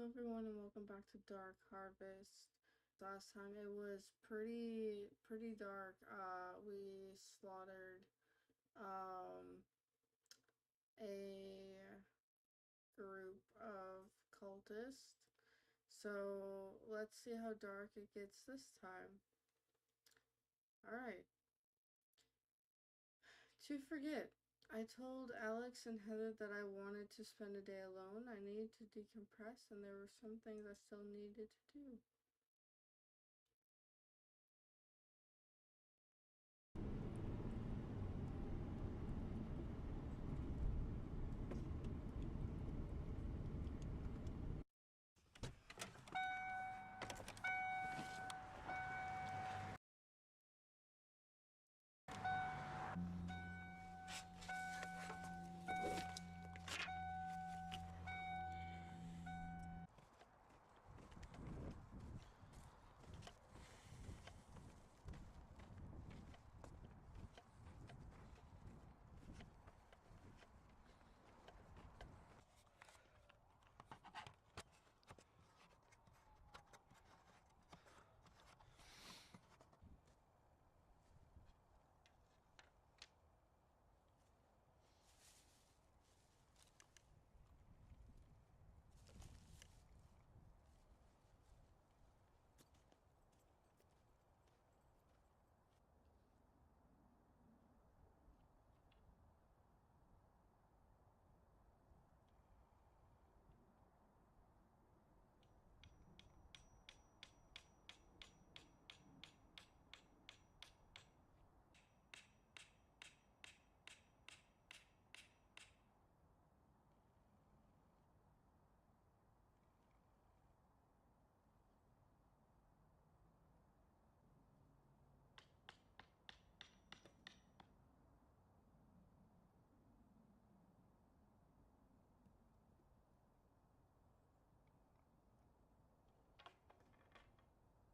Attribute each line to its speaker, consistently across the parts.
Speaker 1: Hello everyone and welcome back to Dark Harvest. Last time it was pretty dark. We slaughtered a group of cultists. So let's see how dark it gets this time. Alright. To forget. I told Alex and Heather that I wanted to spend a day alone. I needed to decompress and there were some things I still needed to do.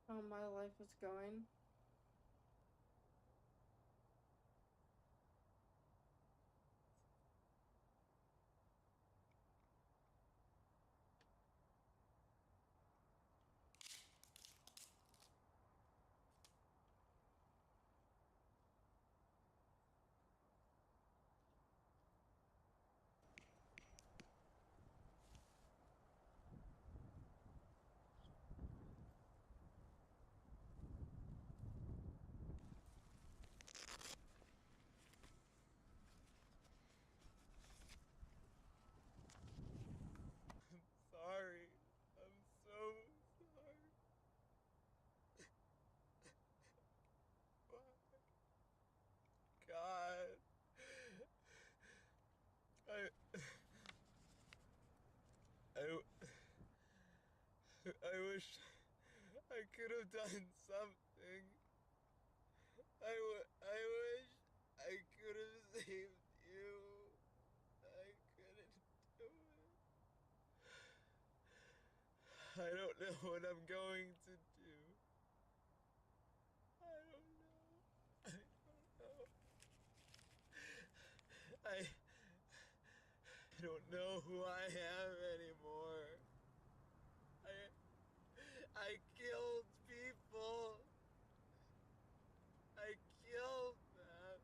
Speaker 1: How my life is going.
Speaker 2: Sorry. I'm so sorry. God. I wish I could have done something. I wish I could have saved you. I couldn't do it. I don't know what I'm going to do. I don't know. I don't know. I don't know who I am anymore. I killed people. I killed them.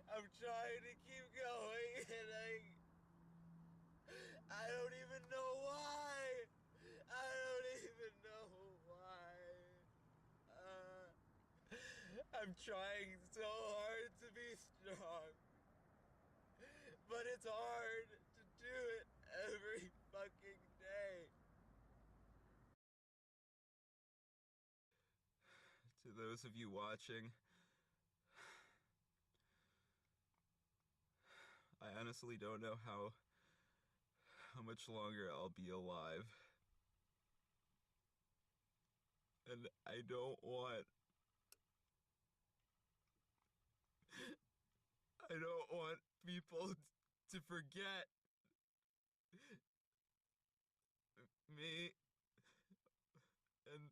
Speaker 2: I'm trying to keep going and I don't even know why. I don't even know why. I'm trying so hard to be strong, but it's hard to do it every fucking day. To those of you watching, I honestly don't know how much longer I'll be alive. And I don't want people to forget me and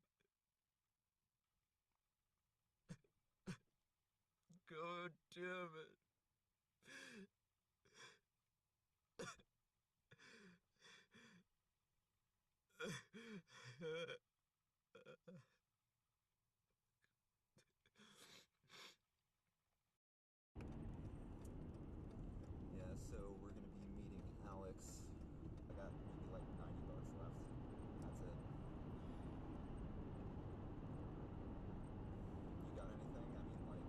Speaker 2: stupid. Yeah, so we're gonna be meeting Alex. I got maybe like $90 left. That's it. You got anything? I mean, like,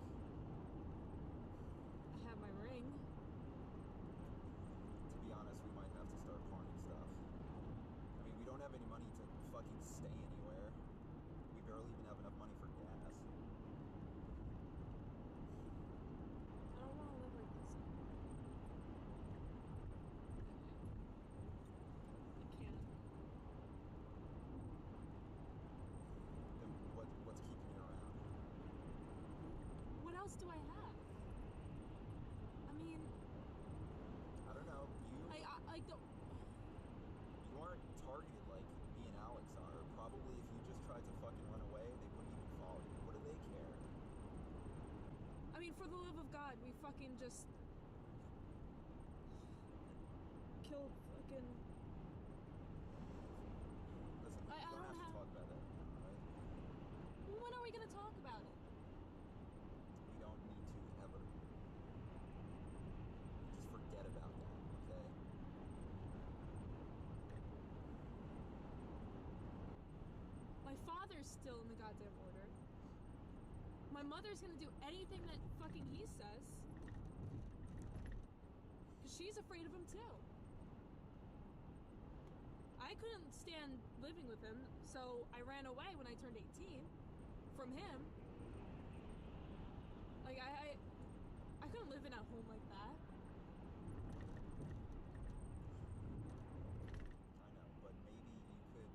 Speaker 3: I have my ring.
Speaker 2: to be honest, we might have to start pawning stuff. I mean, we don't have any money to fucking stay anywhere. We barely even have enough money for gas.
Speaker 3: I don't want to live like this anymore. I can't.
Speaker 2: Then what's keeping you around?
Speaker 3: What else do I have? I mean,
Speaker 2: I don't know.
Speaker 3: I don't.
Speaker 2: You aren't targeted like me and Alex are. Probably if you just tried to fucking run away, they wouldn't even follow you. What do they care?
Speaker 3: I mean, for the love of God, we fucking just killed fucking.
Speaker 2: Listen, we
Speaker 3: I
Speaker 2: don't
Speaker 3: don't
Speaker 2: have to
Speaker 3: have-
Speaker 2: talk about that, right?
Speaker 3: When are we gonna talk about it?
Speaker 2: We don't need to ever. Just forget about that, okay?
Speaker 3: My father's still in the goddamn order. My mother's gonna do anything that fucking he says. Cause she's afraid of him too. I couldn't stand living with him, so I ran away when I turned 18 from him. Like I couldn't live in a home like that.
Speaker 2: I know, but maybe you could.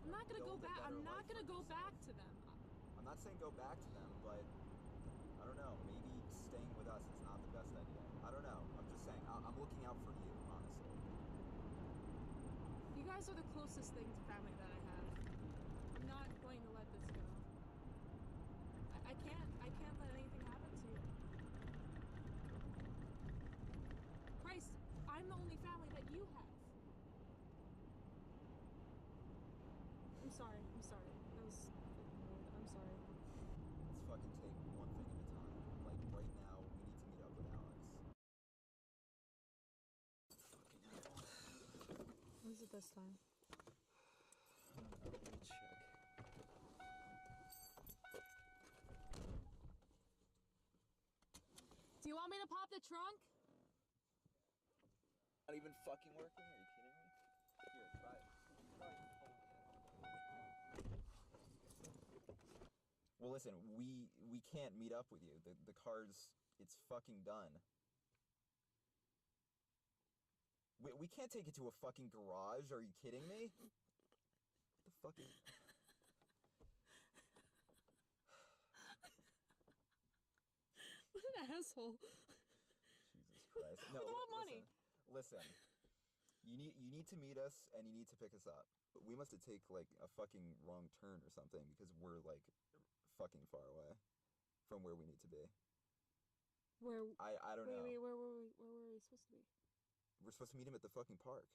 Speaker 3: I'm not gonna go
Speaker 2: build a
Speaker 3: back.
Speaker 2: better
Speaker 3: I'm not
Speaker 2: life
Speaker 3: gonna
Speaker 2: for
Speaker 3: go
Speaker 2: yourself.
Speaker 3: back to them.
Speaker 2: I'm not saying go back to them, but I don't know. Maybe staying with us is not the best idea. I don't know. I'm just saying. I'm looking out for you, honestly.
Speaker 3: You guys are the closest thing to family that I have. I'm not going to let this go. I can't let anything happen to you. Christ, I'm the only family that you have. I'm sorry. That was fucking rude. I'm sorry.
Speaker 2: Let's fucking take one thing at a time. Like, right now, we need to meet up with Alex. Fucking hell.
Speaker 3: What is it this time?
Speaker 2: Let me check.
Speaker 3: Do you want me to pop the trunk?
Speaker 2: Not even fucking working? Are you kidding me? Here, try it. Well, listen, we can't meet up with you. The car's, it's fucking done. We can't take it to a fucking garage. Are you kidding me? What the fuck is...
Speaker 3: What an asshole.
Speaker 2: Jesus Christ. No,
Speaker 3: With what money?
Speaker 2: Listen. You need to meet us and you need to pick us up. We must have take like a fucking wrong turn or something because we're like fucking far away from where we need to be.
Speaker 3: Where?
Speaker 2: I don't know.
Speaker 3: Wait, where were we supposed to be?
Speaker 2: We're supposed to meet him at the fucking park.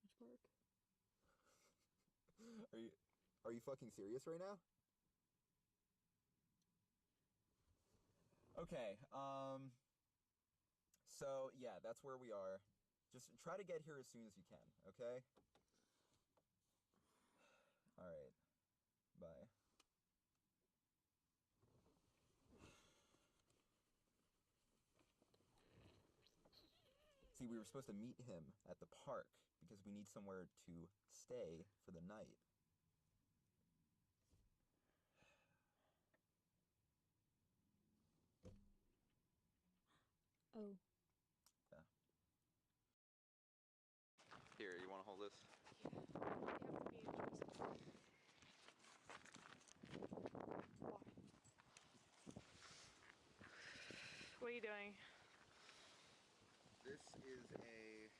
Speaker 3: Which park?
Speaker 2: Are you fucking serious right now? Okay, so yeah, that's where we are. Just try to get here as soon as you can, okay? Alright. Bye. See, we were supposed to meet him at the park because we need somewhere to stay for the night.
Speaker 3: Oh.
Speaker 2: Yeah. Here, you want to hold this?
Speaker 3: Yeah. You have to be interested. Why? What are you doing?
Speaker 2: This is it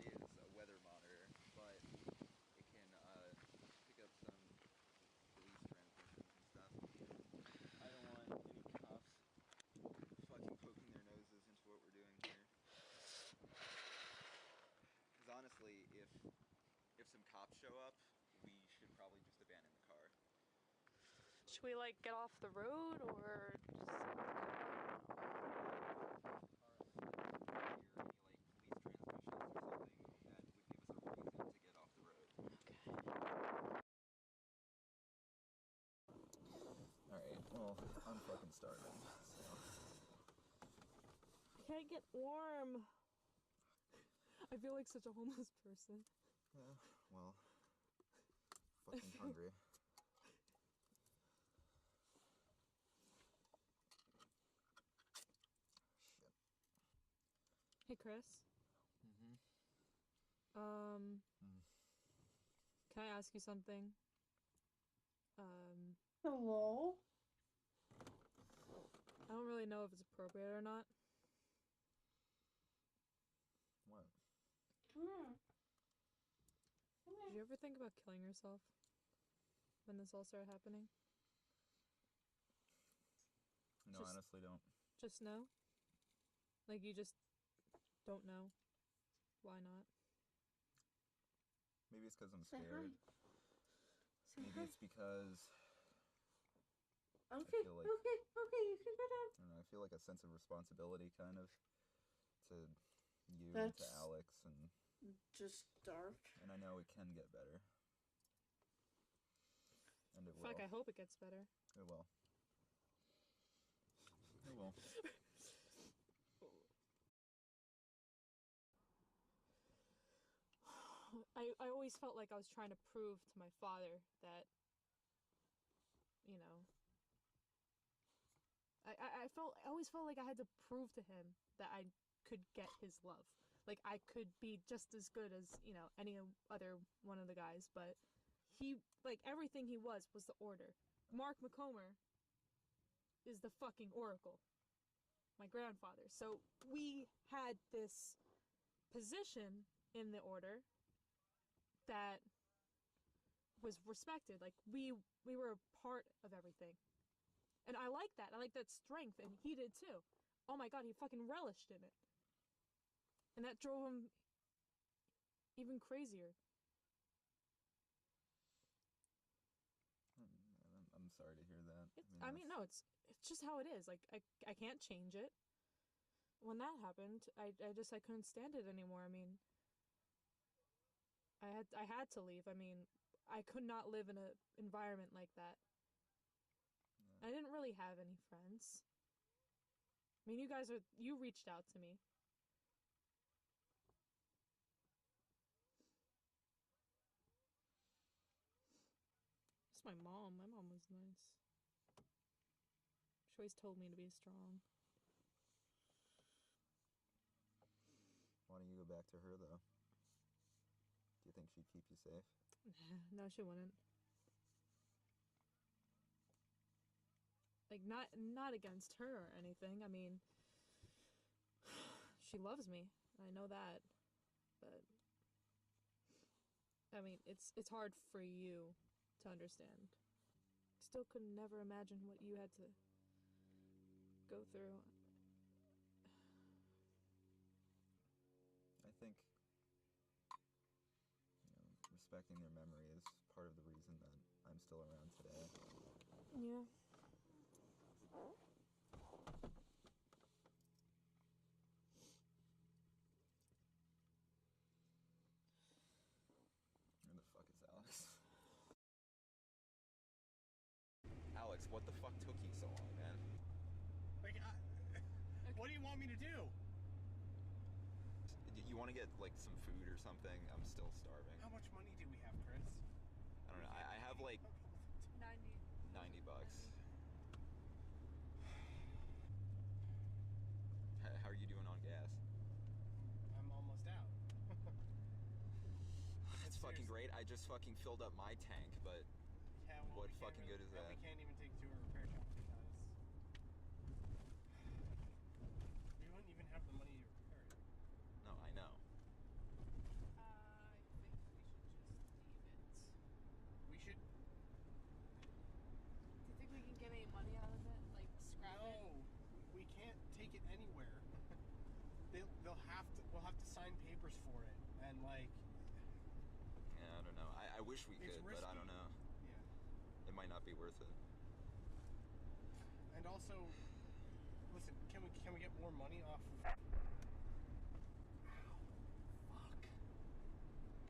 Speaker 2: is a weather monitor, but it can pick up some police transmissions and stuff. I don't want any cops show up, we should probably just abandon the car.
Speaker 3: Should we like get off the road or just
Speaker 2: Car hear any like police transmissions or something that would give us a reason to get off the road.
Speaker 3: Okay.
Speaker 2: Alright, well, I'm fucking starving, so.
Speaker 3: I can't get warm. I feel like such a homeless person.
Speaker 2: Yeah, well, fucking hungry. Shit.
Speaker 3: Hey, Chris.
Speaker 2: Mm-hmm.
Speaker 3: Can I ask you something?
Speaker 1: Hello?
Speaker 3: I don't really know if it's appropriate or not.
Speaker 2: What?
Speaker 1: Come here. Come
Speaker 3: Did
Speaker 1: here.
Speaker 3: you ever think about killing yourself when this all started happening?
Speaker 2: No,
Speaker 3: Just-
Speaker 2: I honestly don't.
Speaker 3: Just no? Like, you just don't know? Why not?
Speaker 2: Maybe it's because I'm
Speaker 1: Say hi.
Speaker 2: scared.
Speaker 1: Say
Speaker 2: Maybe
Speaker 1: hi.
Speaker 2: it's because,
Speaker 1: Okay,
Speaker 2: feel like-
Speaker 1: okay, you can go down.
Speaker 2: I don't know, I feel like a sense of responsibility, kind of, to you and to
Speaker 1: That's-
Speaker 2: Alex, and
Speaker 1: Just dark.
Speaker 2: I know it can get better. And it will.
Speaker 3: Fuck, I hope it gets better.
Speaker 2: It will. It will.
Speaker 3: I always felt like I was trying to prove to my father that, you know, I always felt like I had to prove to him that I could get his love. Like, I could be just as good as, you know, any other one of the guys, but he, like, everything he was the Order. Mark McComber is the fucking Oracle. My grandfather. So we had this position in the Order that was respected. Like, we were a part of everything. And I like that. I like that strength, and he did too. Oh my god, he fucking relished in it. And that drove him even crazier.
Speaker 2: I'm sorry to hear that.
Speaker 3: No, it's just how it is. Like, I can't change it. When that happened, I couldn't stand it anymore. I mean, I had to leave. I mean, I could not live in an environment like that.
Speaker 2: Yeah.
Speaker 3: I didn't really have any friends. I mean, you reached out to me. It's my mom. My mom was nice. She always told me to be strong.
Speaker 2: Why don't you go back to her, though? Do you think she'd keep you safe?
Speaker 3: No, she wouldn't. Like, not against her or anything. I mean, she loves me. I know that. But I mean, it's hard for you to understand. Still could never imagine what you had to go through.
Speaker 2: I think, respecting their memory is part of the reason that I'm still around today.
Speaker 3: Yeah.
Speaker 2: Where the fuck is Alex? Alex, what the fuck took you so long, man?
Speaker 4: Like, what do you want me to do?
Speaker 2: You want to get, like, some food or something? I'm still starving.
Speaker 4: How much money do we have, Chris?
Speaker 2: I don't know. I have, like,
Speaker 3: 90.
Speaker 2: $90. How are you doing on gas?
Speaker 4: I'm almost out.
Speaker 2: It's fucking great. I just fucking filled up my tank, but
Speaker 4: Yeah, well,
Speaker 2: what
Speaker 4: we can't
Speaker 2: fucking good is that?
Speaker 4: We can't even take it to a repair shop because we wouldn't even have the money to repair it.
Speaker 2: No, I know.
Speaker 3: I think we should just leave it.
Speaker 4: We should.
Speaker 3: Do you think we can get any money out of it? Like, scrap it?
Speaker 4: No, we can't take it anywhere. We'll have to sign papers for it, and like.
Speaker 2: Yeah, I don't know. I wish we
Speaker 4: It's
Speaker 2: could, but I
Speaker 4: risky.
Speaker 2: don't know.
Speaker 4: Yeah.
Speaker 2: It might not be worth it.
Speaker 4: And also, listen, can we get more money off of... Ow. Fuck.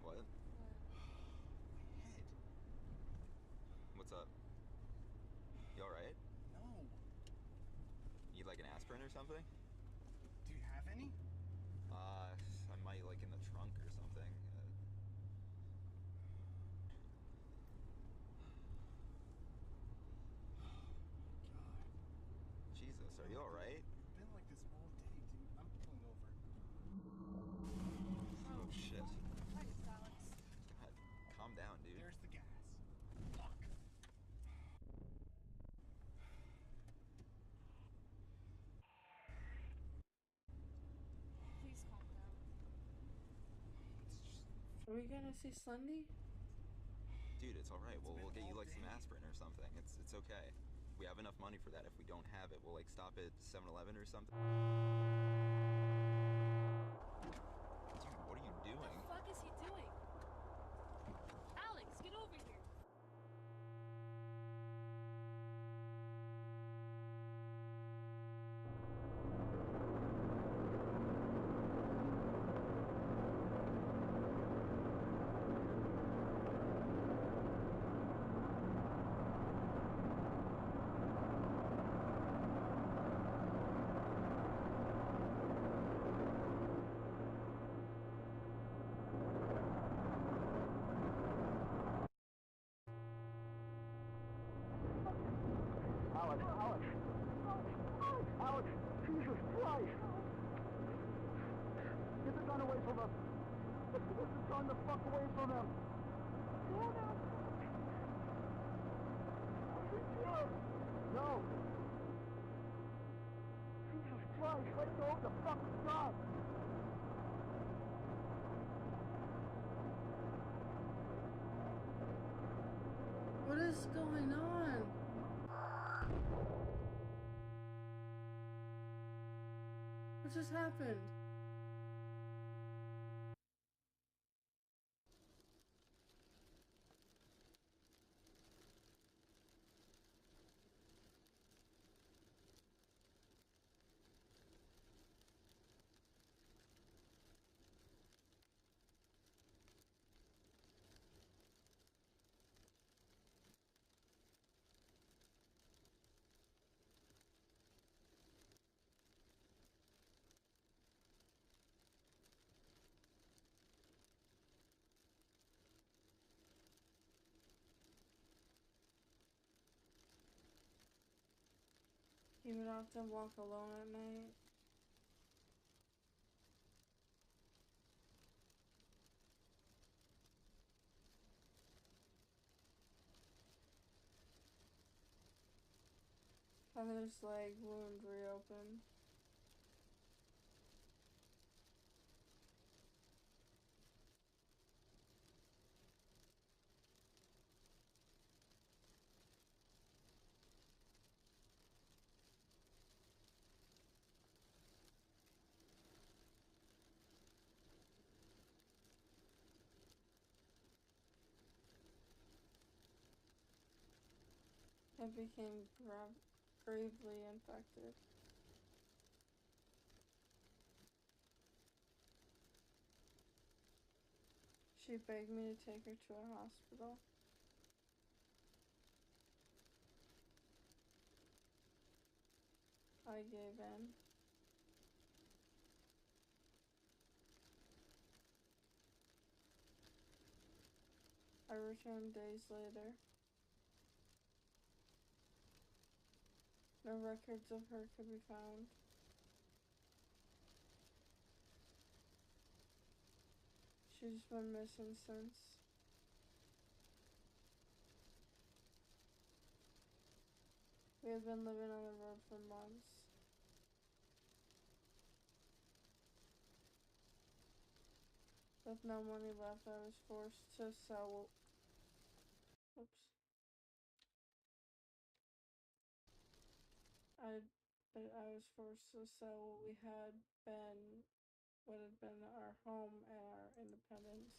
Speaker 2: What?
Speaker 4: My head.
Speaker 2: What's up? You alright?
Speaker 4: No.
Speaker 2: Need like an aspirin or something?
Speaker 4: Do you have any?
Speaker 2: I might like in the trunk or something. Jesus, are you alright?
Speaker 4: I've been like this all day, dude. I'm pulling over.
Speaker 2: Oh shit.
Speaker 3: Thanks, Alex.
Speaker 2: God, calm down, dude.
Speaker 4: There's the gas. Fuck.
Speaker 3: Please calm down.
Speaker 1: Are we gonna see Slendy?
Speaker 2: Dude, it's alright.
Speaker 4: It's
Speaker 2: We'll
Speaker 4: been
Speaker 2: get you
Speaker 4: all
Speaker 2: like some
Speaker 4: day.
Speaker 2: aspirin or something. It's okay. We have enough money for that. If we don't have it, we'll like stop at 7-Eleven or something. Dude, what are you doing?
Speaker 3: What the fuck is he doing? Alex, get over here.
Speaker 5: Alex, Jesus Christ! Get the gun away from him! Get the gun the fuck away from him! No! Jesus Christ, let go of the fucking gun!
Speaker 1: What is going on? What just happened? You would often walk alone at night. Heather's leg wound reopened. It became gravely infected. She begged me to take her to a hospital. I gave in. I returned days later. No records of her could be found. She's been missing since. We had been living on the road for months. With no money left, I was forced to sell. Oops. I was forced to sell what we had been, what had been our home and our independence.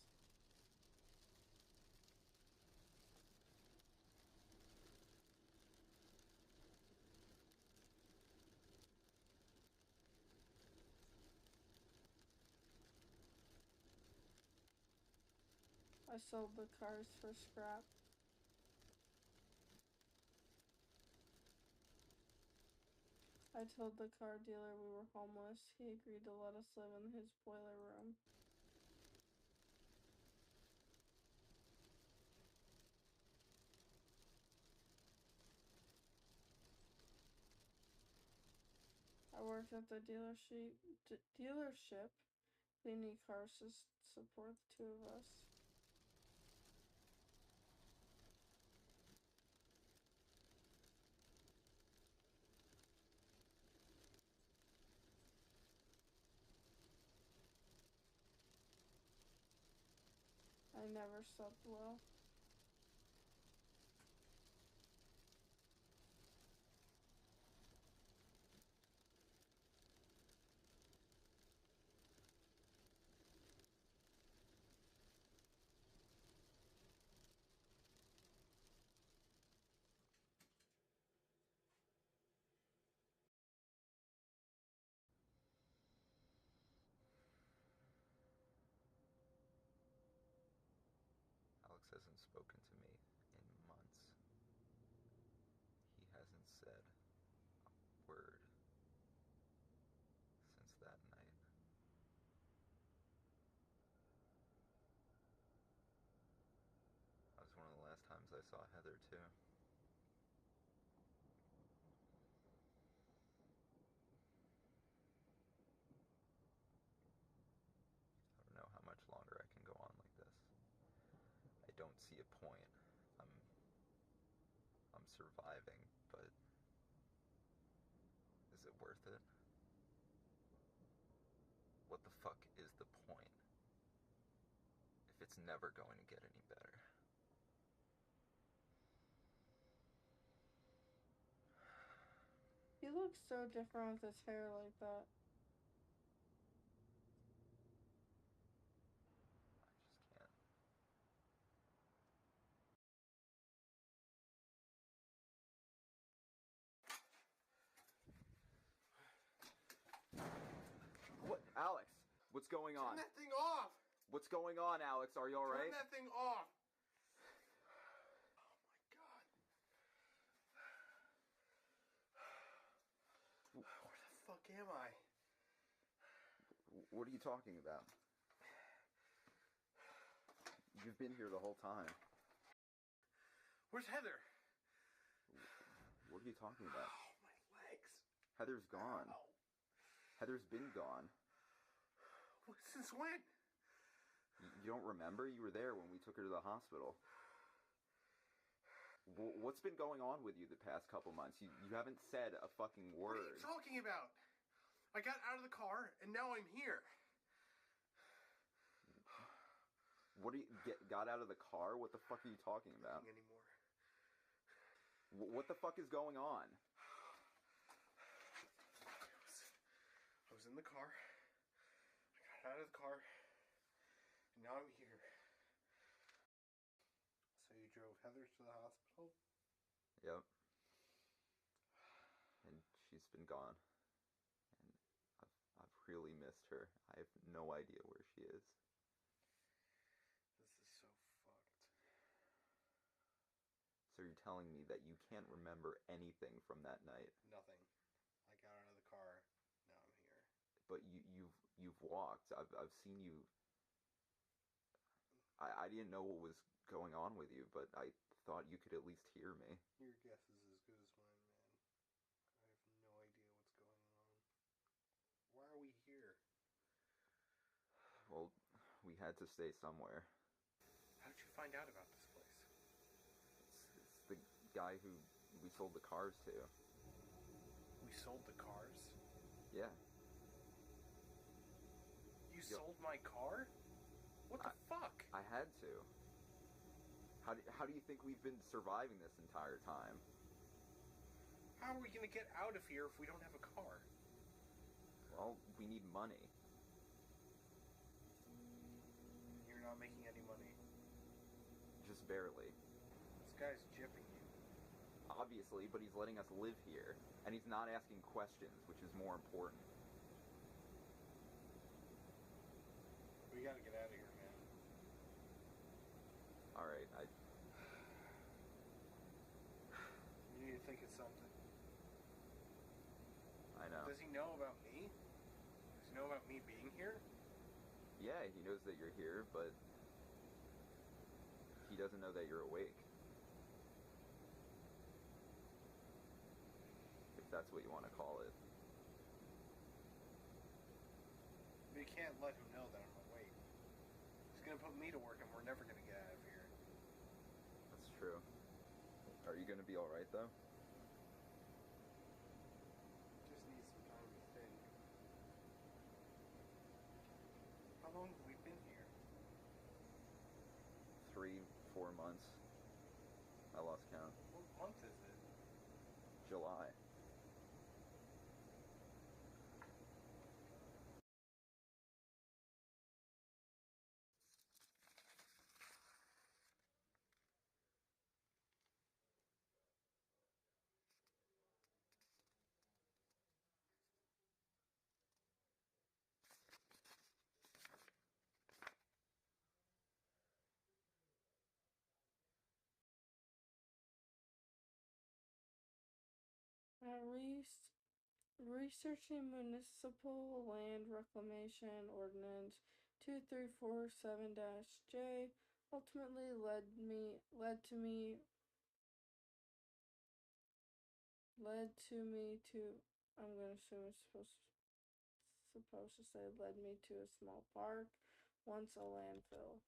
Speaker 1: I sold the cars for scrap. I told the car dealer we were homeless. He agreed to let us live in his boiler room. I worked at the dealership cleaning cars to support the two of us. I never slept well.
Speaker 2: Alex hasn't spoken to me in months. He hasn't said a word since that night. That was one of the last times I saw Heather, too. I don't know how much longer I can go on like this. I don't see a point. I'm surviving, but is it worth it? What the fuck is the point if it's never going to get any better?
Speaker 1: He looks so different with his hair like that.
Speaker 2: I just can't. What? Alex, what's going on?
Speaker 4: Turn that thing off!
Speaker 2: What's going on, Alex? Are you alright?
Speaker 4: Turn that thing off! Oh my god. Where the fuck am I?
Speaker 2: What are you talking about? You've been here the whole time.
Speaker 4: Where's Heather?
Speaker 2: What are you talking about?
Speaker 4: Oh, my legs.
Speaker 2: Heather's gone.
Speaker 4: Ow.
Speaker 2: Heather's been gone.
Speaker 4: Since when?
Speaker 2: You don't remember? You were there when we took her to the hospital. What's been going on with you the past couple months? You haven't said a fucking word.
Speaker 4: What are you talking about? I got out of the car, and now I'm here.
Speaker 2: What are you got out of the car? What the fuck are you talking about?
Speaker 4: Nothing anymore.
Speaker 2: What the fuck is going on?
Speaker 4: I was in the car. I got out of the car, and now I'm here. So you drove Heather to the hospital?
Speaker 2: Yep. And she's been gone. And I've really missed her. I have no idea where she is.
Speaker 4: This is so fucked.
Speaker 2: So you're telling me that you can't remember anything from that night?
Speaker 4: Nothing. I got out of the car. Now I'm here.
Speaker 2: But you've walked. I've seen you. I didn't know what was going on with you, but I thought you could at least hear me.
Speaker 4: Your guess is as good as mine, man. I have no idea what's going on. Why are we here?
Speaker 2: Well, we had to stay somewhere.
Speaker 4: How did you find out about this place?
Speaker 2: It's the guy who we sold the cars to.
Speaker 4: We sold the cars?
Speaker 2: Yeah.
Speaker 4: You sold my car? What the fuck?
Speaker 2: I had to. How do you think we've been surviving this entire time?
Speaker 4: How are we gonna get out of here if we don't have a car?
Speaker 2: Well, we need money.
Speaker 4: You're not making any money.
Speaker 2: Just barely.
Speaker 4: This guy's gypping you.
Speaker 2: Obviously, but he's letting us live here. And he's not asking questions, which is more important.
Speaker 4: We gotta get out of here, man. You need to think of something.
Speaker 2: I know.
Speaker 4: Does he know about me? Does he know about me being here?
Speaker 2: Yeah, he knows that you're here, but he doesn't know that you're awake. If that's what you want to call it.
Speaker 4: But you can't let him know that I'm awake. He's gonna put me to work and we're never gonna get out of here.
Speaker 2: That's true. Are you gonna be alright, though?
Speaker 4: Just need some time to think. How long have we been here?
Speaker 2: 3, 4 months. I lost count.
Speaker 4: What month is it?
Speaker 2: July.
Speaker 1: Researching Municipal Land Reclamation Ordinance 2347-J ultimately led to me to I'm gonna assume it's supposed to say led me to a small park, once a landfill.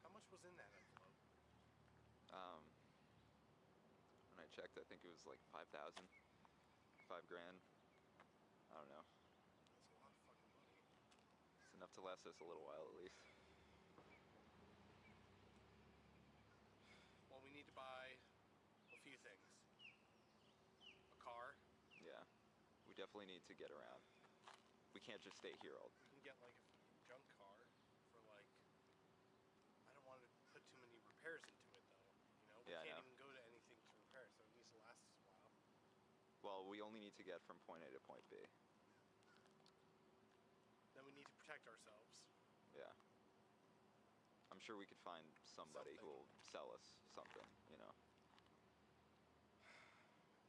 Speaker 4: How much was in that envelope?
Speaker 2: When I checked, I think it was like 5,000. 5 grand. I don't know.
Speaker 4: That's a lot of fucking money.
Speaker 2: It's enough to last us a little while at least.
Speaker 4: Well, we need to buy a few things. A car.
Speaker 2: Yeah. We definitely need to get around. We can't just stay here all.
Speaker 4: We can get like a junk car for like. I don't want to put too many repairs into it though. You know, we
Speaker 2: Yeah, I
Speaker 4: can't
Speaker 2: know.
Speaker 4: even go to anything to repair, so it needs to last us a while.
Speaker 2: Well, we only need to get from point A to point B.
Speaker 4: Then we need to protect ourselves.
Speaker 2: Yeah. I'm sure we could find somebody
Speaker 4: Something.
Speaker 2: who will sell us something, you know.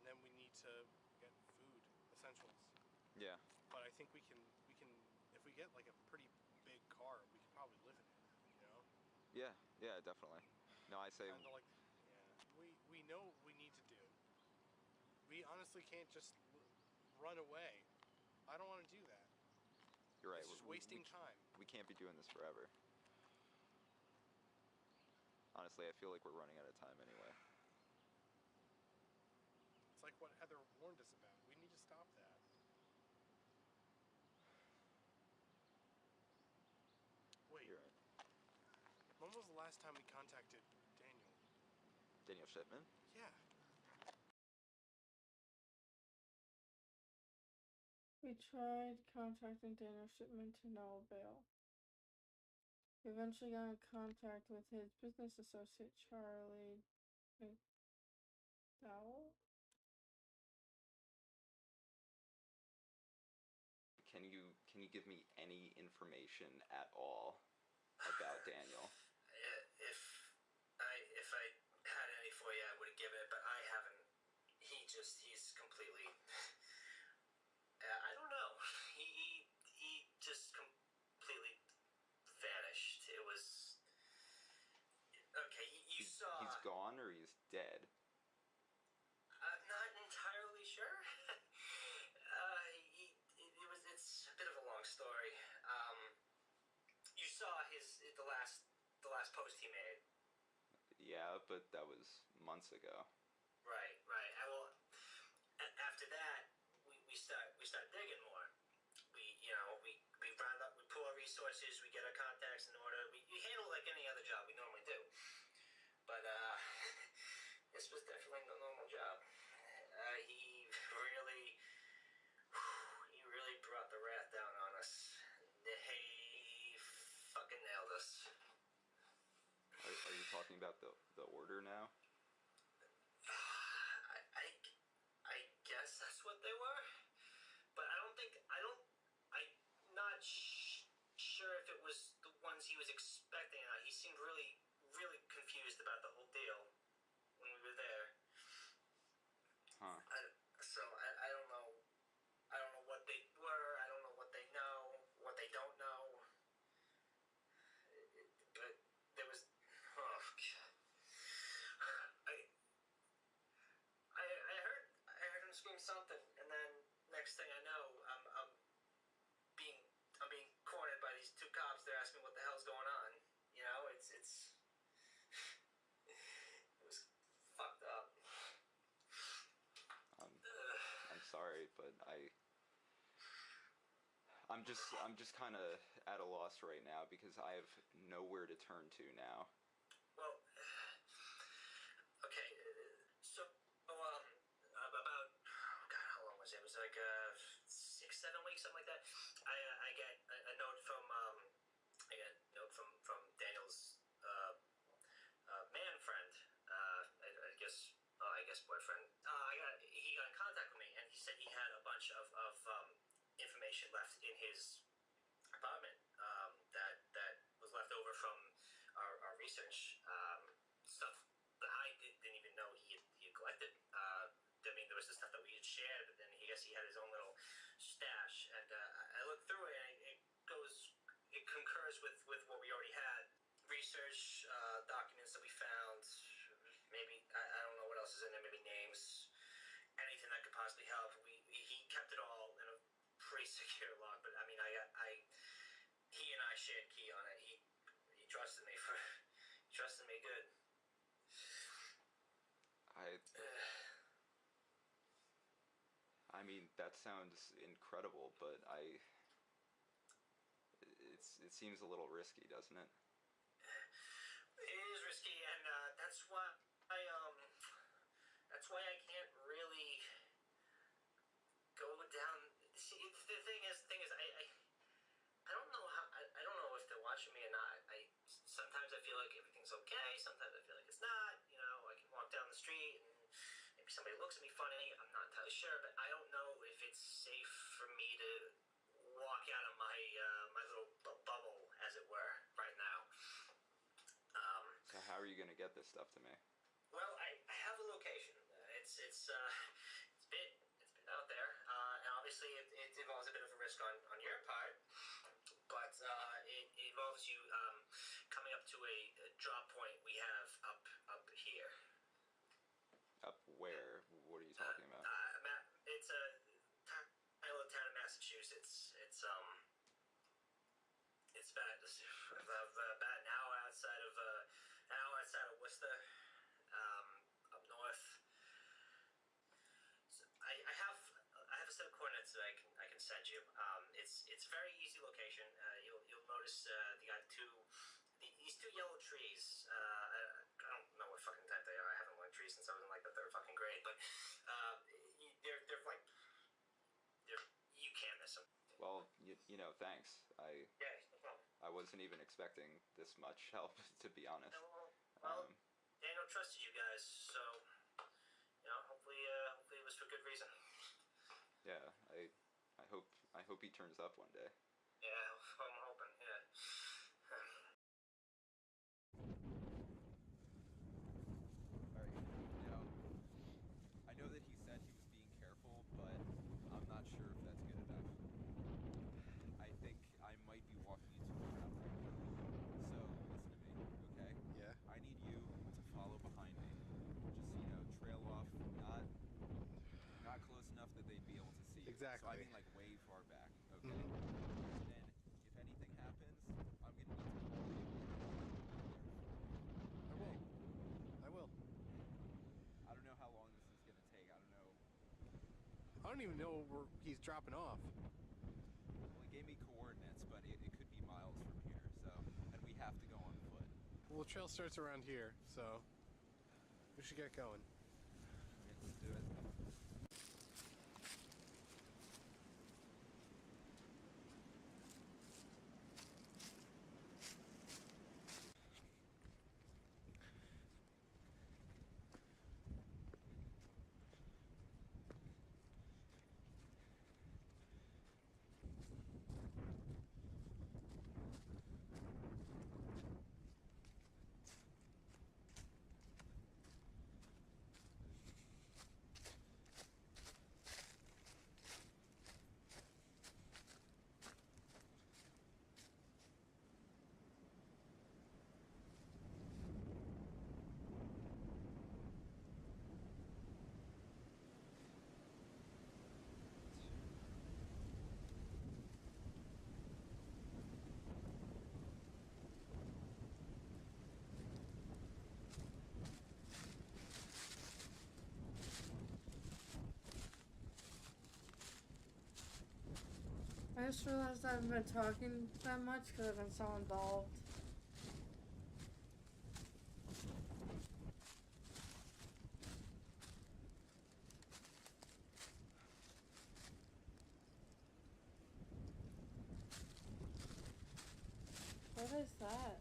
Speaker 4: And then we need to get food, essentials.
Speaker 2: Yeah.
Speaker 4: But I think we can if we get like a pretty big car, we could probably live in it, you know?
Speaker 2: Yeah, yeah, definitely. No, I say
Speaker 4: Kinda like, yeah. We know what we need to do. We honestly can't just run away. I don't want to do that.
Speaker 2: you're right.
Speaker 4: It's just wasting time.
Speaker 2: We can't be doing this forever. Honestly, I feel like we're running out of time anyway.
Speaker 4: It's like what Heather warned us about. We need to stop that. Wait,
Speaker 2: You're right.
Speaker 4: when was the last time we contacted Daniel?
Speaker 2: Daniel Shipman?
Speaker 4: Yeah.
Speaker 1: We tried contacting Daniel Shipman to no avail. We eventually got in contact with his business associate, Charlie McDowell.
Speaker 2: can you give me any information at all about Daniel?
Speaker 6: If I had any for you, I would have given it, but I haven't. He's completely. I don't know. He just completely vanished. It was. Okay, you saw.
Speaker 2: He's gone or he's dead?
Speaker 6: I'm not entirely sure. It's a bit of a long story. You saw the last post he made.
Speaker 2: Yeah, but that was months ago.
Speaker 6: Right. Well, after that, we start digging more. We round up, we pull our resources, we get our contacts in order. We handle it like any other job we normally do. But this was definitely no normal job. He really brought the wrath down on us. He fucking nailed us.
Speaker 2: Are you talking about the order now?
Speaker 6: I guess that's what they were, but I'm not sure if it was the ones he was expecting or not. He seemed really confused about the whole deal when we were there.
Speaker 2: Huh.
Speaker 6: I don't know. I don't know what they were. I don't know what they know, what they don't know. But there was. Oh, God. I heard him scream something, and then next thing I know, I'm being cornered by these two cops. They're asking me what the hell's going on. You know, it was fucked up.
Speaker 2: I'm sorry, but I'm just kind of at a loss right now because I have nowhere to turn to now.
Speaker 6: Well, okay, so about God, how long was it? It was like 6-7 weeks, something like that. I get a note from from Daniel's man friend. I guess boyfriend. He got in contact with me, and he said he had a bunch of information left in his apartment that was left over from our research stuff that I didn't even know he had collected. I mean, there was the stuff that we had shared, but then I guess he had his own little stash. And I looked through it, and it concurs with what we already had. Research, documents that we found, maybe, I don't know what else is in there, maybe names, anything that could possibly help. He kept it all in a pretty secure lock, but I mean, he and I shared key on it. He trusted me good.
Speaker 2: I mean, that sounds incredible, but it seems a little risky, doesn't it?
Speaker 6: It is risky, and that's why I can't really go down. See, the thing is, I don't know I don't know if they're watching me or not. Sometimes I feel like everything's okay. Sometimes I feel like it's not. You know, I can walk down the street and maybe somebody looks at me funny. I'm not entirely sure, but I don't know if it's safe for me to walk out of my little bubble, as it were, right now.
Speaker 2: So how are you gonna get this stuff to me?
Speaker 6: Well, I have a location. It's been out there, and obviously it involves a bit of a risk on your part, but it involves you coming up to a drop point we have up here.
Speaker 2: Up where? What are you talking about?
Speaker 6: It's a tiny little town in Massachusetts. It's about an hour outside of Worcester, up north. So I have a set of coordinates that I can send you. It's a very easy location. You'll notice these two yellow trees. I don't know what fucking type they are. I haven't looked at trees since I was in like the third fucking grade, but they're like you can't miss them.
Speaker 2: Well, you know, thanks.
Speaker 6: Yeah, no problem.
Speaker 2: I wasn't even expecting this much help, to be honest.
Speaker 6: Well, Daniel trusted you guys, so hopefully it was for good reason.
Speaker 2: Yeah, I hope hope he turns up one day.
Speaker 6: Yeah, I'm hoping. Yeah.
Speaker 2: Alright, now, I know that he said he was being careful, but I'm not sure if that's good enough. I think I might be walking into a trap right now. So, listen to me, okay?
Speaker 4: Yeah.
Speaker 2: I need you to follow behind me. Just, trail off, not close enough that they'd be able to see you.
Speaker 4: Exactly.
Speaker 2: So I mean like way far back, okay?
Speaker 4: Mhm.
Speaker 2: And then, if anything happens, I'm gonna need to call you.
Speaker 4: I will. I will.
Speaker 2: I don't know how long this is gonna take. I don't know.
Speaker 4: I don't even know where he's dropping off.
Speaker 2: Well, he gave me coordinates, but it could be miles from here, so... And we have to go on foot.
Speaker 4: Well, the trail starts around here, so we should get going.
Speaker 2: Okay, let's do it.
Speaker 1: I just realized I haven't been talking that much because I've been so involved. What is that?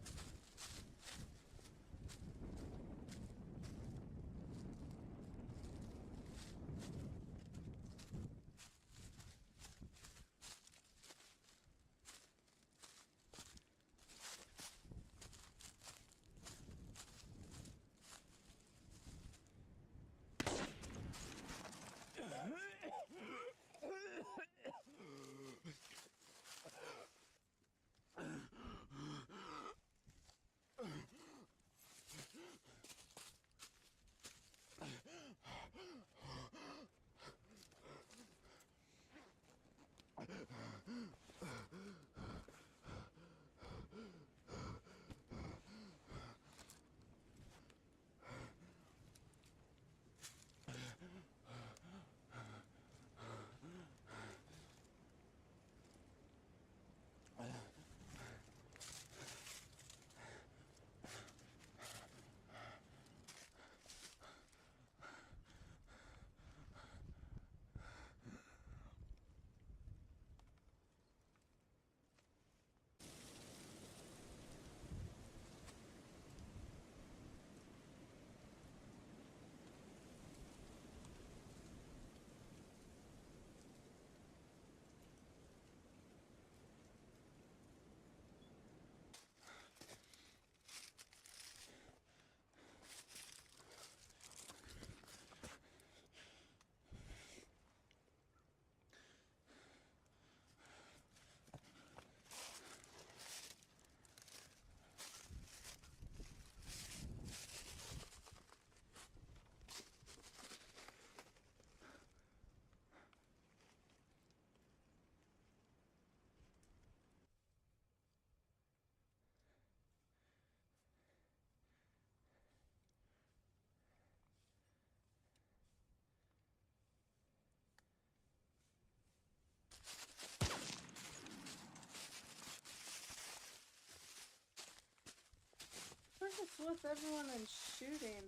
Speaker 1: Where's this with everyone and shooting?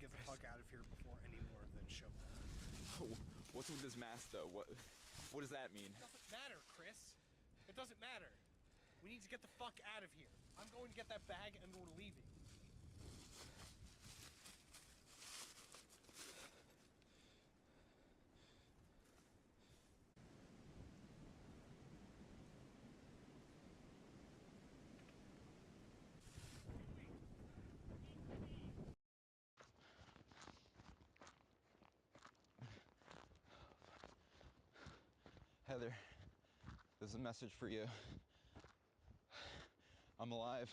Speaker 4: get the fuck out of here before any more of them show up.
Speaker 2: What's with this mask, though? What does that mean?
Speaker 4: It doesn't matter, Chris. It doesn't matter. We need to get the fuck out of here. I'm going to get that bag and we're leaving.
Speaker 2: Heather, there's a message for you. I'm alive.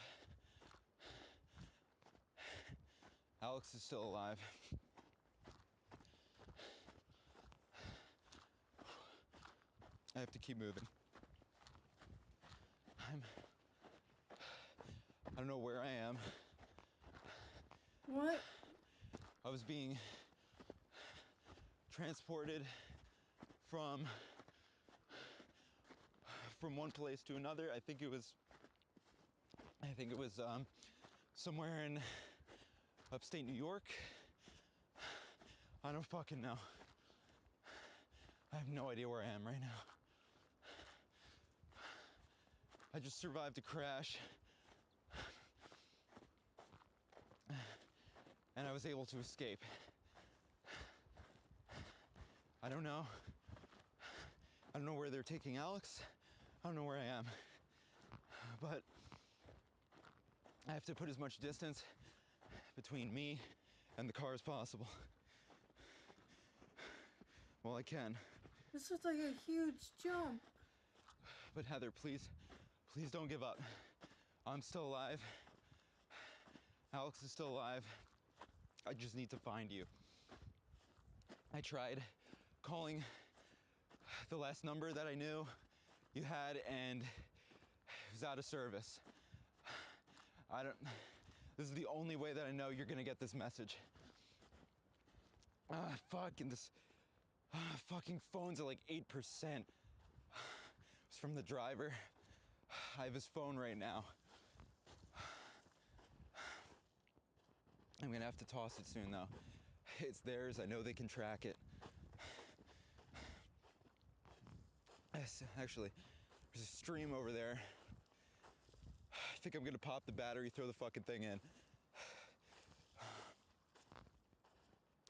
Speaker 2: Alex is still alive. I have to keep moving. I don't know where I am.
Speaker 1: What?
Speaker 2: I was being transported from one place to another. I think it was somewhere in upstate New York. I don't fucking know. I have no idea where I am right now. I just survived a crash. And I was able to escape. I don't know where they're taking Alex. I don't know where I am. But I have to put as much distance between me and the car as possible. Well, I can.
Speaker 1: This was like a huge jump.
Speaker 2: But Heather, please don't give up. I'm still alive. Alex is still alive. I just need to find you. I tried calling the last number that I knew you had, and it was out of service. This is the only way that I know you're gonna get this message. Fucking phone's at like 8%. It's from the driver. I have his phone right now. I'm gonna have to toss it soon though. It's theirs, I know they can track it. Yes, actually, there's a stream over there. I think I'm gonna pop the battery, throw the fucking thing in.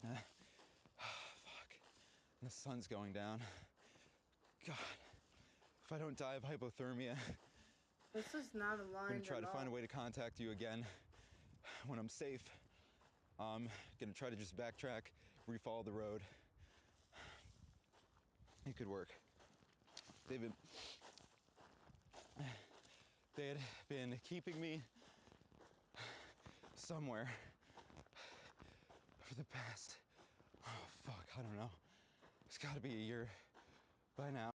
Speaker 2: Fuck. And the sun's going down. God. If I don't die of hypothermia,
Speaker 1: This is not
Speaker 2: I'm
Speaker 1: aligned
Speaker 2: gonna try
Speaker 1: at
Speaker 2: to
Speaker 1: all.
Speaker 2: find a way to contact you again when I'm safe. I'm gonna try to just backtrack, refollow the road. It could work. They had been keeping me somewhere for the past, I don't know. It's gotta be a year by now.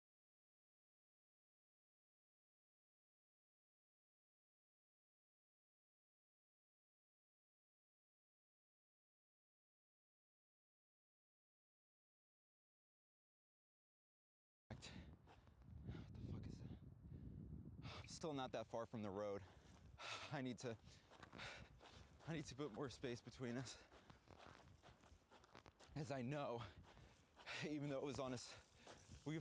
Speaker 2: What the fuck is that? I'm still not that far from the road. I need to put more space between us. As I know, even though it was on us, we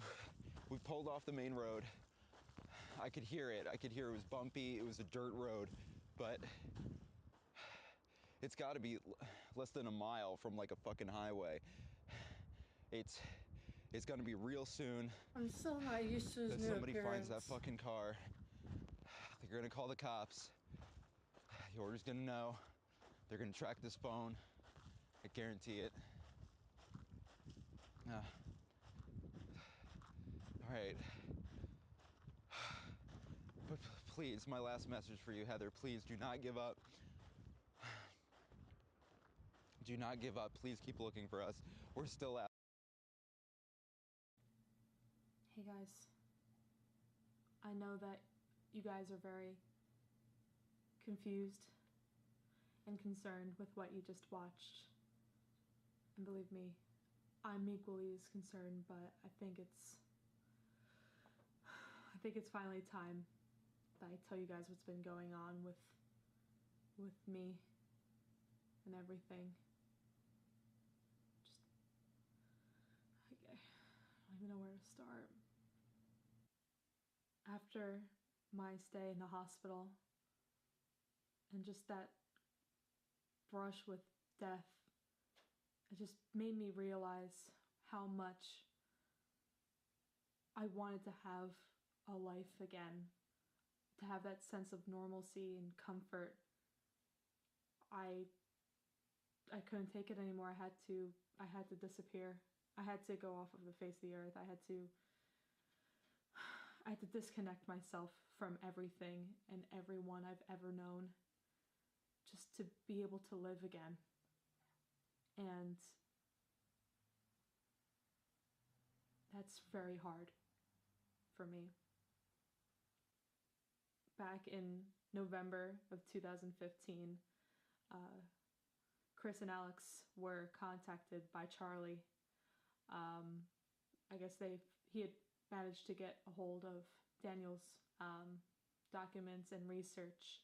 Speaker 2: pulled off the main road. I could hear it. It was bumpy. It was a dirt road, but it's got to be less than a mile from like a fucking highway. It's gonna be real soon
Speaker 1: I'm still not used to his
Speaker 2: that
Speaker 1: new
Speaker 2: somebody
Speaker 1: appearance.
Speaker 2: finds that fucking car. They're gonna call the cops. The order's gonna know. They're gonna track this phone. I guarantee it. All right. But please, my last message for you, Heather, please do not give up. Do not give up. Please keep looking for us. We're still out.
Speaker 3: Hey guys, I know that you guys are very confused and concerned with what you just watched. And believe me, I'm equally as concerned, but I think it's finally time that I tell you guys what's been going on with me and everything. even know where to start. After my stay in the hospital and just that brush with death, it just made me realize how much I wanted to have a life again, to have that sense of normalcy and comfort. I couldn't take it anymore. I had to disappear. I had to go off of the face of the earth. I had to disconnect myself from everything and everyone I've ever known, just to be able to live again. And that's very hard for me. Back in November of 2015, Chris and Alex were contacted by Charlie. I guess he had managed to get a hold of Daniel's documents and research,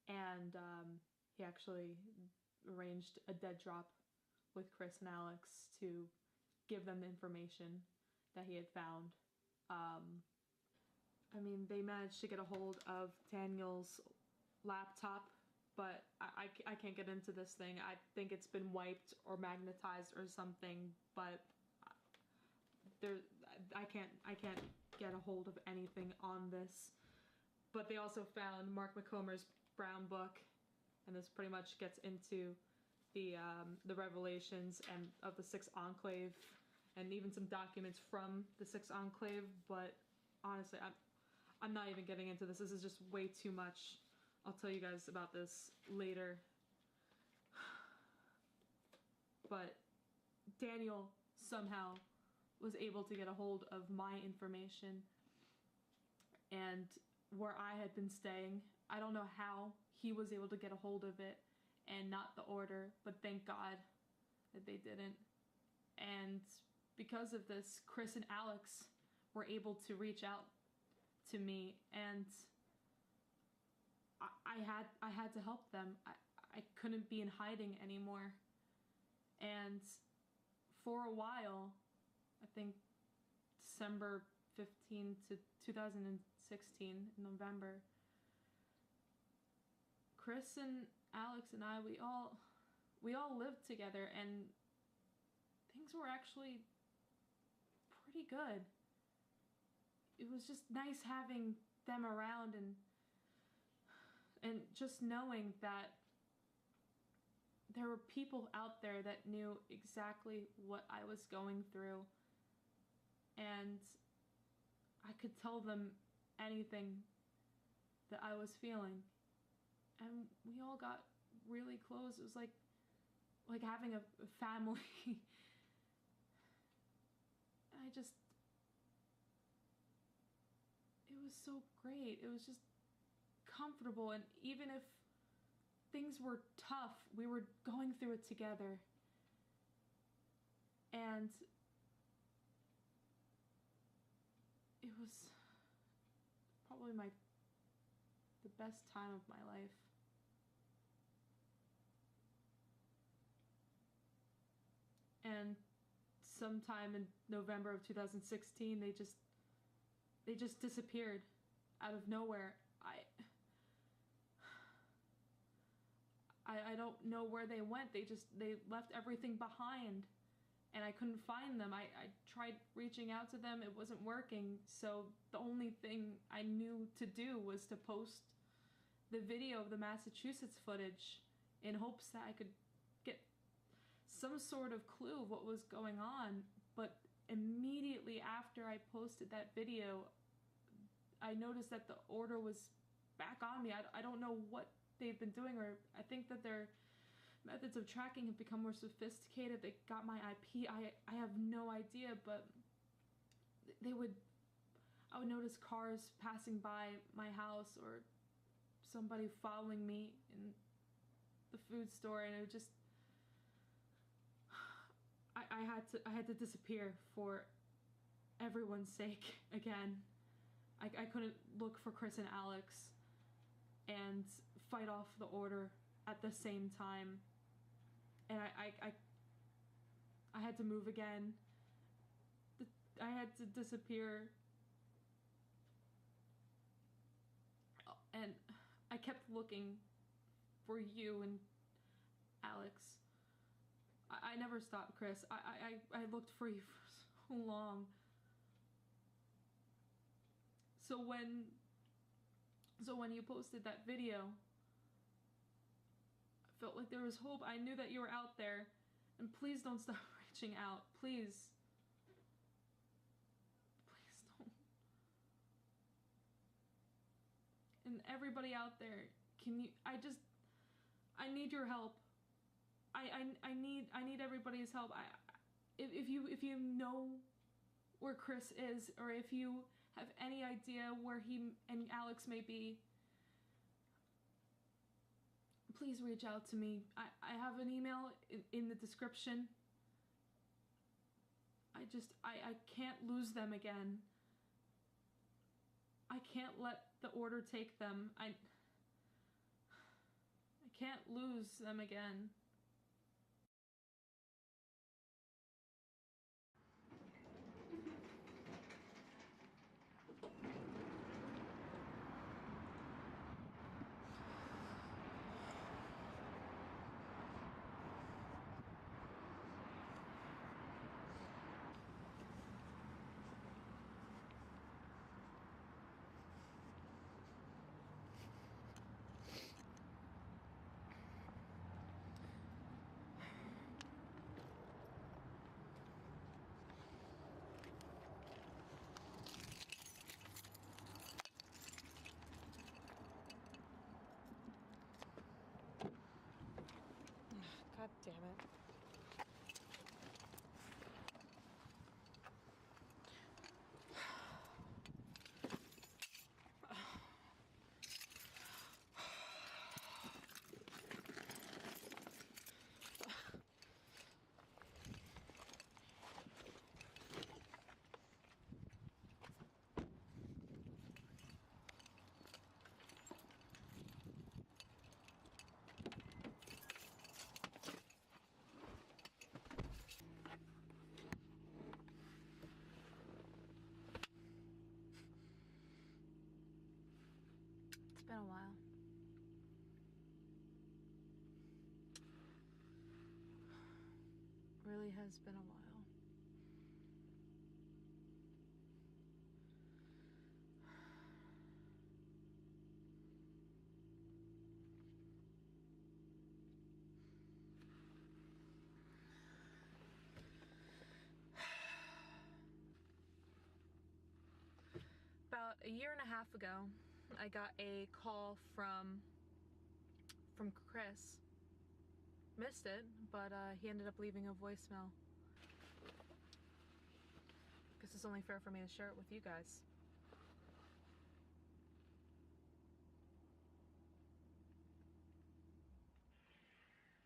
Speaker 3: and he actually arranged a dead drop with Chris and Alex to give them the information that he had found. I mean, they managed to get a hold of Daniel's laptop, but I can't get into this thing. I think it's been wiped or magnetized or something, but I can't get a hold of anything on this. But they also found Mark McComer's Brown Book, and this pretty much gets into the revelations and of the Sixth Enclave, and even some documents from the Sixth Enclave. But honestly, I'm not even getting into this. This is just way too much. I'll tell you guys about this later. But Daniel somehow was able to get a hold of my information and where I had been staying. I don't know how he was able to get a hold of it and not the order, but thank God that they didn't. And because of this, Chris and Alex were able to reach out to me, and I had to help them. I couldn't be in hiding anymore. And for a while, I think December 15 to 2016, November, Chris and Alex and I, we all lived together, and things were actually pretty good. It was just nice having them around, and just knowing that there were people out there that knew exactly what I was going through, and I could tell them anything that I was feeling. And we all got really close. It was like having a family. It was so great. It was just comfortable, and even if things were tough, we were going through it together. And it was probably the best time of my life. And sometime in November of 2016, they just disappeared out of nowhere. I don't know where they went. They left everything behind, and I couldn't find them. I tried reaching out to them. It wasn't working. So the only thing I knew to do was to post the video of the Massachusetts footage in hopes that I could get some sort of clue of what was going on. But immediately after I posted that video, I noticed that the order was back on me. I don't know what they've been doing, or I think that their methods of tracking have become more sophisticated. They got my IP. I have no idea, but I would notice cars passing by my house, or somebody following me in the food store, and it would just I had to disappear for everyone's sake again. I couldn't look for Chris and Alex and fight off the order at the same time. And I had to move again.
Speaker 7: had to disappear. And I kept looking for you and Alex. I never stopped, Chris. I looked for you for so long. So when you posted that video, I felt like there was hope. I knew that you were out there. And please don't stop reaching out. Please. Please don't. And everybody out there, I need your help. I need everybody's help. If you know where Chris is, or if you have any idea where he and Alex may be, please reach out to me. I have an email in the description. I can't lose them again. I can't let the order take them. I can't lose them again. God damn it. It's been a while. Really has been a while. About a year and a half ago, I got a call from Chris. Missed it, but he ended up leaving a voicemail. Guess it's only fair for me to share it with you guys.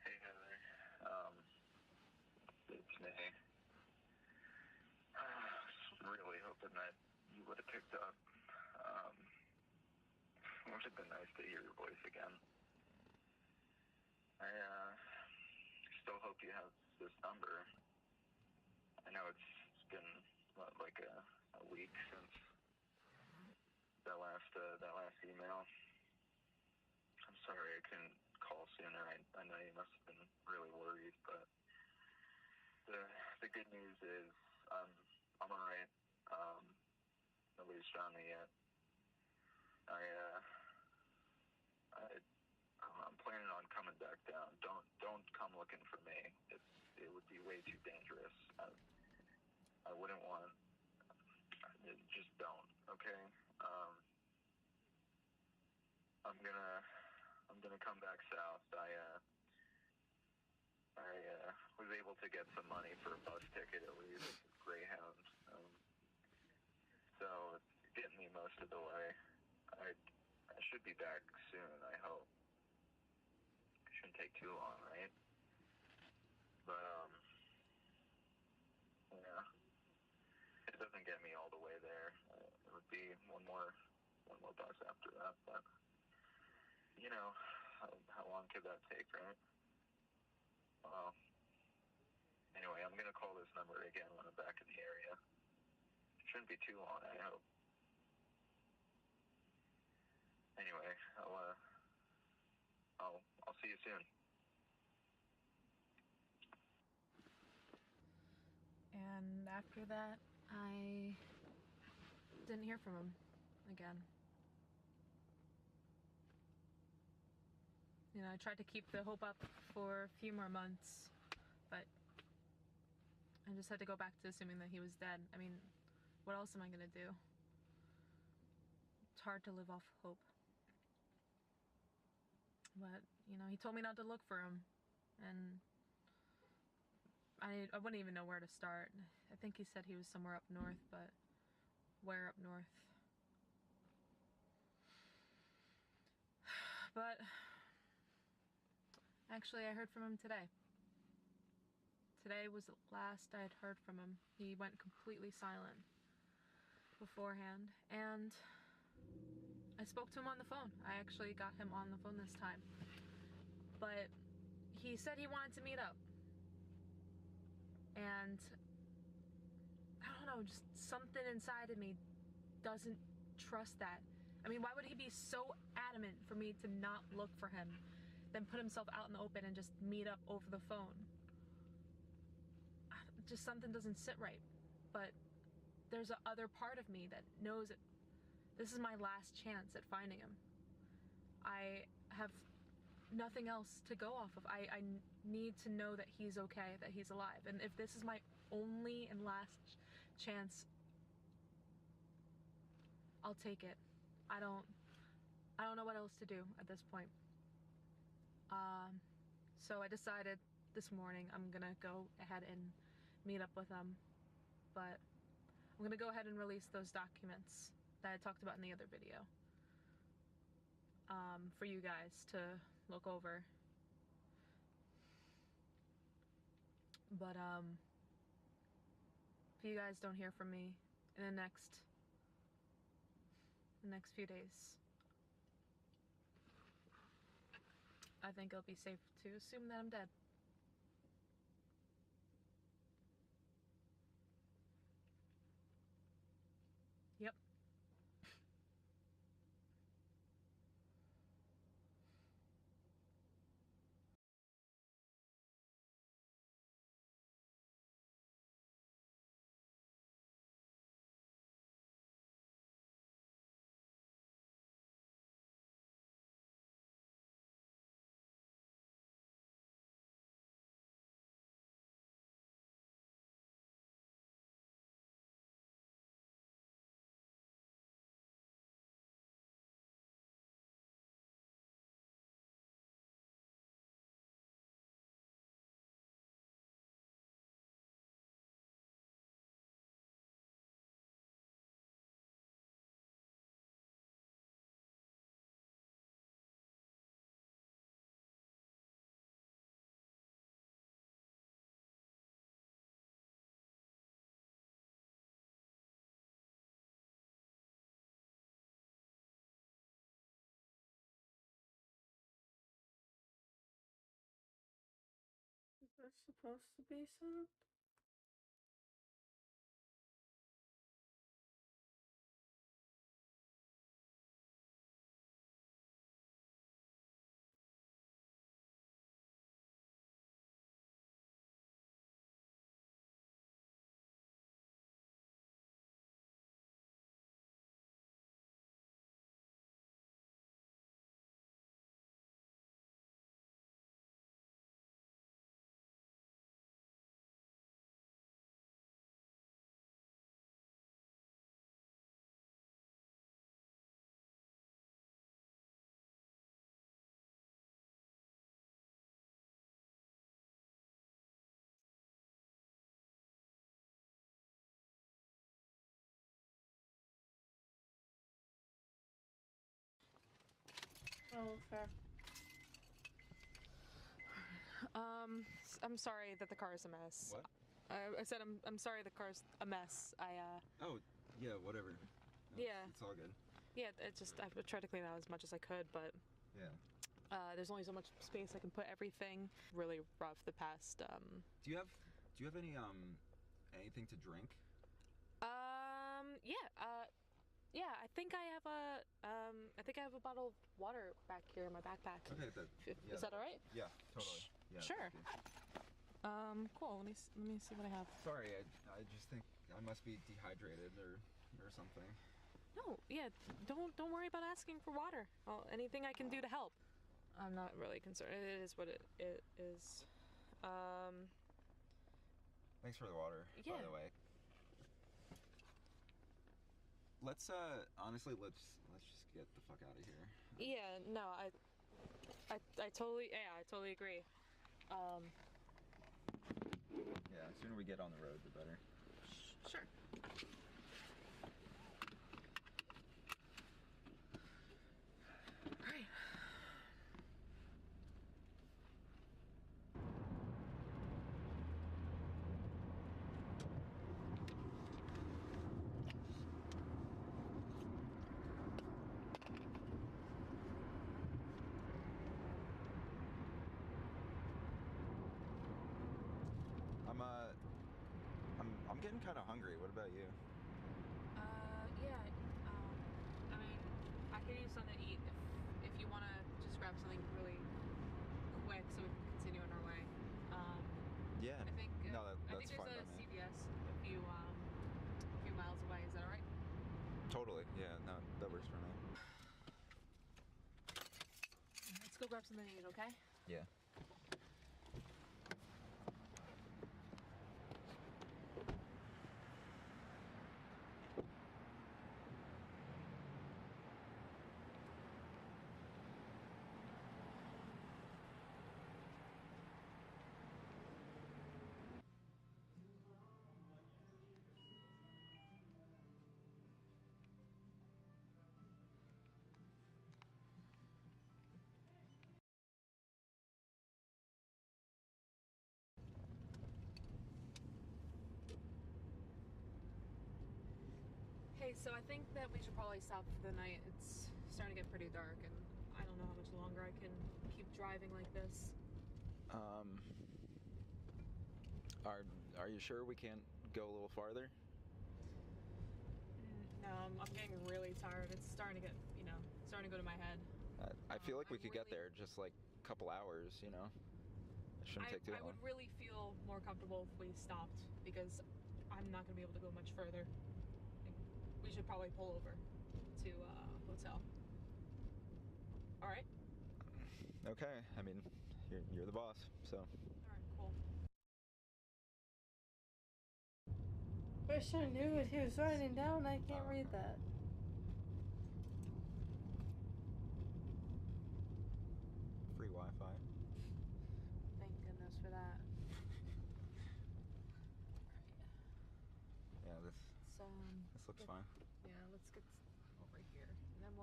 Speaker 8: Hey Heather, it's me. I was really hoping that you would have picked up. It would have been nice to hear your voice again. I still hope you have this number. I know it's been like a week since that last email. I'm sorry I couldn't call sooner. I know you must have been really worried, but the good news is I'm alright. Nobody's found me yet. I'm planning on coming back down. Don't come looking for me. It would be way too dangerous. I wouldn't want. Just don't. Okay. I'm gonna come back south. I was able to get some money for a bus ticket at least, Greyhound. So it's getting me most of the way. I should be back soon, I hope. Shouldn't take too long, right? But yeah, it doesn't get me all the way there. It would be one more bus after that, but you know, how long could that take, right? Well, anyway, I'm gonna call this number again when I'm back in the area. be too long, I hope. Anyway, I'll see you soon.
Speaker 3: And after that, I didn't hear from him again. You know, I tried to keep the hope up for a few more months, but I just had to go back to assuming that he was dead. I mean, what else am I gonna do? It's hard to live off hope. But, you know, he told me not to look for him, and I wouldn't even know where to start. I think he said he was somewhere up north, but where up north? But actually, I heard from him today. Today was the last I had heard from him. He went completely silent beforehand, and I spoke to him on the phone. I actually got him on the phone this time. But he said he wanted to meet up. And I don't know, just something inside of me doesn't trust that. I mean, why would he be so adamant for me to not look for him, then put himself out in the open and just meet up over the phone? Just something doesn't sit right. But there's a other part of me that knows that this is my last chance at finding him. I have nothing else to go off of. I need to know that he's okay, that he's alive. And if this is my only and last chance, I'll take it. I don't know what else to do at this point. So I decided this morning I'm gonna go ahead and meet up with him. But I'm gonna go ahead and release those documents that I talked about in the other video, for you guys to look over. But if you guys don't hear from me in the next few days, I think it'll be safe to assume that I'm dead. Yep.
Speaker 1: Is this supposed to be sound? Oh, okay.
Speaker 3: I'm sorry that the car is a mess.
Speaker 2: What?
Speaker 3: I said I'm sorry the car's a mess.
Speaker 2: Oh, yeah, whatever. No,
Speaker 3: Yeah.
Speaker 2: It's all good.
Speaker 3: Yeah, I tried to clean out as much as I could, but
Speaker 2: Yeah.
Speaker 3: there's only so much space I can put everything. Really rough the past.
Speaker 2: Do you have any anything to drink?
Speaker 3: Yeah, I think I have a bottle of water back here in my backpack.
Speaker 2: Okay,
Speaker 3: Is that all right?
Speaker 2: Yeah, totally. Yeah,
Speaker 3: sure. Cool. Let me see what I have.
Speaker 2: Sorry, I just think I must be dehydrated or something.
Speaker 3: No, yeah, don't worry about asking for water. Well, anything I can do to help. I'm not really concerned. It is what it is.
Speaker 2: Thanks for the water, by the way. Let's honestly let's just get the fuck out of here.
Speaker 3: Yeah, no, I totally agree.
Speaker 2: Yeah, the sooner we get on the road, the better.
Speaker 3: Sure. Right.
Speaker 2: I'm getting kind of hungry. What about you?
Speaker 3: Yeah. I mean, I could use something to eat if you want to just grab something really quick so we can continue on our way.
Speaker 2: Yeah.
Speaker 3: I think
Speaker 2: that's fine by
Speaker 3: there's
Speaker 2: me.
Speaker 3: a CVS a few miles away. Is that all right?
Speaker 2: Totally. Yeah. No, that works for me.
Speaker 3: Let's go grab something to eat, okay?
Speaker 2: Yeah.
Speaker 3: Hey, so I think that we should probably stop for the night. It's starting to get pretty dark, and I don't know how much longer I can keep driving like this.
Speaker 2: Are you sure we can't go a little farther?
Speaker 3: No, I'm getting really tired. It's starting to get, starting to go to my head.
Speaker 2: I feel like we could get there just like a couple hours, It shouldn't take too long.
Speaker 3: I would really feel more comfortable if we stopped, because I'm not going to be able to go much further. We should probably pull over to a hotel. All right?
Speaker 2: Okay. I mean, you're the boss, so.
Speaker 3: All right, cool.
Speaker 1: Wish I knew what he was writing down. I can't read that.
Speaker 2: Free Wi-Fi.
Speaker 3: Thank goodness for that.
Speaker 2: Yeah, this looks fine.
Speaker 3: Yeah, let's get over here, and then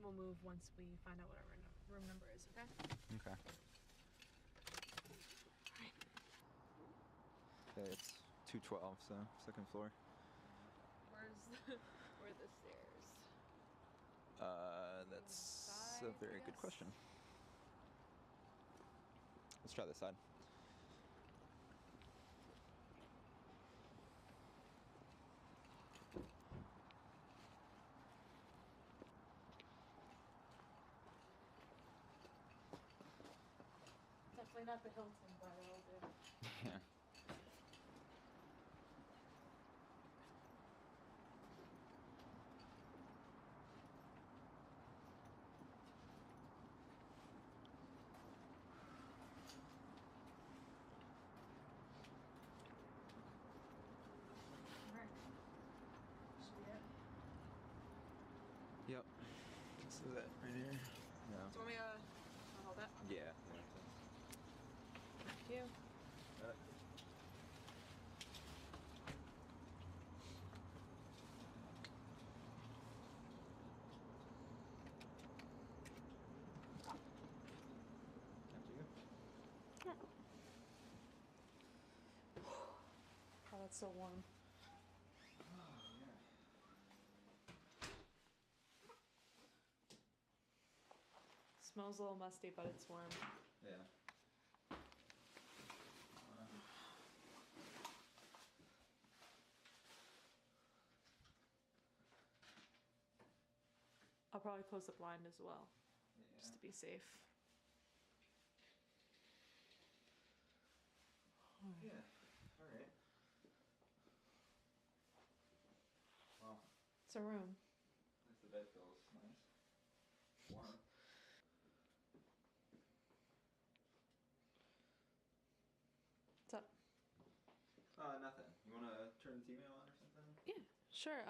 Speaker 3: we'll move once we find out what our room number is. Okay.
Speaker 2: Okay.
Speaker 3: Alright.
Speaker 2: Okay, it's 212, so second floor.
Speaker 3: Where are the stairs?
Speaker 2: That's a very good question. Let's try this side.
Speaker 3: Definitely not the Hilton, but it'll do.
Speaker 2: Yeah.
Speaker 3: Alright. Should we get?
Speaker 2: Yep. This is it right here. No.
Speaker 3: Do you want me to hold that?
Speaker 2: Yeah.
Speaker 3: Thank you. Oh, that's so warm. Smells a little musty, but it's warm.
Speaker 2: Yeah.
Speaker 7: probably close the blind as well, just to be safe.
Speaker 2: Yeah. All right. Wow.
Speaker 7: It's a room.
Speaker 2: At least the bed feels nice. Warm.
Speaker 7: What's up?
Speaker 2: Nothing. You want to turn the TV on or something?
Speaker 7: Yeah, sure.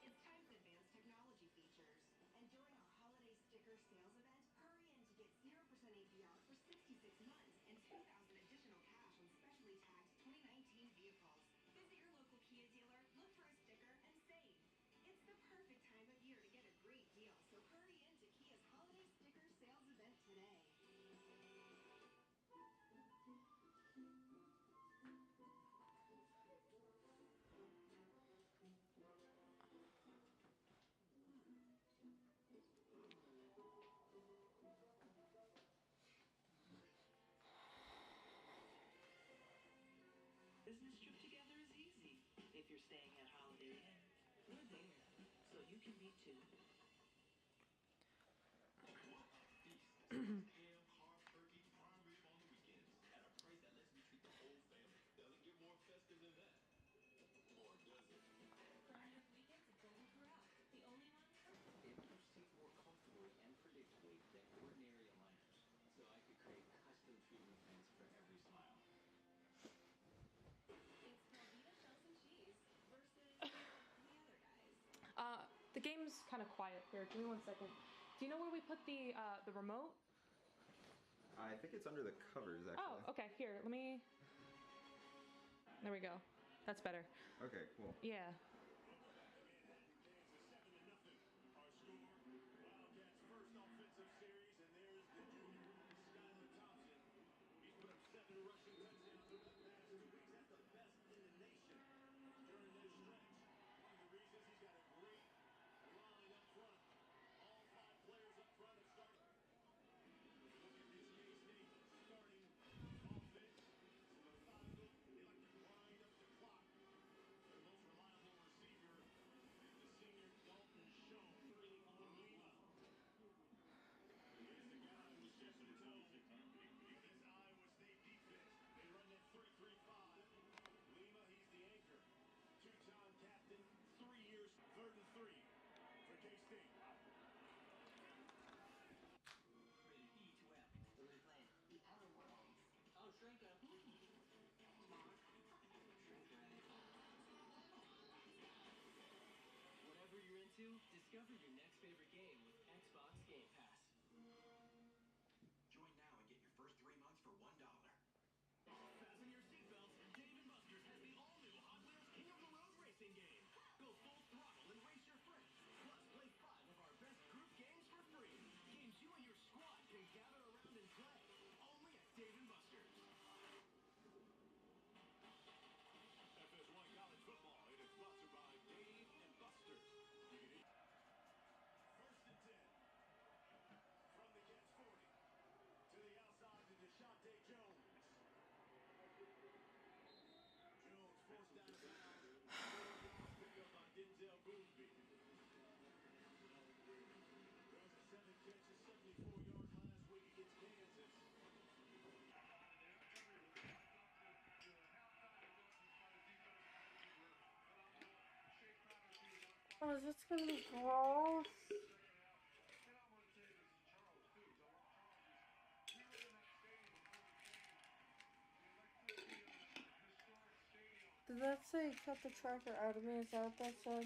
Speaker 9: It's time for advanced technology features. And during our holiday sticker sales event, hurry in to get 0% APR for 66 months and 2,000 additional cash on specially tagged 2019 vehicles. Visit your local Kia dealer, look for a sticker, and save. It's the perfect time of year to get a great deal, so hurry in to Kia's holiday sticker sales event today. Business trip together is easy. If you're staying at Holiday Inn, we're there, so you can be too.
Speaker 10: What a feast. Ham, hard turkey, prime rib on the weekends at a price that lets me treat the whole family. Doesn't get more festive than that. Or does it?
Speaker 9: Plan with weekends at Golden Corral, the only one for
Speaker 11: It keeps teeth more comfortably and predictably than ordinary aligners, so I could create custom treatment plans for every smile.
Speaker 9: It's Velveeta shells and cheese versus the other guys.
Speaker 7: The game's kind of quiet here. Give me 1 second. Do you know where we put the remote?
Speaker 2: I think it's under the covers, actually.
Speaker 7: Oh, okay. Here, let me. There we go. That's better.
Speaker 2: Okay, cool.
Speaker 7: Yeah.
Speaker 10: Our score, Wildcats' first offensive series, and there's the junior, Skylar Thompson. He's put up 7 rushing touchdowns over the past 2 weeks. That's the best in the nation during this stretch. One of the reasons he's got a great line up front. All 5 players up front have started. Look at this K-State starting offense. It's methodical. They like to grind up the clock. Their most reliable receiver is the senior Dalton Schoen. On Lima. He is the guy who sets the tone for this Iowa State defense. They run that 3-3-5. Lima, he's the anchor. 2-time captain, 3 years, 3rd and 3 for K-State.
Speaker 11: Rated E to F. What are we playing? The Outer Worlds. Oh, shrink 'em. Shrink ray. Whatever you're into, discover your next favorite game with Xbox Game Pass.
Speaker 10: Join now and get your first 3 months for $1.
Speaker 9: Fasten your seatbelts. Dave & Buster's has the all-new Hot Wheels King of the Road racing game. Go full throttle and race your friends. Plus, play 5 of our best group games for free. Games you and your squad can gather around and play. Only at Dave & Buster's.
Speaker 10: FS1 College Football. It is sponsored by Dave and Buster's. You can eat. First and 10. From the Cats 40. To the outside to Deshaunte Jones. Jones forced out of bounds. 4-yard pickup by Denzel Boosby. Goes to 7 catches, 74 yards last week against Kansas.
Speaker 1: Oh, is this gonna be gross? Did that say cut the tracker out of me? Is that what that said?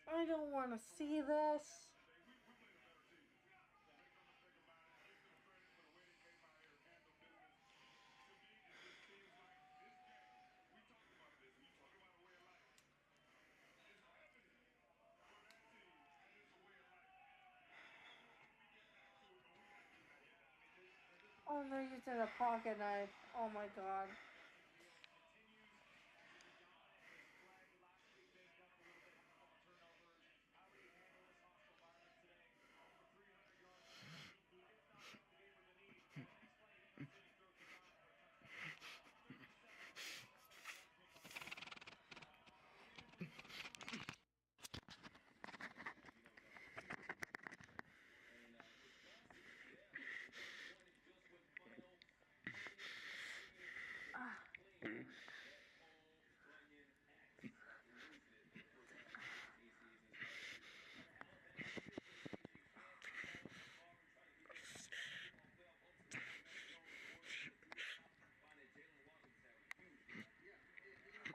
Speaker 1: I don't want to see this. Oh, they're using a pocket knife. Oh my god.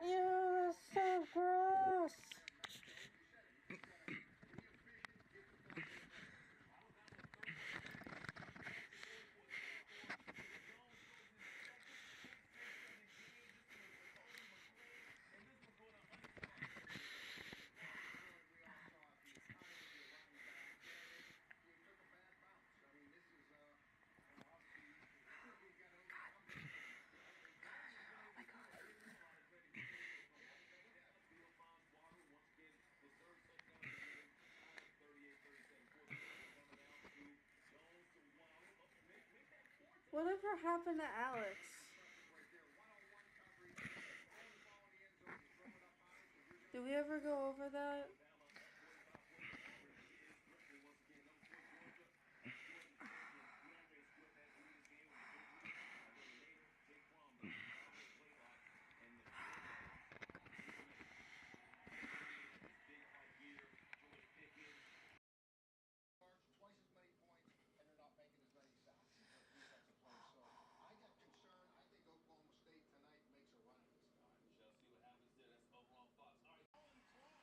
Speaker 1: Ew, that's so gross. Whatever happened to Alex? Did we ever go over that?
Speaker 5: Twice as many points, and they're not making as many sacks as their defensive players. So I got concerned. I think Oklahoma State tonight makes a run at this guy.
Speaker 10: We shall see what happens there. That's overall thoughts. All right. Colin Klein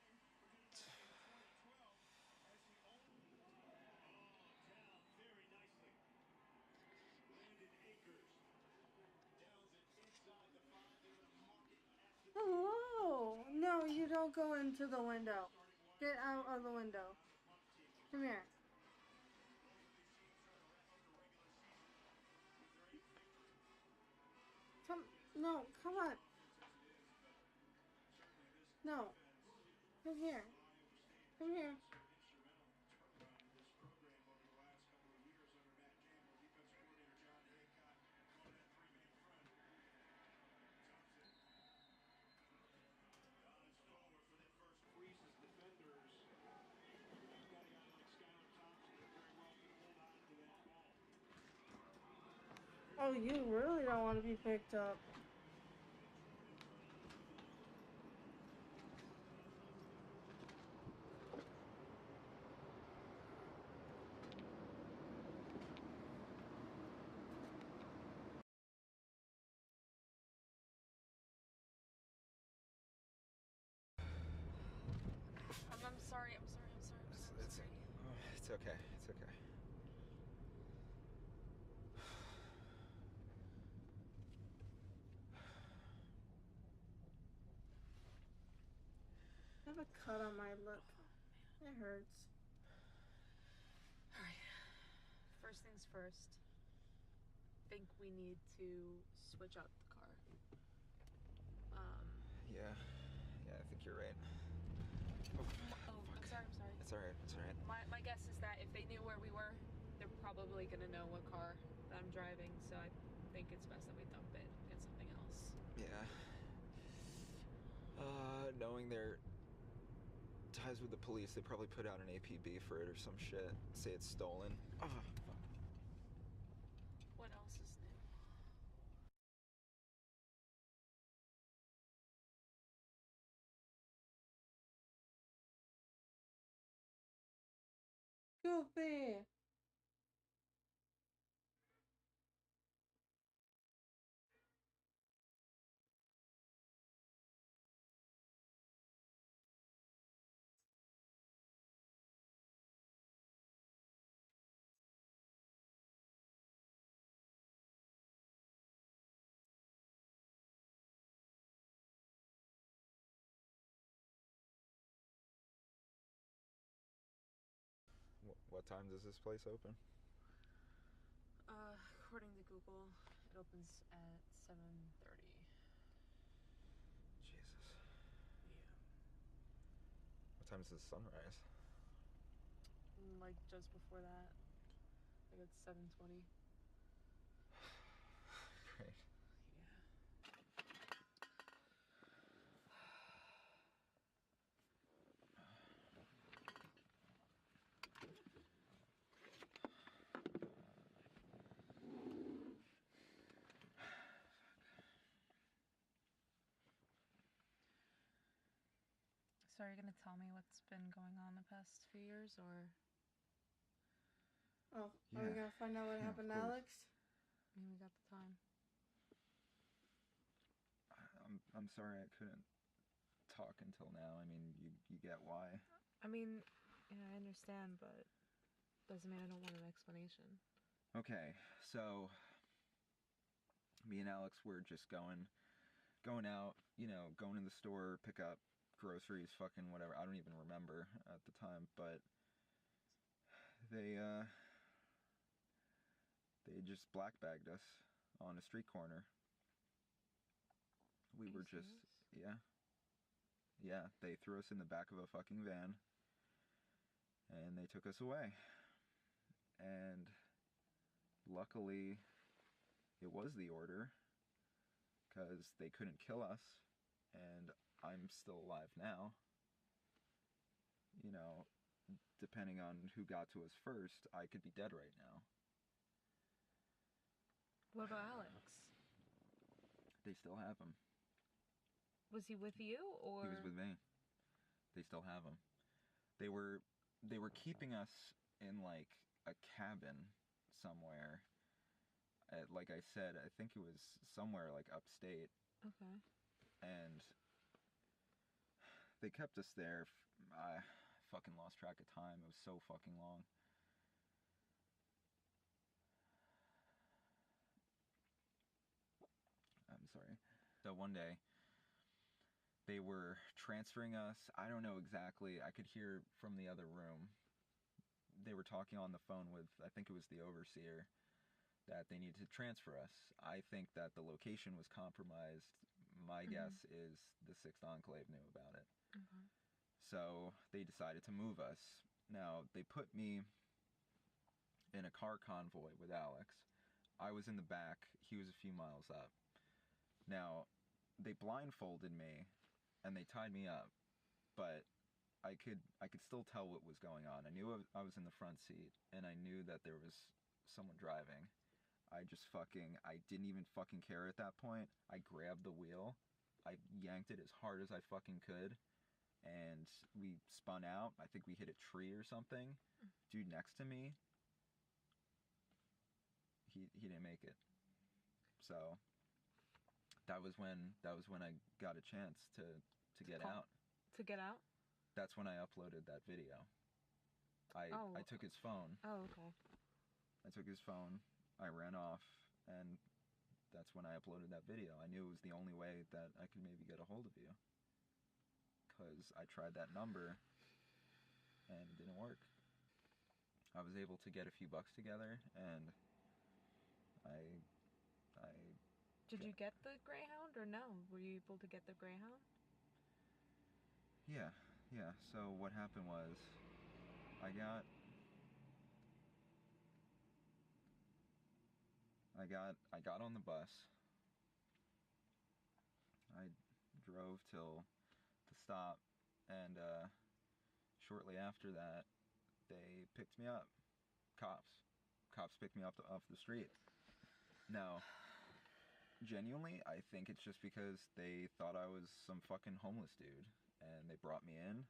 Speaker 10: produced back in 2012 as the only. Oh, down very nicely. Landon Akers downs it inside the 5. They're going to mark it at the 10.
Speaker 1: Hello. No, you don't go into the window. Get out of the window. Come here. Come. No, come on. No. Come here. Come here. Oh, you really don't want to be picked up.
Speaker 7: I'm sorry.
Speaker 2: It's okay. It's okay.
Speaker 1: I have a cut on my lip. It hurts.
Speaker 3: Alright. First things first. Think we need to switch out the car.
Speaker 2: Yeah, I think you're right.
Speaker 3: I'm sorry.
Speaker 2: It's alright.
Speaker 3: My guess is that if they knew where we were, they're probably gonna know what car that I'm driving, so I think it's best that we dump it and get something else.
Speaker 2: Yeah. Knowing their ties with the police, they probably put out an APB for it or some shit. Say it's stolen. Oh, fuck.
Speaker 3: What else is new?
Speaker 1: Goofy.
Speaker 2: What time does this place open?
Speaker 3: according to Google, it opens at 7:30.
Speaker 2: Jesus.
Speaker 3: Yeah.
Speaker 2: What time is the sunrise?
Speaker 3: Like just before that. Like it's 7:20.
Speaker 2: Great.
Speaker 3: So are you gonna tell me what's been going on the past few years, or?
Speaker 1: Oh, are we gonna find out what happened to Alex?
Speaker 3: I mean, we got the time.
Speaker 2: I'm sorry I couldn't talk until now. I mean, you get why.
Speaker 3: I mean, yeah, I understand, but doesn't mean I don't want an explanation.
Speaker 2: Okay, so me and Alex were just going out, you know, going to the store, pick up groceries, fucking whatever. I don't even remember at the time, but they just black bagged us on a street corner. We were just, yeah, they threw us in the back of a fucking van and they took us away. And luckily it was the order, because they couldn't kill us, and I'm still alive now. You know, depending on who got to us first, I could be dead right now.
Speaker 3: What about Alex?
Speaker 2: They still have him.
Speaker 3: Was he with you, or?
Speaker 2: He was with me. They still have him. They were keeping us in like a cabin somewhere. Like I said, I think it was somewhere like upstate.
Speaker 3: Okay.
Speaker 2: And they kept us there. I fucking lost track of time. It was so fucking long. I'm sorry. So one day, they were transferring us. I don't know exactly. I could hear from the other room. They were talking on the phone with, I think it was the overseer, that they needed to transfer us. I think that the location was compromised. My guess is the 6th Enclave knew about it.
Speaker 3: Okay.
Speaker 2: So they decided to move us. Now, they put me in a car convoy with Alex. I was in the back. He was a few miles up. Now, they blindfolded me and they tied me up, but I could still tell what was going on. I knew I was in the front seat, and I knew that there was someone driving. I didn't even fucking care at that point. I grabbed the wheel, I yanked it as hard as I fucking could, and we spun out. I think we hit a tree or something. Dude next to me, he didn't make it. So that was when I got a chance to get out.
Speaker 3: To get out?
Speaker 2: That's when I uploaded that video. I took his phone.
Speaker 3: Oh, okay.
Speaker 2: I took his phone, I ran off, and that's when I uploaded that video. I knew it was the only way that I could maybe get a hold of you. Because I tried that number, and it didn't work. I was able to get a few bucks together, and I
Speaker 3: Did you get the Greyhound, or no? Were you able to get the Greyhound?
Speaker 2: Yeah. So what happened was, I got on the bus. I drove till the stop, and shortly after that, they picked me up. Cops picked me up off the street. Now, genuinely, I think it's just because they thought I was some fucking homeless dude, and they brought me in.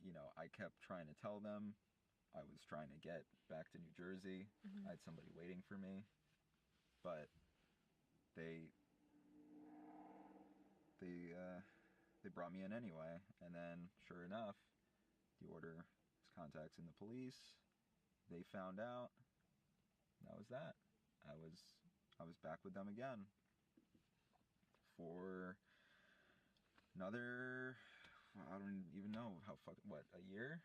Speaker 2: You know, I kept trying to tell them I was trying to get back to New Jersey. I had somebody waiting for me, but they brought me in anyway. And then, sure enough, the order was contacting the police. They found out. That was that. I was back with them again for another, I don't even know how what, a year?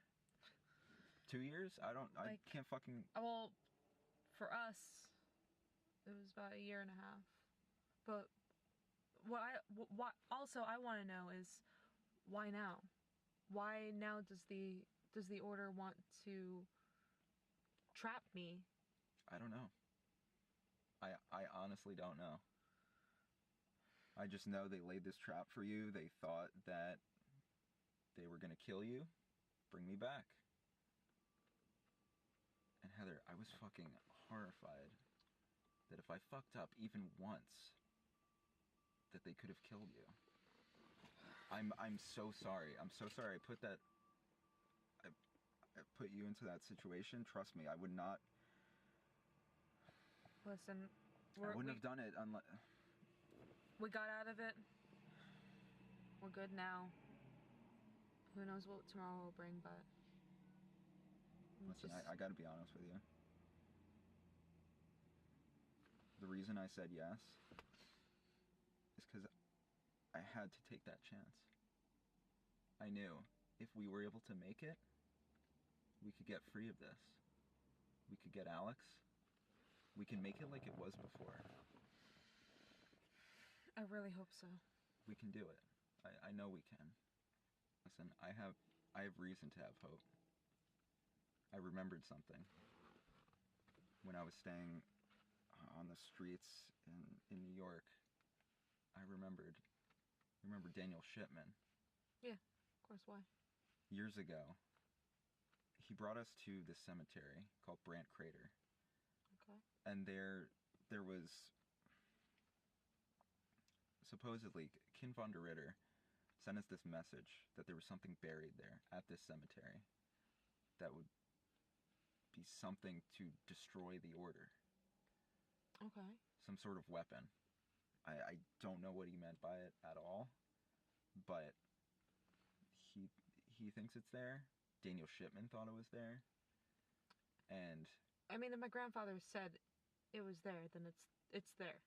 Speaker 2: 2 years? I can't fucking...
Speaker 3: Well, for us, It was about a year and a half. But what also I want to know is why now? Why now does the order want to trap me?
Speaker 12: I don't know. I honestly don't know. I just know they laid this trap for you. They thought that they were gonna kill you, bring me back. And Heather, I was fucking horrified that if I fucked up even once, that they could have killed you. I'm so sorry. I'm so sorry I put you into that situation. Trust me, I would not.
Speaker 3: Listen,
Speaker 12: I wouldn't have done it unless.
Speaker 3: We got out of it. We're good now. Who knows what tomorrow will bring, but...
Speaker 12: Listen, I gotta be honest with you. The reason I said yes is because I had to take that chance. I knew if we were able to make it, we could get free of this. We could get Alex. We can make it like it was before.
Speaker 3: I really hope so.
Speaker 12: We can do it. I know we can. Listen, I have reason to have hope. I remembered something. When I was staying on the streets in New York, I remembered Daniel Shipman.
Speaker 3: Yeah, of course, why?
Speaker 12: Years ago, he brought us to this cemetery called Brant Crater.
Speaker 3: Okay.
Speaker 12: And there was supposedly Kin von der Ritter sent us this message that there was something buried there at this cemetery that would be something to destroy the order.
Speaker 3: Okay.
Speaker 12: Some sort of weapon. I don't know what he meant by it at all, but he thinks it's there. Daniel Shipman thought it was there. And
Speaker 3: I mean, if my grandfather said it was there, then it's there.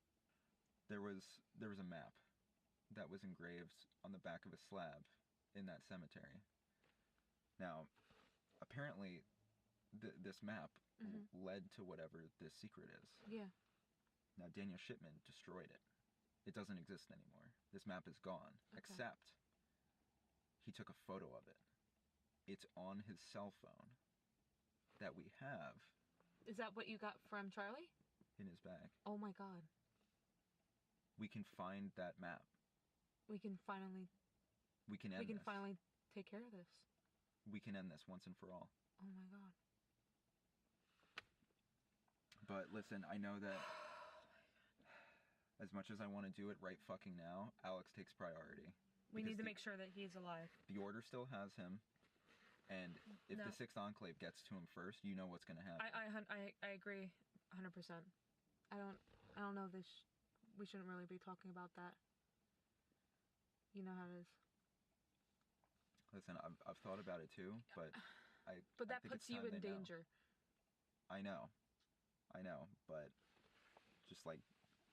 Speaker 12: There was a map that was engraved on the back of a slab in that cemetery. Now, apparently, this map led to whatever this secret is.
Speaker 3: Yeah.
Speaker 12: Now, Daniel Shipman destroyed it. It doesn't exist anymore. This map is gone.
Speaker 3: Okay.
Speaker 12: Except, he took a photo of it. It's on his cell phone that we have.
Speaker 3: Is that what you got from Charlie?
Speaker 12: In his bag.
Speaker 3: Oh my god.
Speaker 12: We can find that map.
Speaker 3: We can finally take care of this.
Speaker 12: We can end this once and for all.
Speaker 3: Oh my god.
Speaker 12: But listen, I know that as much as I want to do it right fucking now, Alex takes priority.
Speaker 3: We need to make sure that he's alive.
Speaker 12: The Order still has him, and if the 6th Enclave gets to him first, you know what's gonna happen.
Speaker 3: I agree 100%. I don't know this. We shouldn't really be talking about that. You know how it is.
Speaker 12: Listen, I've thought about it too, but
Speaker 3: But that
Speaker 12: think
Speaker 3: puts
Speaker 12: it's
Speaker 3: you
Speaker 12: time
Speaker 3: in
Speaker 12: they know.
Speaker 3: danger.
Speaker 12: I know, but just like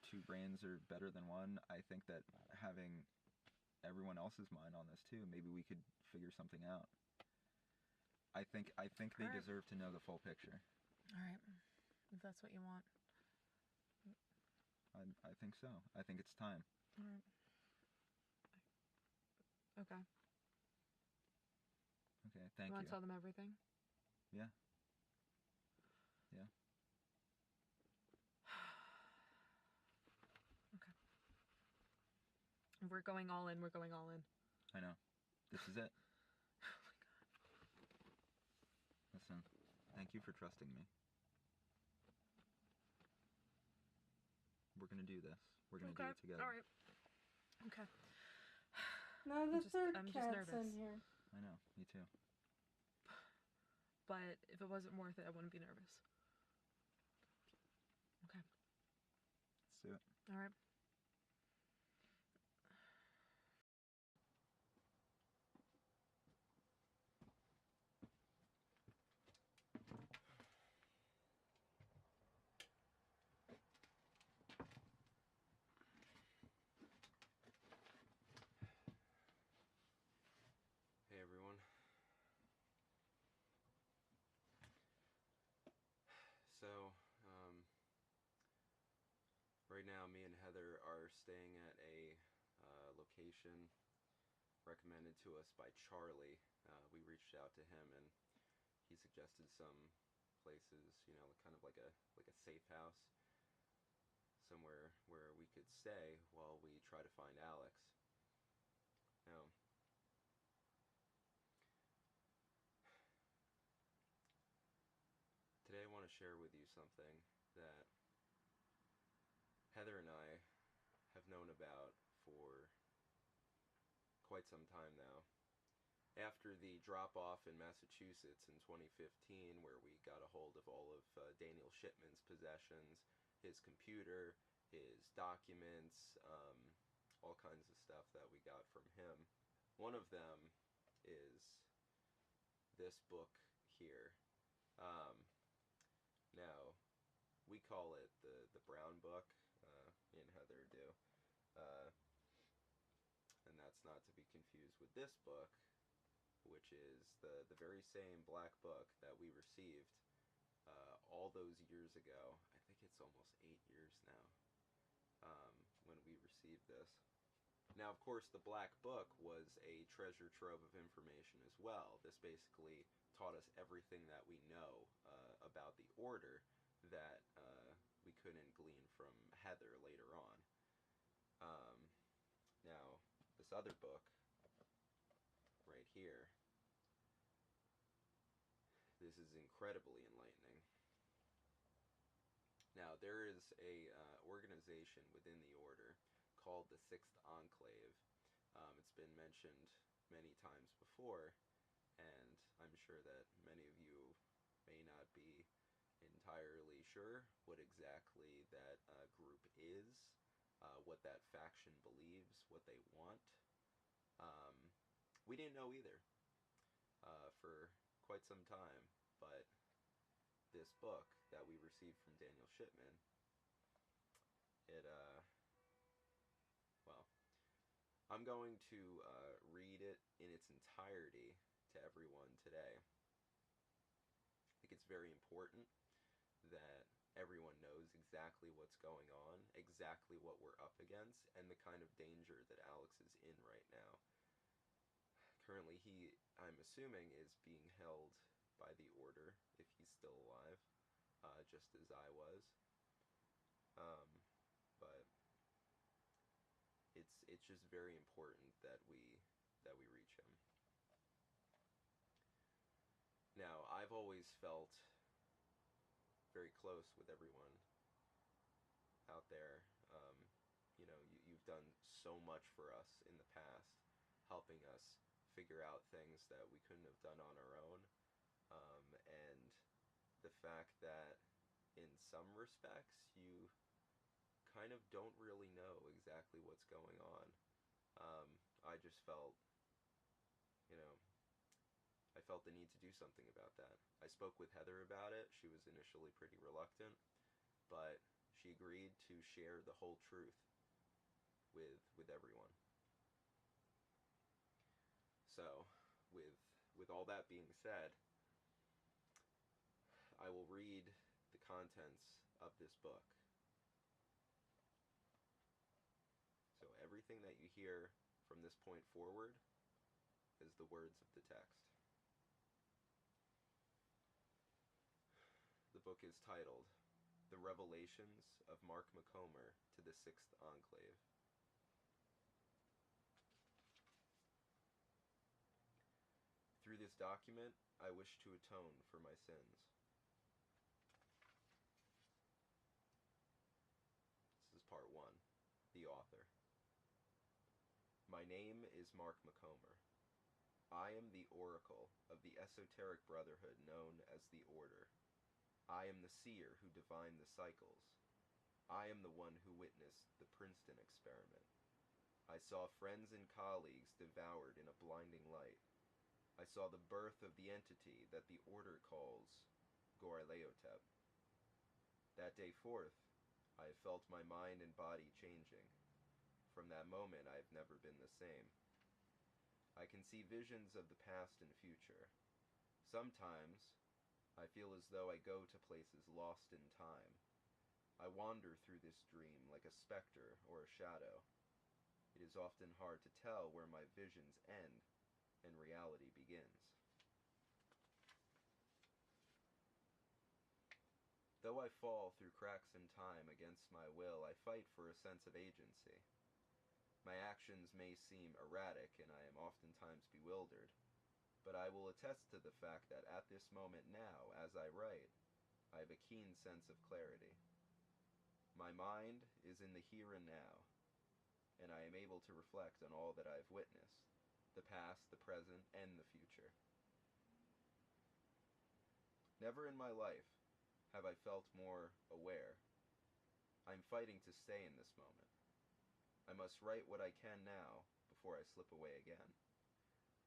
Speaker 12: two brains are better than one, I think that having everyone else's mind on this too, maybe we could figure something out. I think they deserve to know the full picture.
Speaker 3: All right, if that's what you want.
Speaker 12: I think so. I think it's time.
Speaker 3: All right. Okay.
Speaker 12: Okay, thank you.
Speaker 3: You want to tell them everything?
Speaker 12: Yeah. Yeah.
Speaker 3: Okay. If we're going all in. We're going all in.
Speaker 12: I know. This is it.
Speaker 3: Oh my god.
Speaker 12: Listen, thank you for trusting me. We're gonna do this. We're gonna do it together.
Speaker 3: All right. Okay.
Speaker 1: Now the third
Speaker 3: I'm just
Speaker 1: cat's
Speaker 3: nervous.
Speaker 1: in here.
Speaker 12: I know. Me too.
Speaker 3: But if it wasn't worth it, I wouldn't be nervous. Okay.
Speaker 12: Let's do it.
Speaker 3: All right.
Speaker 2: Hey everyone. So, Right now, me and Heather are staying at a location recommended to us by Charlie. We reached out to him, and he suggested some places, kind of like a safe house, somewhere where we could stay while we try to find Alex. Now, today I want to share with you something that Heather and I have known about for quite some time now. After the drop-off in Massachusetts in 2015, where we got a hold of all of Daniel Shipman's possessions, his computer, his documents, all kinds of stuff that we got from him. One of them is this book here. Now, we call it the Brown Book, me and Heather do. And that's not to be confused with this book, which is the very same black book that we received all those years ago. I think it's almost 8 years now when we received this. Now, of course, the black book was a treasure trove of information as well. This basically taught us everything that we know about the Order that we couldn't glean from Heather later on. Now, this other book right here, this is incredibly enlightening. Now, there is a organization within the Order called the Sixth Enclave. It's been mentioned many times before, and I'm sure that many of you may not be entirely sure what exactly that group is, what that faction believes, what they want. We didn't know either for quite some time, but this book that we received from Daniel Shipman, well, I'm going to read it in its entirety to everyone today. I think it's very important that everyone knows exactly what's going on, exactly what we're up against, and the kind of danger that Alex is in right now. Currently, he, I'm assuming, is being held by the Order, if he's still alive, just as I was. But it's just very important that we reach him. Now, I've always felt very close with everyone out there. You've done so much for us in the past, helping us figure out things that we couldn't have done on our own. And the fact that in some respects you kind of don't really know exactly what's going on. I just felt, I felt the need to do something about that. I spoke with Heather about it. She was initially pretty reluctant, but she agreed to share the whole truth with everyone. So, with all that being said, I will read the contents of this book. So everything that you hear from this point forward is the words of the text. The book is titled The Revelations of Mark McComber to the Sixth Enclave. Through this document, I wish to atone for my sins. This is part 1, the author. My name is Mark McComber. I am the oracle of the esoteric brotherhood known as the Order. I am the seer who divined the cycles. I am the one who witnessed the Princeton experiment. I saw friends and colleagues devoured in a blinding light. I saw the birth of the entity that the Order calls Goraleotep. That day forth, I have felt my mind and body changing. From that moment, I have never been the same. I can see visions of the past and future. Sometimes, I feel as though I go to places lost in time.
Speaker 12: I wander through this dream like a specter or a shadow. It is often hard to tell where my visions end and reality begins. Though I fall through cracks in time against my will, I fight for a sense of agency. My actions may seem erratic and I am oftentimes bewildered, but I will attest to the fact that at this moment now, as I write, I have a keen sense of clarity. My mind is in the here and now, and I am able to reflect on all that I have witnessed, the past, the present, and the future. Never in my life have I felt more aware. I'm fighting to stay in this moment. I must write what I can now before I slip away again.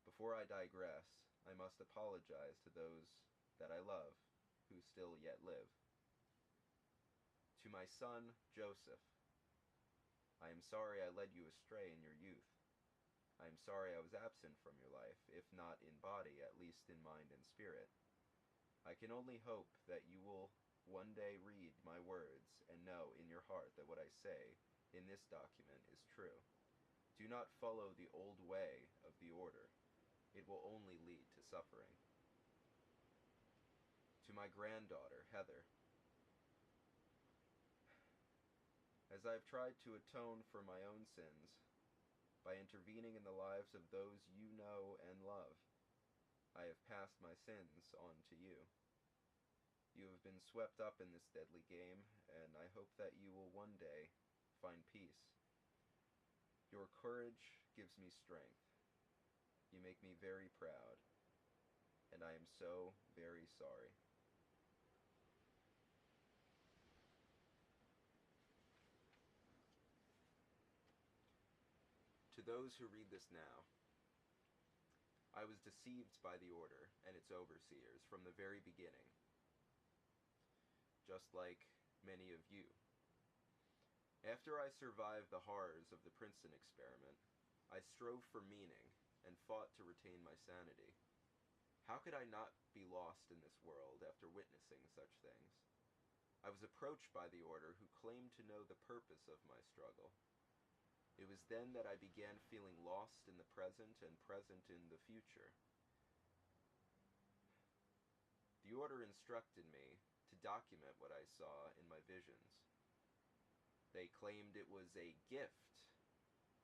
Speaker 12: Before I digress, I must apologize to those that I love who still yet live. To my son, Joseph, I am sorry I led you astray in your youth. I am sorry I was absent from your life, if not in body, at least in mind and spirit. I can only hope that you will one day read my words and know in your heart that what I say in this document is true. Do not follow the old way of the order. It will only lead to suffering. To my granddaughter, Heather, as I have tried to atone for my own sins by intervening in the lives of those you know and love, I have passed my sins on to you. You have been swept up in this deadly game, and I hope that you will one day find peace. Your courage gives me strength. You make me very proud, and I am so very sorry. To those who read this now, I was deceived by the Order and its overseers from the very beginning, just like many of you. After I survived the horrors of the Princeton experiment, I strove for meaning and fought to retain my sanity. How could I not be lost in this world after witnessing such things? I was approached by the Order, who claimed to know the purpose of my struggle. It was then that I began feeling lost in the present and present in the future. The Order instructed me to document what I saw in my visions. They claimed it was a gift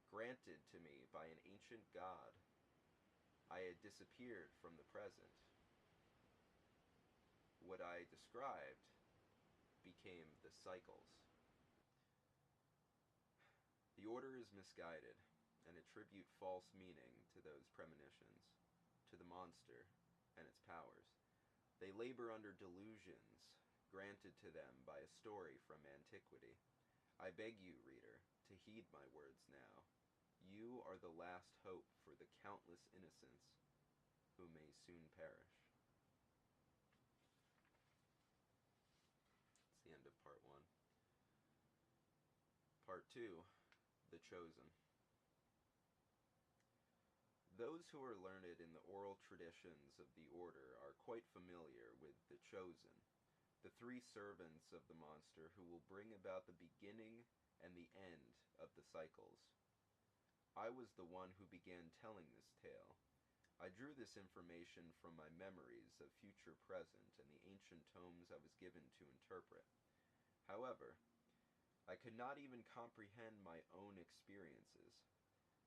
Speaker 12: granted to me by an ancient god. I had disappeared from the present. What I described became the cycles. The Order is misguided and attribute false meaning to those premonitions, to the monster and its powers. They labor under delusions granted to them by a story from antiquity. I beg you, reader, to heed my words now. You are the last hope for the countless innocents who may soon perish. It's the end of part 1. Part 2, The Chosen. Those who are learned in the oral traditions of the Order are quite familiar with the Chosen, the 3 servants of the monster who will bring about the beginning and the end of the cycles. I was the one who began telling this tale. I drew this information from my memories of future present and the ancient tomes I was given to interpret. However, I could not even comprehend my own experiences.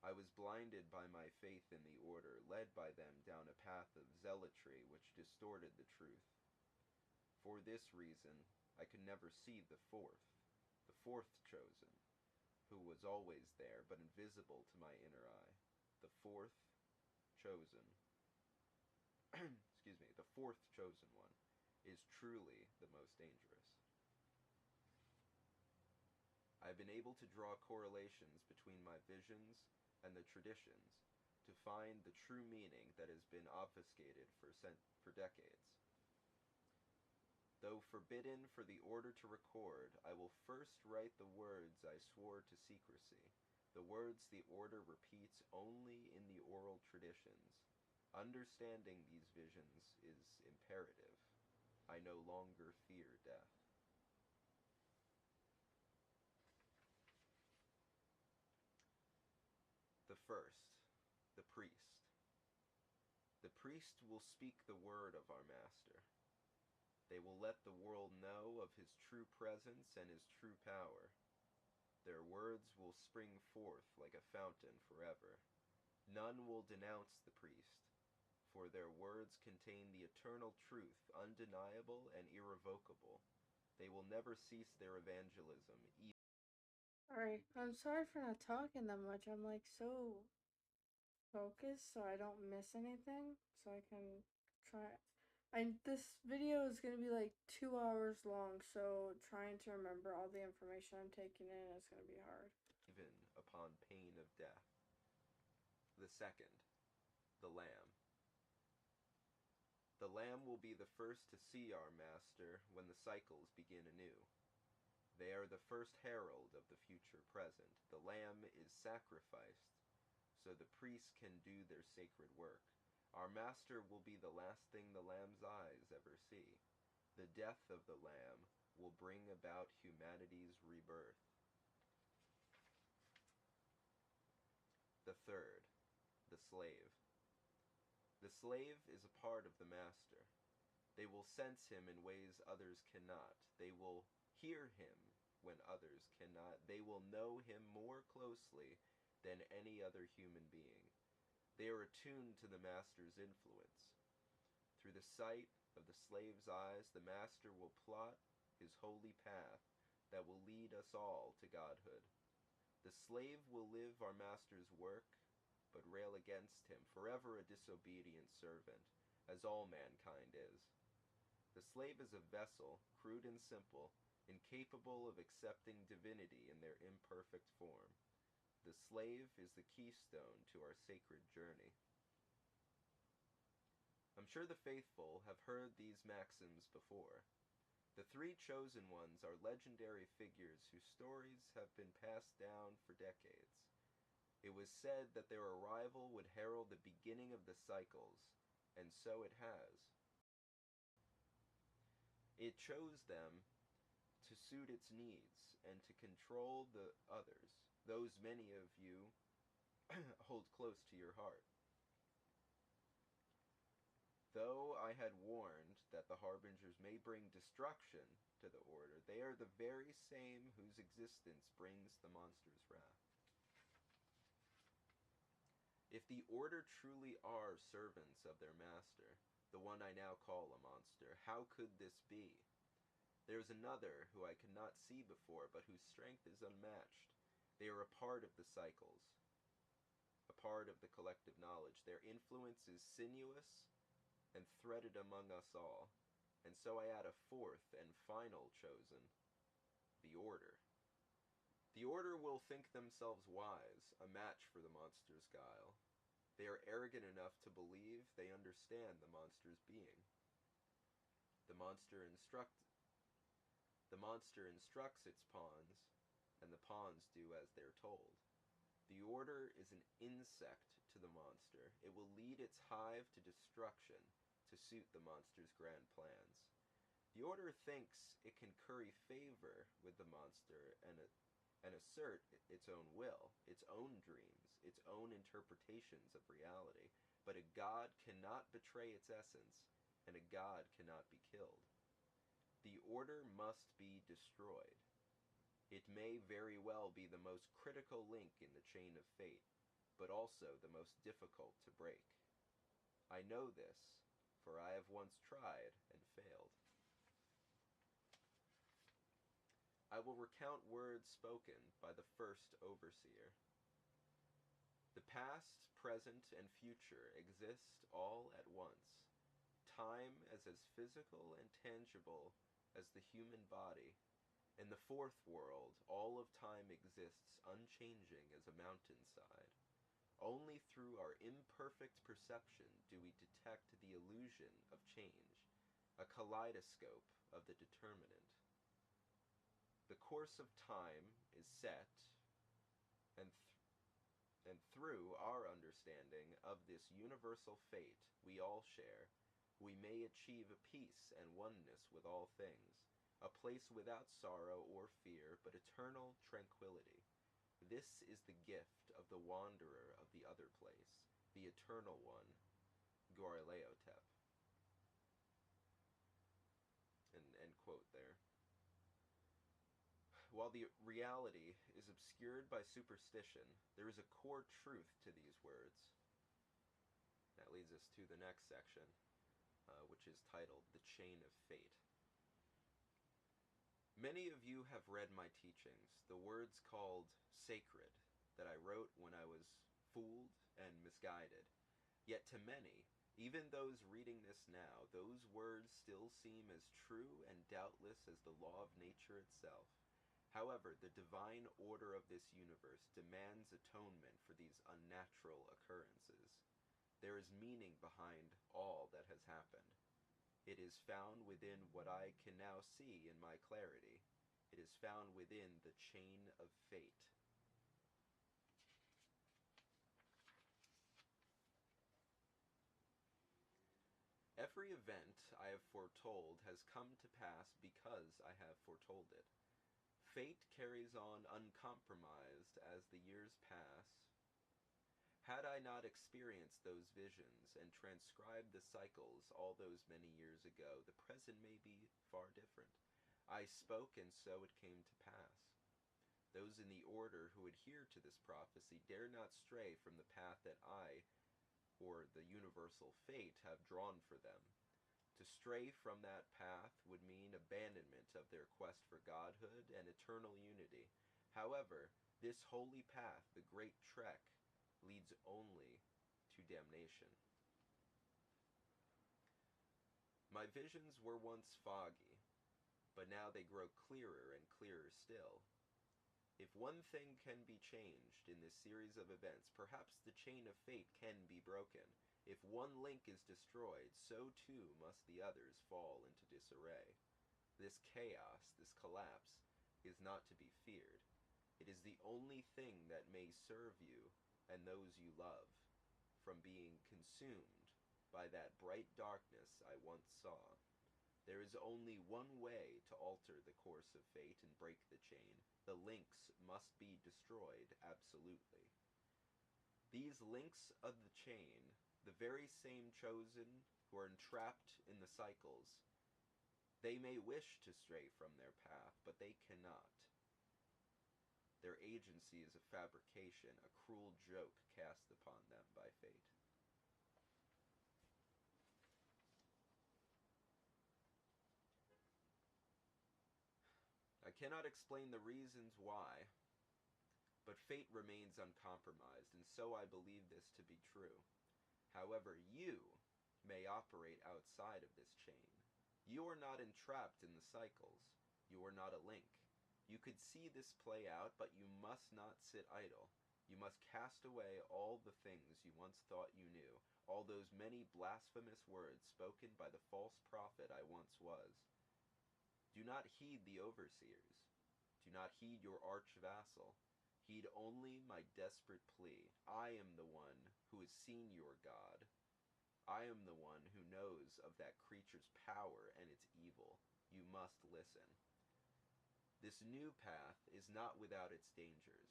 Speaker 12: I was blinded by my faith in the Order, led by them down a path of zealotry which distorted the truth. For this reason, I could never see the fourth chosen, who was always there but invisible to my inner eye. The fourth chosen, excuse me, the fourth chosen one is truly the most dangerous. I've been able to draw correlations between my visions and the traditions to find the true meaning that has been obfuscated for decades. Though forbidden for the Order to record, I will first write the words I swore to secrecy, the words the Order repeats only in the oral traditions. Understanding these visions is imperative. I no longer fear death.
Speaker 2: first, the priest. The priest will speak the word of our master. They will let the world know of his true presence and his true power. Their words will spring forth like a fountain forever. None will denounce the priest, for their words contain the eternal truth, undeniable and irrevocable. They will never cease their evangelism.
Speaker 1: Alright, I'm sorry for not talking that much. I'm like so focused so I don't miss anything. So I can try. This video is gonna be like 2 hours long, so trying to remember all the information I'm taking in is gonna be hard.
Speaker 2: Even upon pain of death. The second, the Lamb. The Lamb will be the first to see our master when the cycles begin anew. They are the first herald of the future present. The Lamb is sacrificed so the priests can do their sacred work. Our master will be the last thing the Lamb's eyes ever see. The death of the Lamb will bring about humanity's rebirth. The third, the slave. The slave is a part of the master. They will sense him in ways others cannot. They will hear him when others cannot. They will know him more closely than any other human being. They are attuned to the master's influence. Through the sight of the slave's eyes, the master will plot his holy path that will lead us all to godhood. The slave will live our master's work, but rail against him, forever a disobedient servant, as all mankind is. The slave is a vessel, crude and simple, incapable of accepting divinity in their imperfect form. The slave is the keystone to our sacred journey. I'm sure the faithful have heard these maxims before. The three chosen ones are legendary figures whose stories have been passed down for decades. It was said that their arrival would herald the beginning of the cycles, and so it has. It chose them to suit its needs and to control the others, those many of you hold close to your heart. Though I had warned that the Harbingers may bring destruction to the Order, they are the very same whose existence brings the monster's wrath. If the Order truly are servants of their master, the one I now call a monster, how could this be? There is another who I could not see before, but whose strength is unmatched. They are a part of the cycles, a part of the collective knowledge. Their influence is sinuous and threaded among us all, and so I add a fourth and final chosen, the Order. The Order will think themselves wise, a match for the monster's guile. They are arrogant enough to believe they understand the monster's being. The monster instructs its pawns, and the pawns do as they're told. The Order is an insect to the monster. It will lead its hive to destruction to suit the monster's grand plans. The Order thinks it can curry favor with the monster and assert its own will, its own dreams, its own interpretations of reality. But a god cannot betray its essence, and a god cannot be killed. The Order must be destroyed. It may very well be the most critical link in the chain of fate, but also the most difficult to break. I know this, for I have once tried and failed. I will recount words spoken by the first overseer. The past, present, and future exist all at once. Time as physical and tangible as the human body. In the fourth world, all of time exists unchanging as a mountainside. Only through our imperfect perception do we detect the illusion of change, a kaleidoscope of the determinant. The course of time is set, and through our understanding of this universal fate we all share, we may achieve a peace and oneness with all things, a place without sorrow or fear, but eternal tranquility. This is the gift of the wanderer of the other place, the eternal one, Goreleotep. End quote there. While the reality is obscured by superstition, there is a core truth to these words. That leads us to the next section, which is titled The Chain of Fate. Many of you have read my teachings, the words called sacred, that I wrote when I was fooled and misguided. Yet to many, even those reading this now, those words still seem as true and doubtless as the law of nature itself. However, the divine order of this universe demands atonement for these unnatural occurrences. There is meaning behind all that has happened. It is found within what I can now see in my clarity. It is found within the chain of fate. Every event I have foretold has come to pass because I have foretold it. Fate carries on uncompromised as the years pass. Had I not experienced those visions and transcribed the cycles all those many years ago, the present may be far different. I spoke, and so it came to pass. Those in the order who adhere to this prophecy dare not stray from the path that I, or the universal fate, have drawn for them. To stray from that path would mean abandonment of their quest for godhood and eternal unity. However, this holy path, the Great Trek, leads only to damnation. My visions were once foggy, but now they grow clearer and clearer still. If one thing can be changed in this series of events, perhaps the chain of fate can be broken. If one link is destroyed, so too must the others fall into disarray. This chaos, this collapse, is not to be feared. It is the only thing that may serve you and those you love from being consumed by that bright darkness I once saw. There is only one way to alter the course of fate and break the chain. The links must be destroyed absolutely. These links of the chain, the very same chosen who are entrapped in the cycles, they may wish to stray from their path, but they cannot. Their agency is a fabrication, a cruel joke cast upon them by fate. I cannot explain the reasons why, but fate remains uncompromised, and so I believe this to be true. However, you may operate outside of this chain. You are not entrapped in the cycles. You are not a link. You could see this play out, but you must not sit idle. You must cast away all the things you once thought you knew, all those many blasphemous words spoken by the false prophet I once was. Do not heed the overseers. Do not heed your arch-vassal. Heed only my desperate plea. I am the one who has seen your God. I am the one who knows of that creature's power and its evil. You must listen. This new path is not without its dangers.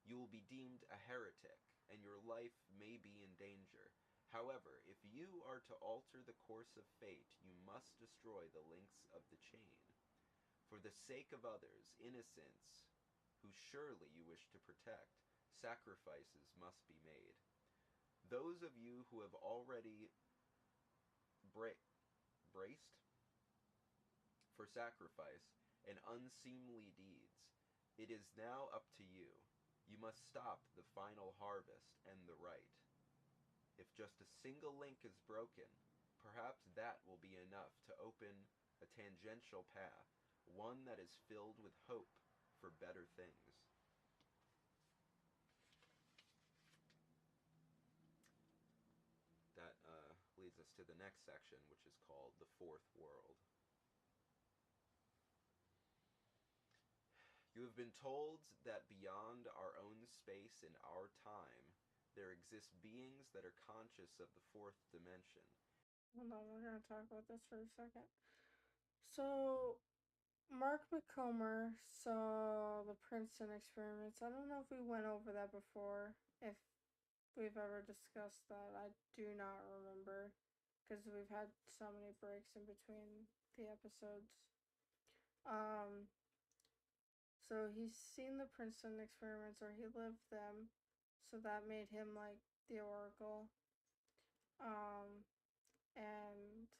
Speaker 2: You will be deemed a heretic, and your life may be in danger. However, if you are to alter the course of fate, you must destroy the links of the chain. For the sake of others, innocents, who surely you wish to protect, sacrifices must be made. Those of you who have already braced for sacrifice and unseemly deeds, it is now up to you. You must stop the final harvest and the rite. If just a single link is broken, perhaps that will be enough to open a tangential path, one that is filled with hope for better things. That leads us to the next section, which is called The Fourth World. You have been told that beyond our own space and our time, there exist beings that are conscious of the fourth dimension.
Speaker 1: Hold on, we're going to talk about this for a second. So, Mark McComber saw the Princeton experiments. I don't know if we went over that before, if we've ever discussed that. I do not remember because we've had so many breaks in between the episodes. So he's seen the Princeton experiments, or he lived them, so that made him like the Oracle. And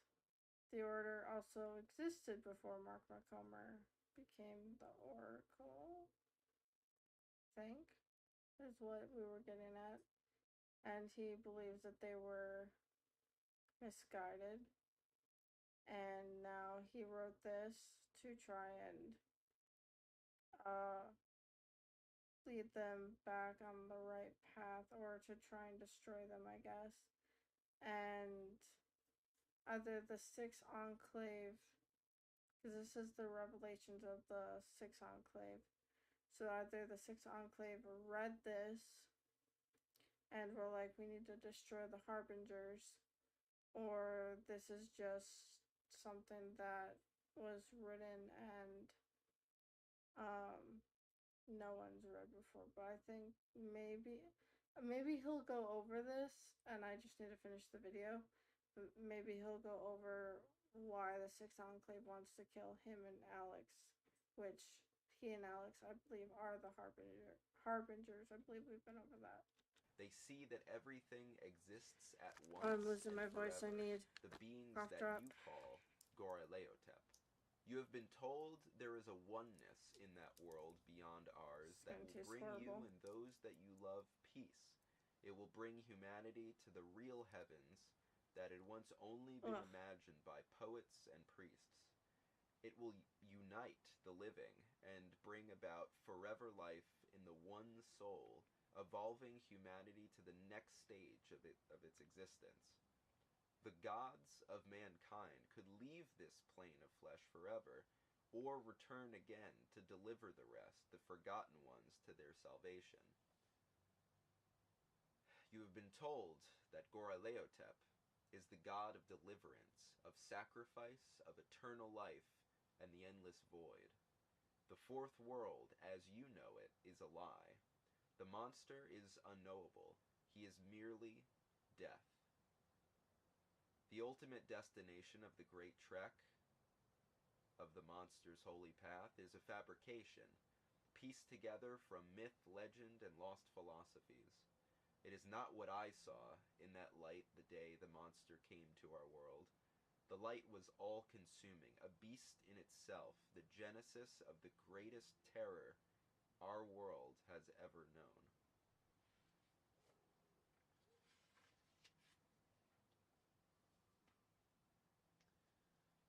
Speaker 1: the Order also existed before Mark McComber became the Oracle. I think is what we were getting at. And he believes that they were misguided. And now he wrote this to try and lead them back on the right path, or to try and destroy them, I guess. And either the Sixth Enclave, because this is the revelations of the Sixth Enclave. So either the Sixth Enclave read this and were like, we need to destroy the Harbingers, or this is just something that was written and no one's read before. But I think maybe he'll go over this, and I just need to finish the video. But maybe he'll go over why the Sixth Enclave wants to kill him and Alex, which he and Alex, I believe, are the Harbingers. I believe we've been over that.
Speaker 2: They see that everything exists at once.
Speaker 1: I'm losing my
Speaker 2: forever.
Speaker 1: voice. I need
Speaker 2: the beings
Speaker 1: cough
Speaker 2: that
Speaker 1: drop.
Speaker 2: you call Goreleotep. You have been told there is a oneness in that world beyond ours that will bring
Speaker 1: horrible.
Speaker 2: you and those that you love peace. It will bring humanity to the real heavens that had once only been imagined by poets and priests. It will unite the living and bring about forever life in the one soul, evolving humanity to the next stage of its existence. The gods of mankind could leave this plane of flesh forever, or return again to deliver the rest, the forgotten ones, to their salvation. You have been told that Goreleotep is the god of deliverance, of sacrifice, of eternal life, and the endless void. The fourth world, as you know it, is a lie. The monster is unknowable. He is merely death. The ultimate destination of the Great Trek, of the monster's holy path, is a fabrication, pieced together from myth, legend, and lost philosophies. It is not what I saw in that light the day the monster came to our world. The light was all-consuming, a beast in itself, the genesis of the greatest terror our world has ever known.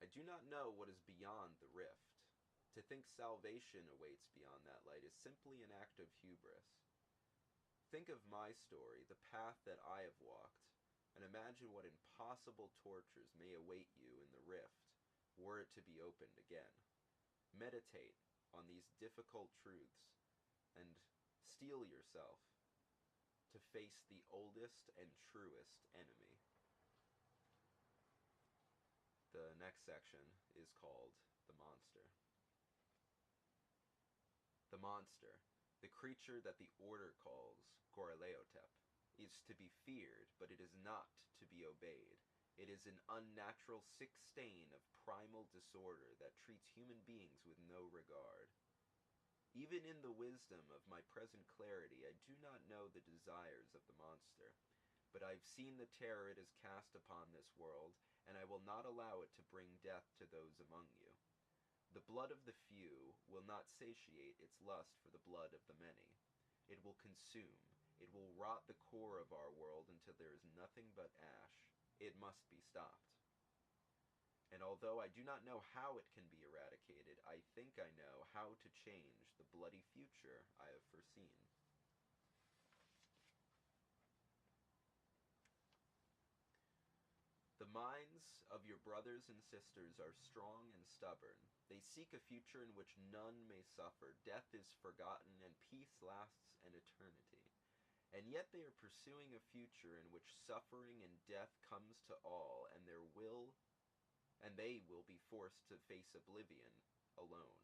Speaker 2: I do not know what is beyond the rift. To think salvation awaits beyond that light is simply an act of hubris. Think of my story, the path that I have walked, and imagine what impossible tortures may await you in the rift, were it to be opened again. Meditate on these difficult truths, and steel yourself to face the oldest and truest enemy. The next section is called The Monster. The monster, the creature that the Order calls Goreleotep, is to be feared, but it is not to be obeyed. It is an unnatural sick stain of primal disorder that treats human beings with no regard. Even in the wisdom of my present clarity, I do not know the desires of the monster, but I have seen the terror it has cast upon this world, and I will not allow it to bring death to those among you. The blood of the few will not satiate its lust for the blood of the many. It will consume. It will rot the core of our world until there is nothing but ash. It must be stopped. And although I do not know how it can be eradicated, I think I know how to change the bloody future I have foreseen. The minds of your brothers and sisters are strong and stubborn. They seek a future in which none may suffer. Death is forgotten and peace lasts an eternity. And yet they are pursuing a future in which suffering and death comes to all, and they will be forced to face oblivion alone.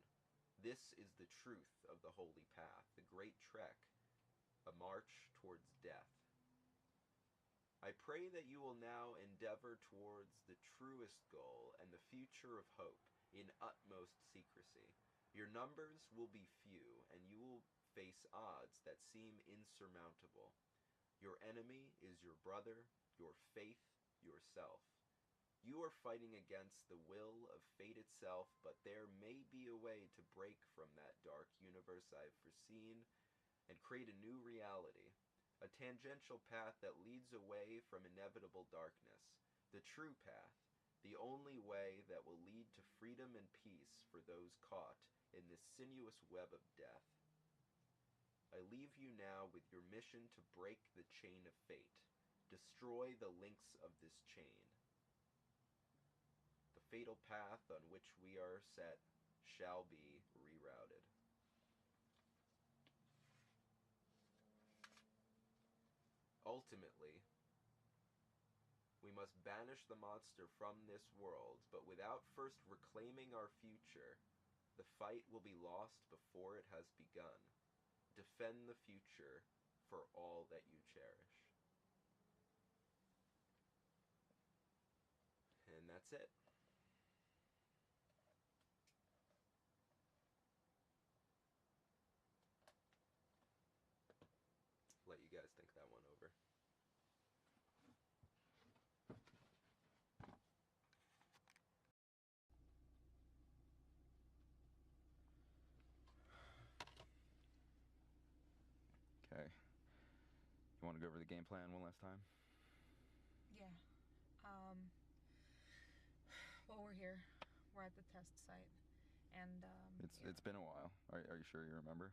Speaker 2: This is the truth of the holy path, the great trek, a march towards death. I pray that you will now endeavor towards the truest goal and the future of hope in utmost secrecy. Your numbers will be few, and you will face odds that seem insurmountable. Your enemy is your brother, your faith, yourself. You are fighting against the will of fate itself, but there may be a way to break from that dark universe I've foreseen and create a new reality, a tangential path that leads away from inevitable darkness, the true path, the only way that will lead to freedom and peace for those caught in this sinuous web of death. I leave you now with your mission to break the chain of fate, destroy the links of this chain. The fatal path on which we are set shall be rerouted. Ultimately, we must banish the monster from this world, but without first reclaiming our future, the fight will be lost before it has begun. Defend the future for all that you cherish. And that's it. Let you guys think that one over.
Speaker 12: Okay. You want to go over the game plan one last time?
Speaker 3: Yeah. Well, we're here. We're at the test site, and
Speaker 12: It's been a while. Are you sure you remember?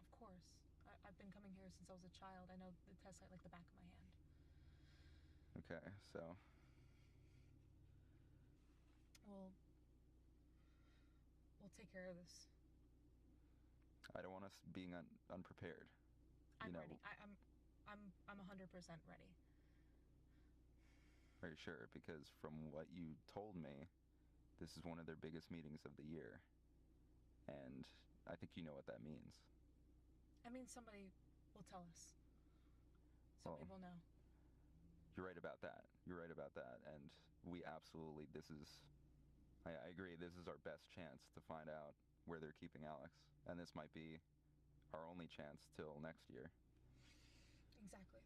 Speaker 3: of course, I've been coming here since I was a child. I know the test site like the back of my hand.
Speaker 12: Okay, so
Speaker 3: We'll take care of this.
Speaker 12: I don't want us being unprepared.
Speaker 3: I'm
Speaker 12: You know,
Speaker 3: ready. I'm 100% ready.
Speaker 12: Are you sure? Because from what you told me, this is one of their biggest meetings of the year. And I think you know what that means.
Speaker 3: I mean, somebody will tell us. Somebody will know.
Speaker 12: You're right about that. You're right about that. And we absolutely, I agree, this is our best chance to find out where they're keeping Alex. And this might be our only chance till next year.
Speaker 3: Exactly.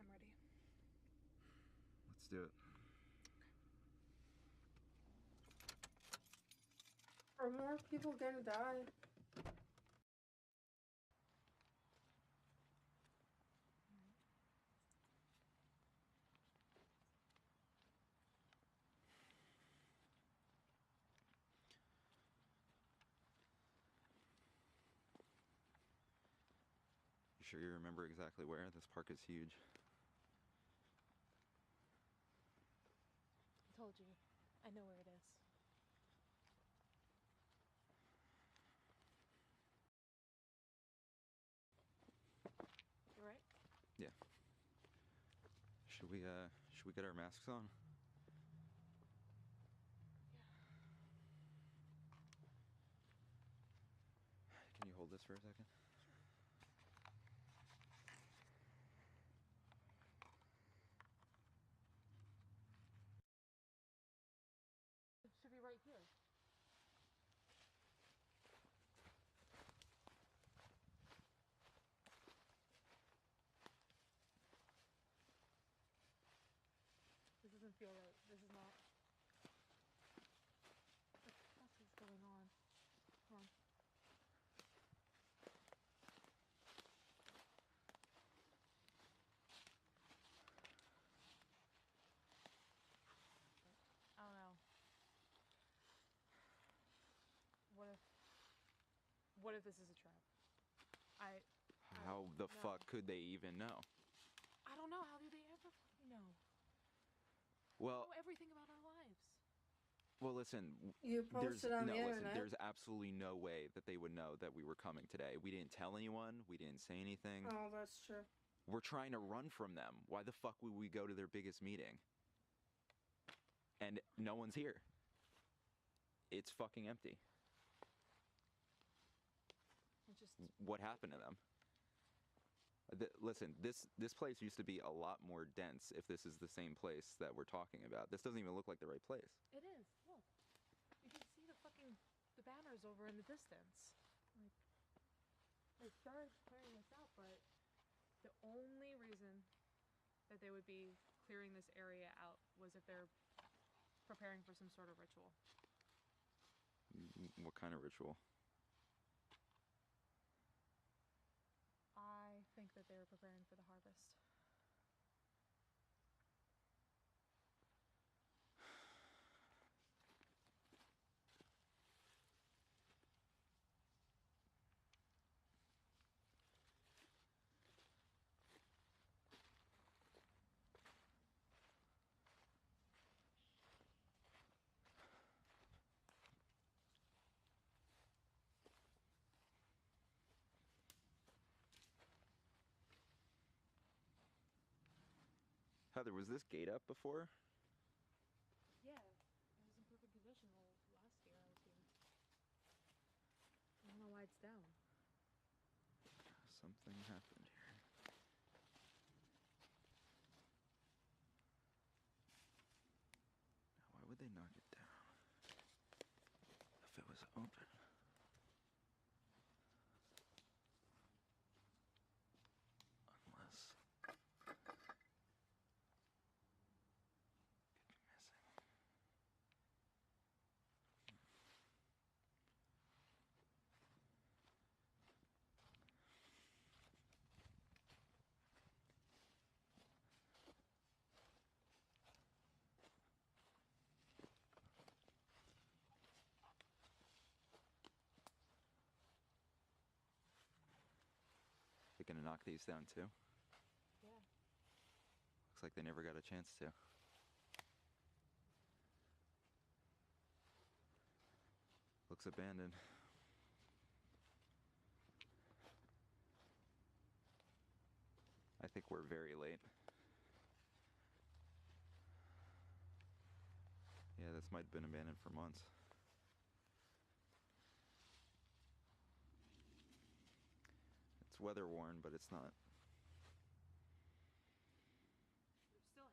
Speaker 3: I'm ready.
Speaker 12: Let's do it.
Speaker 1: Are more people gonna die?
Speaker 12: You sure you remember exactly where? This park is huge.
Speaker 3: I told you. I know where it is. You right?
Speaker 12: Yeah. Should we get our masks on? Can you hold this for a second?
Speaker 3: It should be right here. This doesn't feel right. This is not. What the fuck is going on? Come on. I don't know. What if this is a trap?
Speaker 12: How the
Speaker 3: no.
Speaker 12: fuck could they even know?
Speaker 3: I don't know. How do they ever fucking know?
Speaker 12: Well,
Speaker 3: They know everything about our lives.
Speaker 12: well, listen.
Speaker 1: You posted on the
Speaker 12: listen.
Speaker 1: internet.
Speaker 12: There's absolutely no way that they would know that we were coming today. We didn't tell anyone. We didn't say anything.
Speaker 1: Oh, that's true.
Speaker 12: We're trying to run from them. Why the fuck would we go to their biggest meeting? And no one's here. It's fucking empty. What happened to them? Listen, this place used to be a lot more dense if this is the same place that we're talking about. This doesn't even look like the right place.
Speaker 3: It is. Look. You can see the banners over in the distance. Like, they started clearing this out, but the only reason that they would be clearing this area out was if they're preparing for some sort of ritual.
Speaker 12: What kind of ritual?
Speaker 3: I think that they were preparing for the harvest.
Speaker 12: Heather, was this gate up before?
Speaker 3: Yeah, it was in perfect condition last year I was here. I don't know why it's down.
Speaker 12: Something happened here. Now, why would they knock it down if it was open? Unless they're gonna knock these down too?
Speaker 3: Yeah.
Speaker 12: Looks like they never got a chance to. Looks abandoned. I think we're very late. Yeah, this might have been abandoned for months. It's weather worn, but it's not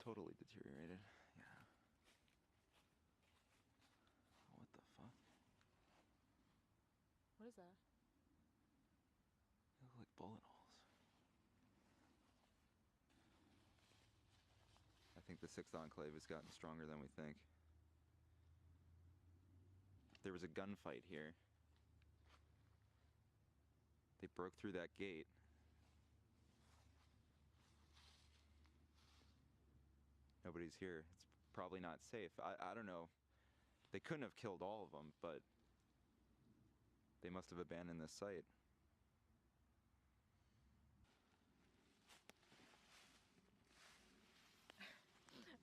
Speaker 12: totally deteriorated. Yeah. What the fuck?
Speaker 3: What is that?
Speaker 12: They look like bullet holes. I think the Sixth Enclave has gotten stronger than we think. There was a gunfight here. They broke through that gate. Nobody's here. It's probably not safe. I don't know. They couldn't have killed all of them, but they must have abandoned this site.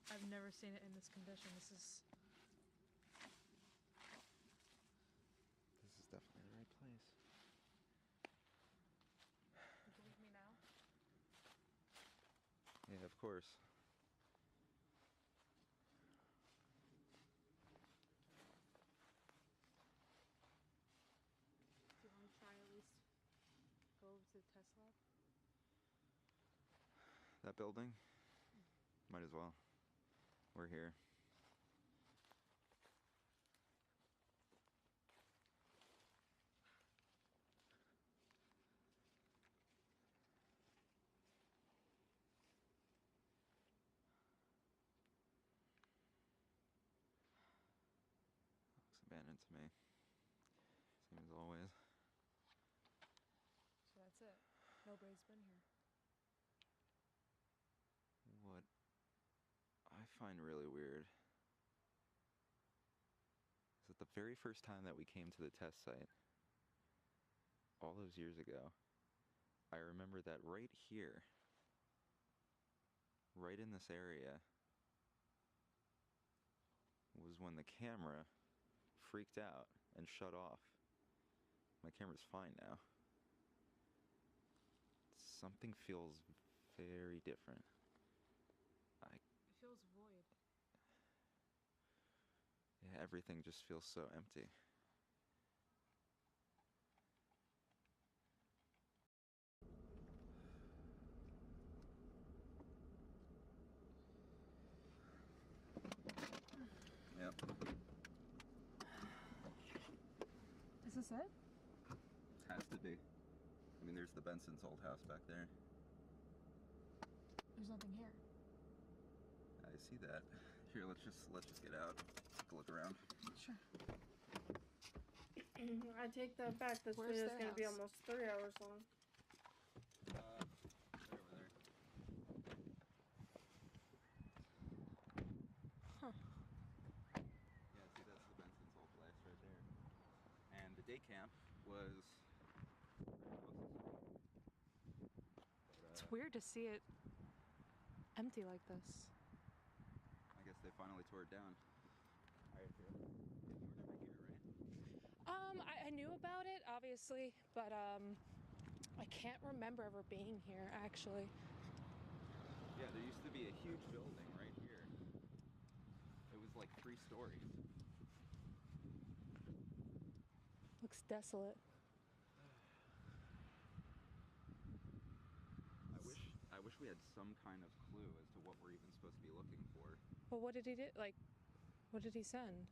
Speaker 3: I've never seen it in this condition. This is
Speaker 12: definitely the right place.
Speaker 3: You believe me now?
Speaker 12: Yeah, of course.
Speaker 3: Do you want to try at least go over to the test lab?
Speaker 12: That building? Might as well. We're here. Looks abandoned to me. Same as always.
Speaker 3: So that's it. Nobody's been here.
Speaker 12: What I find really weird is that the very first time that we came to the test site, all those years ago, I remember that right here, right in this area, was when the camera freaked out and shut off. My camera's fine now. Something feels very different.
Speaker 3: It feels void.
Speaker 12: Yeah, everything just feels so empty. Yep.
Speaker 3: Is this it?
Speaker 12: Has to be. I mean, there's the Benson's old house back there.
Speaker 3: There's nothing here.
Speaker 12: I see that. Here, let's just get out. Take a look around.
Speaker 3: Sure.
Speaker 1: I take that back. This
Speaker 3: Where's
Speaker 1: video is
Speaker 3: their
Speaker 1: going to be
Speaker 3: house?
Speaker 1: almost 3 hours long.
Speaker 12: Right over there.
Speaker 3: Huh.
Speaker 12: Yeah, see, that's the Benson's old place right there. And the day camp was
Speaker 3: It's weird to see it empty like this.
Speaker 12: I guess they finally tore it down. You were never here, right?
Speaker 3: I knew about it, obviously, but I can't remember ever being here, actually.
Speaker 12: Yeah, there used to be a huge building right here. It was like 3 stories.
Speaker 3: Looks desolate.
Speaker 12: I wish we had some kind of clue as to what we're even supposed to be looking for.
Speaker 3: Well, what did he do? Like, what did he send?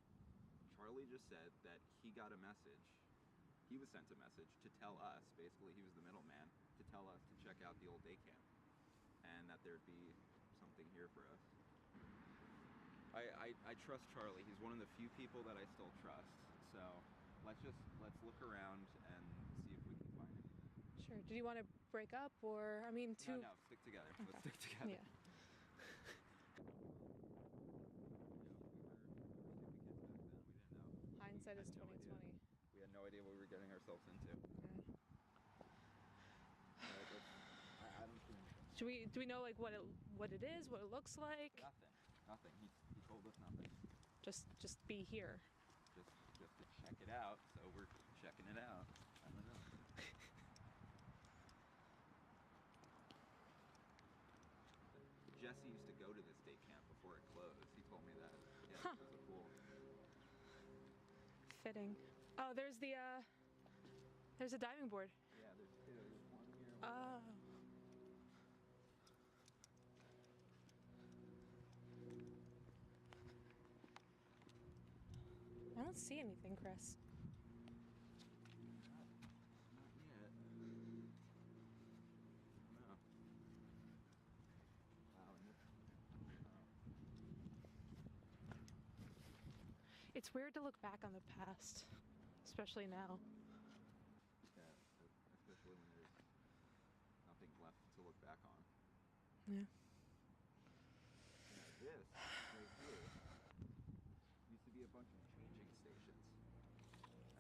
Speaker 12: Charlie just said that he got a message. He was sent a message to tell us, basically he was the middleman, to tell us to check out the old day camp. And that there'd be something here for us. I trust Charlie. He's one of the few people that I still trust. So let's look around and see if we can find anything.
Speaker 3: Sure. Did you want to break up, or I mean, to?
Speaker 12: No, stick together.
Speaker 3: Okay.
Speaker 12: Let's stick together.
Speaker 3: Yeah. Hindsight is 2020.
Speaker 12: We had no idea what we were getting ourselves into. I don't think.
Speaker 3: Do we know like what it is, what it looks like?
Speaker 12: Nothing. He told us nothing.
Speaker 3: Just be here.
Speaker 12: Just to check it out. So we're checking it out. I don't know. Jesse used to go to this day camp before it closed. He told me that. Yeah,
Speaker 3: Huh.
Speaker 12: it was a pool.
Speaker 3: Fitting. Oh, there's a diving board.
Speaker 12: Yeah, there's 2. There's one here.
Speaker 3: Oh. I don't see anything, Chris.
Speaker 12: Not yet. No. Wow.
Speaker 3: It's weird to look back on the past, especially now.
Speaker 12: Yeah, especially when there's nothing left to look back on.
Speaker 3: Yeah.
Speaker 12: This right here used to be a bunch of changing stations.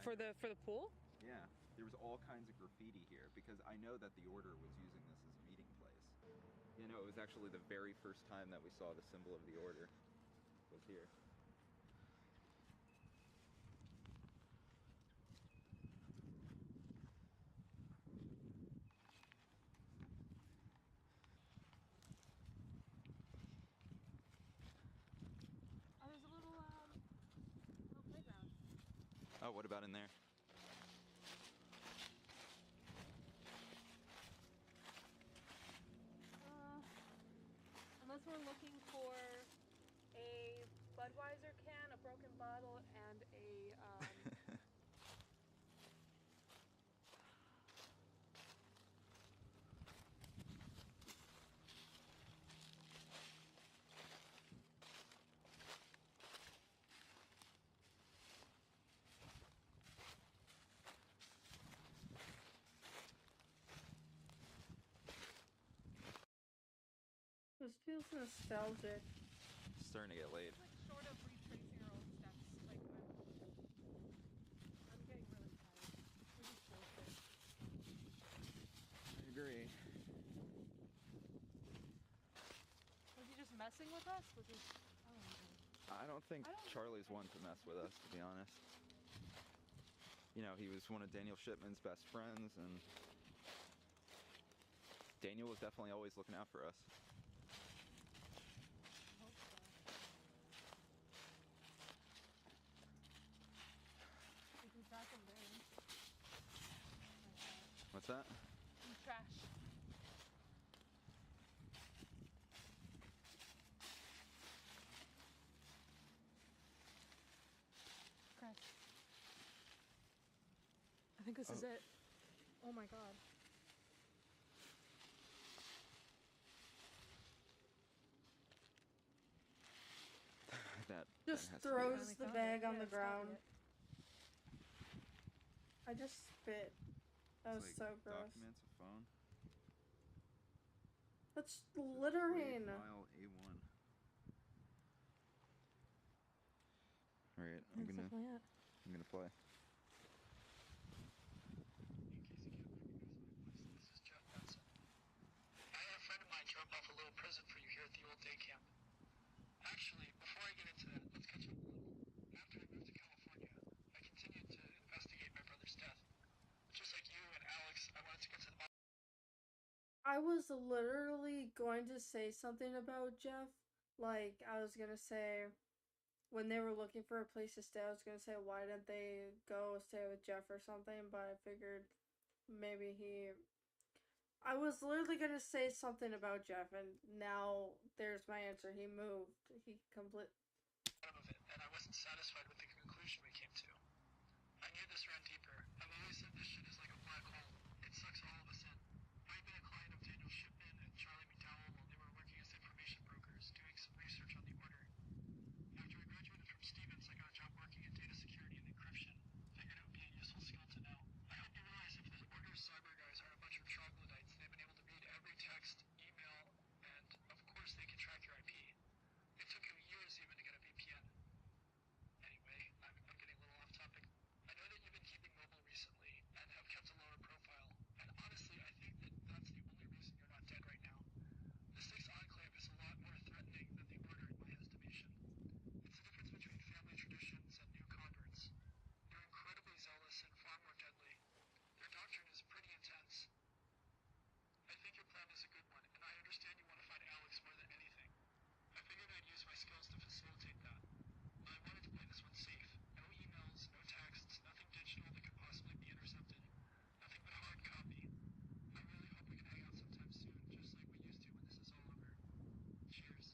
Speaker 3: For the pool?
Speaker 12: Yeah, there was all kinds of graffiti here because I know that the Order was using this as a meeting place. You know, it was actually the very first time that we saw the symbol of the Order was here.
Speaker 3: Oh, there's a little playground.
Speaker 12: Oh, what about in there?
Speaker 3: Unless we're looking for a Budweiser can, a broken bottle, and a
Speaker 1: This feels nostalgic.
Speaker 12: It's starting to get late.
Speaker 3: like short of retracing our own steps. Like I'm getting really tired. We're just bullshit.
Speaker 12: I agree.
Speaker 3: Was he just messing with us? Was he?
Speaker 12: I don't think Charlie's one to mess with us, to be honest. You know, he was one of Daniel Shipman's best friends, and Daniel was definitely always looking out for us.
Speaker 3: You can track him down.
Speaker 12: What's that?
Speaker 3: Some trash. Chris. I think this is it. Oh my god.
Speaker 12: That
Speaker 1: Just
Speaker 12: has to be it.
Speaker 1: throws
Speaker 3: Finally
Speaker 1: the
Speaker 3: found
Speaker 1: bag
Speaker 3: it.
Speaker 1: on
Speaker 3: Yeah,
Speaker 1: the
Speaker 3: it's gotta be
Speaker 1: ground.
Speaker 3: it.
Speaker 1: I just spit. That was
Speaker 12: It's
Speaker 1: so
Speaker 12: like
Speaker 1: gross.
Speaker 12: documents, a phone.
Speaker 1: That's
Speaker 12: This is
Speaker 1: littering.
Speaker 12: WAV file A1. Alright, I'm
Speaker 3: That's
Speaker 12: gonna
Speaker 3: definitely it.
Speaker 12: play.
Speaker 13: This is Jeff Benson. I had a friend of mine drop off a little present for you here at the old day camp. Actually, before I get into that, let's catch up a little. After I moved to California, I continued to investigate my brother's death. Just like you and Alex, I wanted to get to the bottom.
Speaker 1: I was literally going to say something about Jeff. Like, I was gonna say, when they were looking for a place to stay, I was gonna say, why didn't they go stay with Jeff or something? But I figured maybe he. I was literally gonna say something about Jeff, and now there's my answer. He moved. He complete.
Speaker 13: Of it, and I wasn't satisfied with the conclusion we came to. I knew this ran deeper. I've always said this shit is like a black hole. It sucks all of us in. I'd been a client of Daniel Shipman and Charlie McDowell while they were working as information brokers, doing some research on the order. After I graduated from Stevens, I got a job working in data security and encryption. Figured it would be a useful skill to know. I hope you realize if the order's cyber guys aren't a bunch of troglodytes, they've been able to read every text, email, and of course they can track your IP. It took him years even to get a VPN. Anyway, I'm getting a little off topic. I know that you've been keeping mobile recently and have kept a lower profile, and honestly, I think that that's the only reason you're not dead right now. The Sixth Enclave is a lot more threatening than the Order in my estimation. It's the difference between family traditions and new converts. They're incredibly zealous and far more deadly. Their doctrine is pretty intense. I think your plan is a good one, and I understand you want to find Alex more than anything. I figured I'd use my skills to facilitate that. I wanted to play this one safe. No emails, no texts, nothing digital that could possibly be intercepted. Nothing but hard copy. I really hope we can hang out sometime soon, just like we used to when this is all over. Cheers.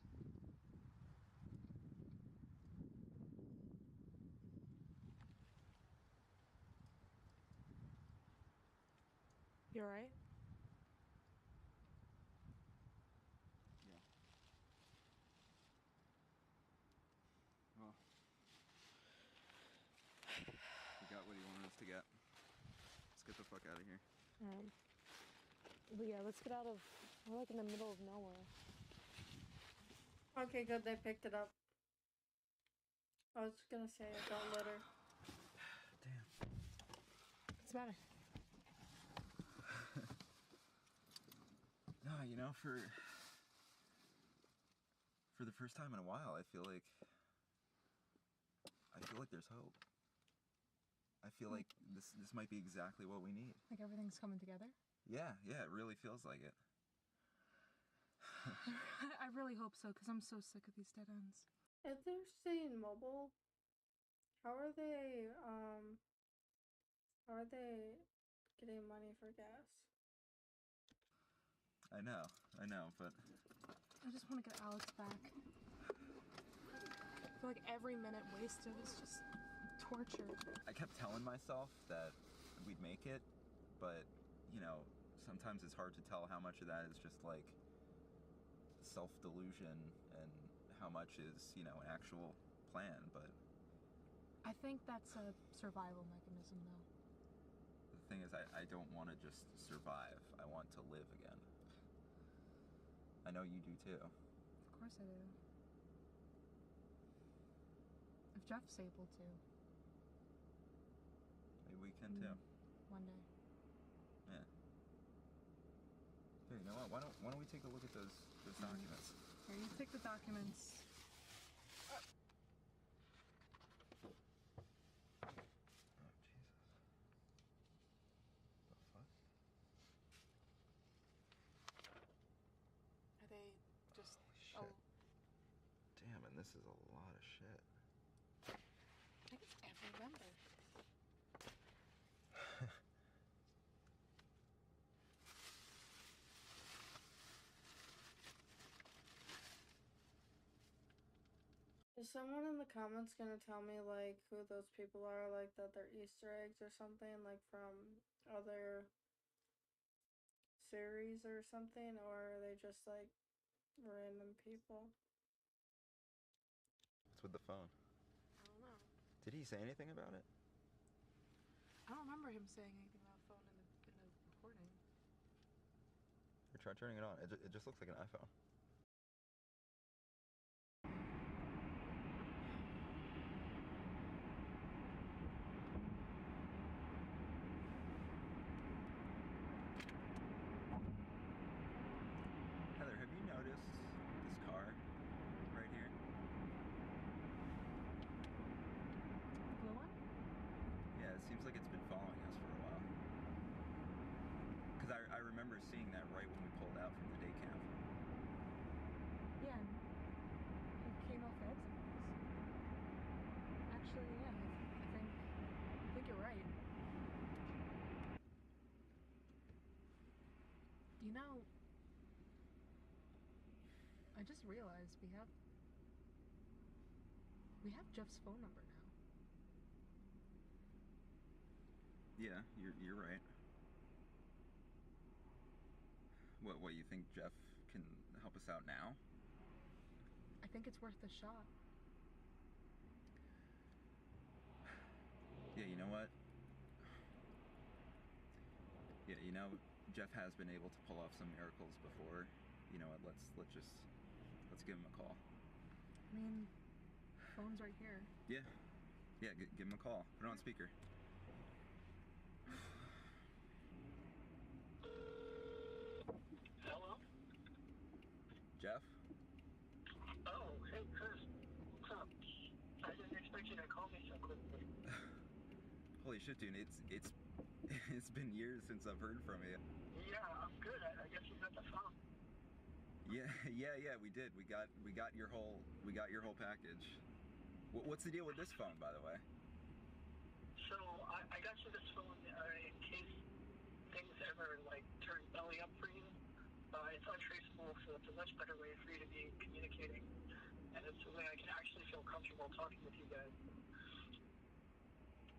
Speaker 3: You alright?
Speaker 12: Yeah. Well, we got what he wanted us to get. Let's get the fuck out of here.
Speaker 3: But yeah, let's get out of. We're like in the middle of nowhere.
Speaker 1: Okay, good. They picked it up. I was gonna say, don't litter.
Speaker 12: Damn.
Speaker 3: What's the matter?
Speaker 12: No, you know, for the first time in a while, I feel like there's hope. I feel like this might be exactly what we need.
Speaker 3: Like everything's coming together?
Speaker 12: Yeah, it really feels like it.
Speaker 3: I really hope so, because I'm so sick of these dead ends.
Speaker 1: If they're staying mobile, how are they getting money for gas?
Speaker 12: I know, but
Speaker 3: I just want to get Alex back. I feel like every minute wasted is just torture.
Speaker 12: I kept telling myself that we'd make it, but, you know, sometimes it's hard to tell how much of that is just, like, self-delusion and how much is, you know, an actual plan, but...
Speaker 3: I think that's a survival mechanism, though.
Speaker 12: The thing is, I don't want to just survive. I want to live again. I know you do, too.
Speaker 3: Of course I do. If Jeff's able to.
Speaker 12: Maybe we can, too.
Speaker 3: One day.
Speaker 12: Yeah. Here, you know what? Why don't we take a look at those documents?
Speaker 3: Here, you take the documents.
Speaker 12: Oh, Jesus. The fuck? this is a lot of shit.
Speaker 3: I think it's every member.
Speaker 1: Is someone in the comments gonna tell me, like, who those people are, like, that they're Easter eggs or something, like, from other series or something, or are they just, like, random people?
Speaker 12: What's with the phone?
Speaker 3: I don't know.
Speaker 12: Did he say anything about it?
Speaker 3: I don't remember him saying anything about phone in the recording.
Speaker 12: Or try turning it on. It just looks like an iPhone. Heather, have you noticed this car right here?
Speaker 3: Blue one?
Speaker 12: Yeah, it seems like it's been following us for a while. Because I remember seeing that right when we pulled out from the day camp.
Speaker 3: Yeah. He came off the exit. Actually, yeah, I think you're right. You know, I just realized we have Jeff's phone number now.
Speaker 12: Yeah, you're right. What you think Jeff can help us out now?
Speaker 3: I think it's worth a shot.
Speaker 12: Yeah, you know what? Yeah, you know, Jeff has been able to pull off some miracles before. You know what? Let's give him a call.
Speaker 3: I mean, phone's right here.
Speaker 12: Yeah, give him a call. Put it on speaker.
Speaker 13: Hello?
Speaker 12: Jeff?
Speaker 13: Oh, hey, Chris. What's up? I didn't expect you to call me so quickly.
Speaker 12: Holy shit, dude! It's it's been years since I've heard from you.
Speaker 13: Yeah, I'm good. I guess you got the phone.
Speaker 12: Yeah, we did. We got your whole package. What's the deal with this phone, by the way?
Speaker 13: So I got you this phone in case things ever like turn belly up for you. It's untraceable, so it's a much better way for you to be communicating, and it's a way I can actually feel comfortable talking with you guys.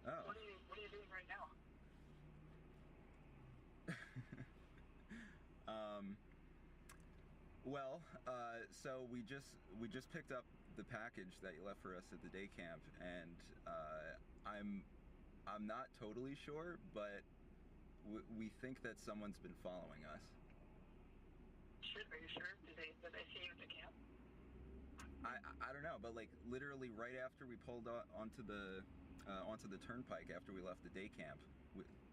Speaker 12: Oh.
Speaker 13: What are you doing right now?
Speaker 12: Well, so we just picked up the package that you left for us at the day camp, and I'm not totally sure, but we think that someone's been following us.
Speaker 13: Shit, are you sure? Did they see you at the camp?
Speaker 12: I don't know, but like literally right after we pulled onto the turnpike after we left the day camp,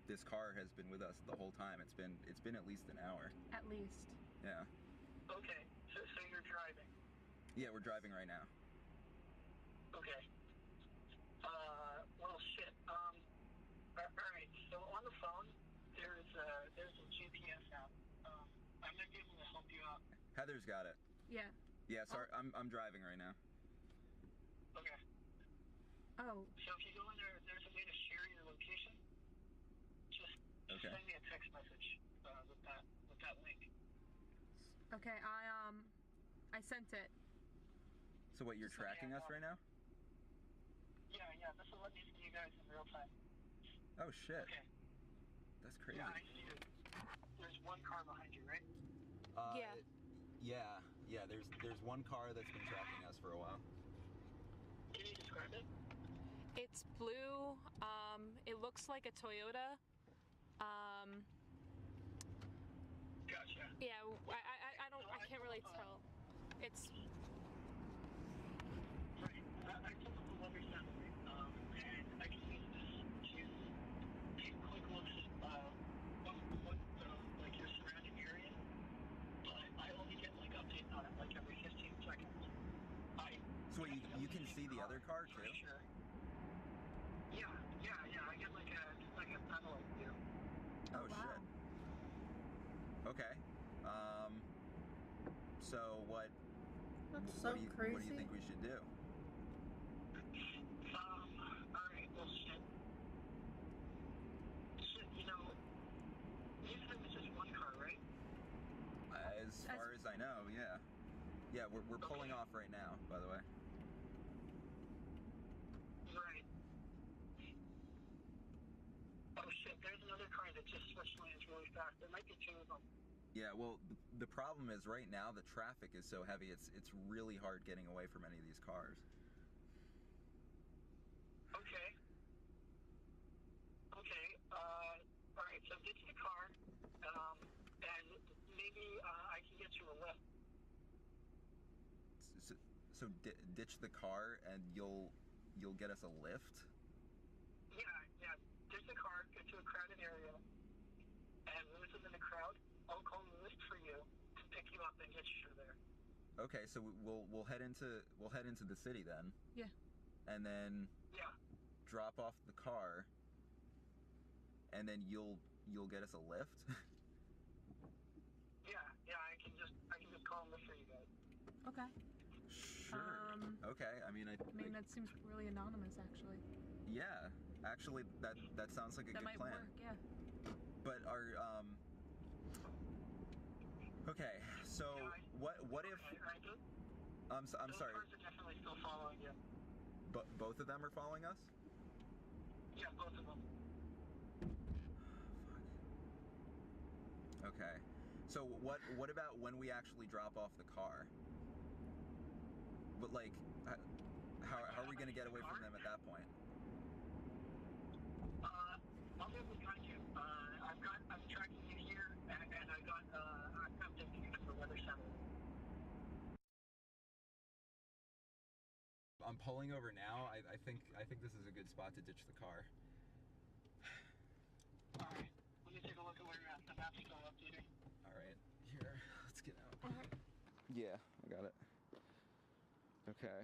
Speaker 12: this car has been with us the whole time. It's been at least an hour.
Speaker 3: At least.
Speaker 12: Yeah.
Speaker 13: Okay, so you're driving?
Speaker 12: Yeah, we're driving right now.
Speaker 13: Okay. Well, shit. Alright, so on the phone, there's a GPS app. I might be able to help you out.
Speaker 12: Heather's got it.
Speaker 3: Yeah.
Speaker 12: Yeah, sorry, I'm driving right now.
Speaker 13: Okay.
Speaker 3: Oh.
Speaker 13: So if you go in there, there's a way to share your location. Just
Speaker 12: Okay.
Speaker 13: send me a text message with that link.
Speaker 3: Okay, I sent it.
Speaker 12: So what, you're tracking us right now?
Speaker 13: Yeah, this will let me see you guys in real time.
Speaker 12: Oh shit.
Speaker 13: Okay.
Speaker 12: That's crazy.
Speaker 13: Yeah, I see it. There's one car behind you, right?
Speaker 12: Yeah, there's one car that's been tracking us for a while.
Speaker 13: Can you describe it?
Speaker 3: It's blue. It looks like a Toyota.
Speaker 13: Gotcha.
Speaker 3: Yeah, I can't really tell. It's
Speaker 13: right. I took a look recently, and I can use this to take quick looks what like your surrounding area. But I only get like updates on it like every 15 seconds.
Speaker 12: So what, you can see the other car too?
Speaker 13: Sure. Yeah. I get like a satellite view.
Speaker 12: Oh
Speaker 3: wow.
Speaker 12: shit. Okay. So what
Speaker 1: That's so crazy.
Speaker 12: What do you think we should do?
Speaker 13: Alright, well, shit. Shit, you know, you said it was just one car, right?
Speaker 12: As far as I know, yeah. Yeah, we're pulling off right now, by the way.
Speaker 13: Right. Oh shit, there's another car that just switched lanes really fast. There might be two of them.
Speaker 12: Yeah, well, the problem is right now the traffic is so heavy. It's really hard getting away from any of these cars.
Speaker 13: Okay. Okay. All right. So ditch the car, and maybe I can get you a lift.
Speaker 12: So ditch the car and you'll get us a lift?
Speaker 13: Yeah. Ditch the car, get to a crowded area, and lose them in the crowd. I'll call a lift for you to pick you up and get you there.
Speaker 12: Okay, so we'll head into the city then.
Speaker 3: Yeah.
Speaker 12: And then drop off the car, and then you'll get us a lift.
Speaker 13: Yeah, I can just call a lift for you guys.
Speaker 3: Okay.
Speaker 12: Sure. Okay. I mean,
Speaker 3: that seems really anonymous, actually.
Speaker 12: Yeah. Actually, that sounds like a good plan.
Speaker 3: That might work. Yeah.
Speaker 12: But okay. So what if? I'm sorry.
Speaker 13: Those cars are definitely still following you.
Speaker 12: But both of them are following us?
Speaker 13: Yeah, both of them.
Speaker 12: Fuck. Okay. So what about when we actually drop off the car? But like, how are we gonna get away from them at that point?
Speaker 13: I'll be able to guide you. I'm tracking you here, and I'm updating you from the weather center.
Speaker 12: I'm pulling over now. I think this is a good spot to ditch the car.
Speaker 13: Alright, let me take a look at where you're at. The map's still updating.
Speaker 12: Alright, here, let's get out.
Speaker 3: Alright.
Speaker 12: Yeah, I got it. Okay.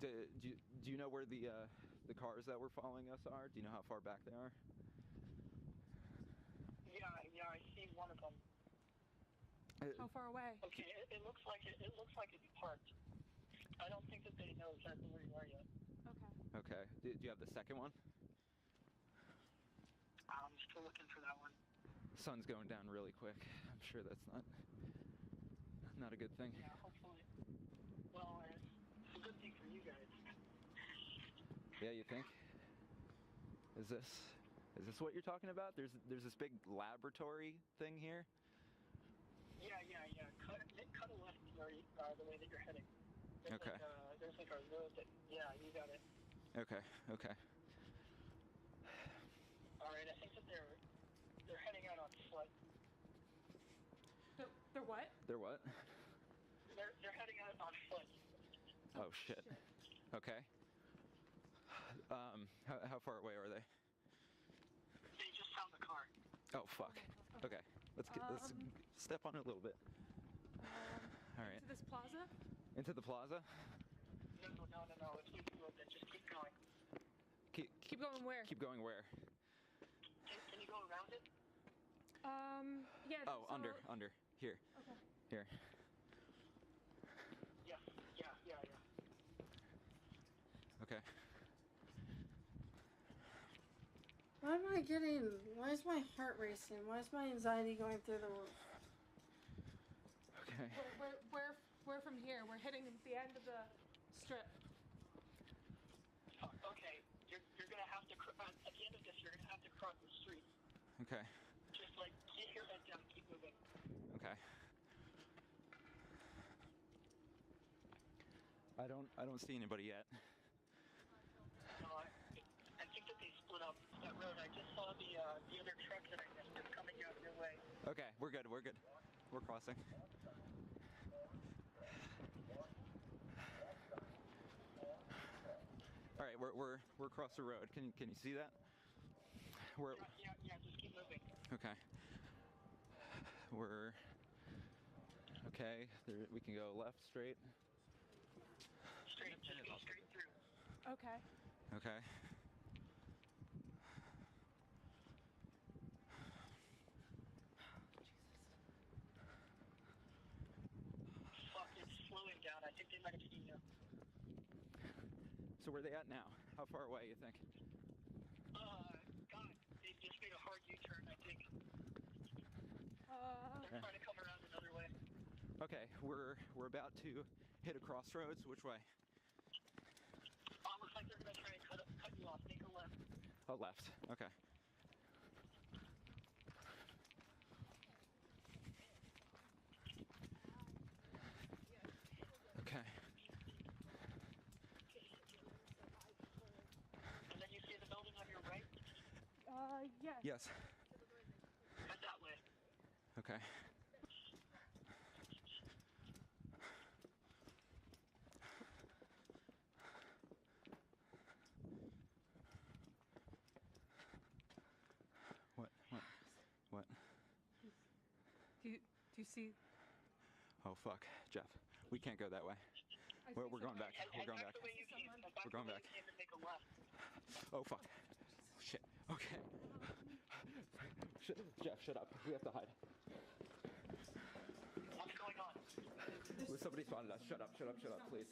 Speaker 12: Do you know where the cars that were following us are? Do you know how far back they are?
Speaker 13: Yeah, I see one of them.
Speaker 3: How far away?
Speaker 13: Okay, it looks like it's parked. I don't think that they know exactly where you are yet.
Speaker 3: Okay.
Speaker 12: Okay. Do you have the second one?
Speaker 13: I'm still looking for that one.
Speaker 12: Sun's going down really quick. I'm sure that's not a good thing.
Speaker 13: Yeah, hopefully. Well, it's a good thing for you guys.
Speaker 12: Yeah, you think? Is this what you're talking about? There's this big laboratory thing here?
Speaker 13: Yeah. Cut a left the way that you're heading.
Speaker 12: Okay.
Speaker 13: There's like a road that. Yeah, you got it.
Speaker 12: Okay.
Speaker 13: All right, I think that they're heading out on foot.
Speaker 3: They're what?
Speaker 12: They're what?
Speaker 13: They're heading out on foot.
Speaker 12: Oh shit. Okay. How far away are they?
Speaker 13: They just found the car.
Speaker 12: Oh fuck. Okay. Let's step on it a little bit. All right.
Speaker 3: Into this plaza?
Speaker 12: Into the plaza?
Speaker 13: No. It's leaving the road then. Just keep going.
Speaker 3: Keep going where?
Speaker 12: Keep going where?
Speaker 13: Can you go around it?
Speaker 3: Yeah.
Speaker 12: Oh,
Speaker 3: so
Speaker 12: under. Here.
Speaker 3: Okay.
Speaker 12: Here.
Speaker 13: Yeah.
Speaker 12: Okay.
Speaker 1: Why is my heart racing? Why is my anxiety going through the roof?
Speaker 12: Okay.
Speaker 3: We're from here. We're hitting the end of the strip.
Speaker 13: Okay. You're gonna have to at the end of this. You're gonna have to cross the street.
Speaker 12: Okay.
Speaker 13: Just like keep your head down, keep moving.
Speaker 12: Okay. I don't see anybody yet.
Speaker 13: No, I think that they split up that road. I just saw the other truck that I missed is coming out your way.
Speaker 12: Okay, we're good. We're crossing. All right, we're across the road. Can you see that?
Speaker 13: Yeah. Just keep moving.
Speaker 12: Okay. We're okay. We can go left, straight.
Speaker 13: Just go straight through.
Speaker 3: Okay.
Speaker 12: Okay.
Speaker 13: Fuck, down. I think they might have seen you.
Speaker 12: So where are they at now? How far away, you think?
Speaker 13: God, they just made a hard U-turn, I think. They're
Speaker 12: Okay.
Speaker 13: trying to come around another way.
Speaker 12: Okay, we're about to hit a crossroads. Which way?
Speaker 13: Looks like they're gonna try and cut you off. Make a left.
Speaker 12: Oh, left. Okay. Okay.
Speaker 13: And then you see the building on your right?
Speaker 3: Yes.
Speaker 12: Yes.
Speaker 13: Head that way.
Speaker 12: Okay. What?
Speaker 3: Do you see?
Speaker 12: Oh, fuck. Jeff, we can't go that way. We're going back. We're going back. We're going back. Oh, fuck. Shit. Okay. Jeff, shut up. We have to hide.
Speaker 13: What's going on?
Speaker 12: Somebody spotted us. Shut up, please.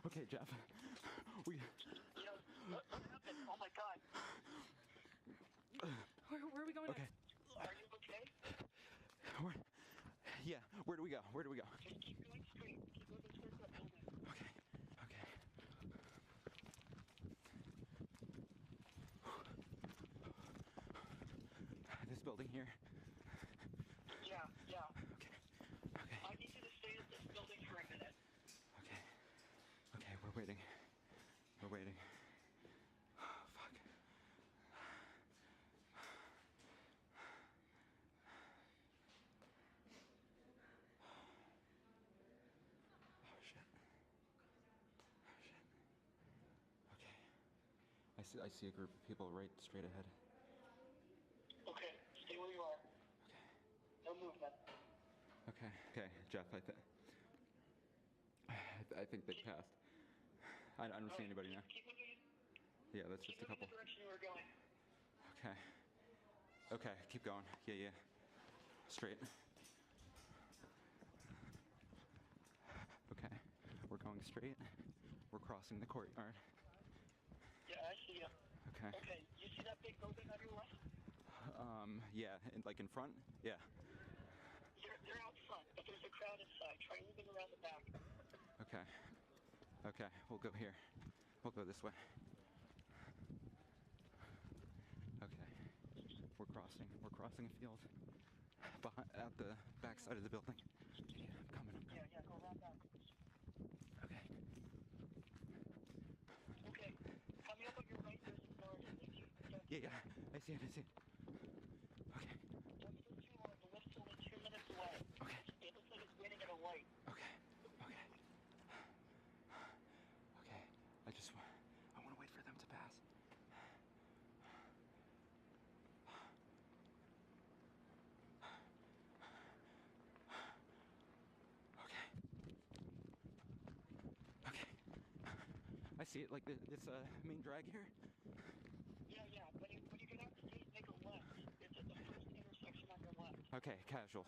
Speaker 12: Okay, Jeff. We.
Speaker 13: What happened? Oh my God.
Speaker 3: Where are we going
Speaker 12: Okay.
Speaker 3: next?
Speaker 13: Are you okay?
Speaker 12: Yeah. Where do we go?
Speaker 13: Just keep going straight. Keep moving towards that building.
Speaker 12: Okay. This building here.
Speaker 13: Yeah.
Speaker 12: Okay.
Speaker 13: I need you to stay at this building for a minute.
Speaker 12: Okay, we're waiting. Oh, fuck. Oh, shit. Okay. I see a group of people right straight ahead.
Speaker 13: Okay, stay where you are.
Speaker 12: Okay.
Speaker 13: No movement.
Speaker 12: Okay, Jeff, I think they passed. I don't see anybody now.
Speaker 13: Keep moving.
Speaker 12: Yeah, that's just a couple.
Speaker 13: Keep moving the direction you were going.
Speaker 12: Okay, keep going. Yeah. Straight. Okay, we're going straight. We're crossing the courtyard.
Speaker 13: Yeah, I see you.
Speaker 12: Okay.
Speaker 13: Okay, you see that big building on your left?
Speaker 12: Yeah, like in front? Yeah.
Speaker 13: They're out front, but there's a crowd inside. Try moving around the back.
Speaker 12: Okay, we'll go here. We'll go this way. Okay. We're crossing a field. Out the back side of the building. Yeah, I'm coming.
Speaker 13: Yeah, go around back.
Speaker 12: Okay.
Speaker 13: Okay, coming up on your right, there's a door.
Speaker 12: Yeah, I see it. Okay.
Speaker 13: Don't stay too long. The lift's only 2 minutes away.
Speaker 12: Okay.
Speaker 13: It looks like it's waiting at a light.
Speaker 12: Okay. I want to wait for them to pass. Okay. I see it, like this main drag here.
Speaker 13: Yeah. When you get out the gate, make a left. It's at the first intersection on your left.
Speaker 12: Okay, casual.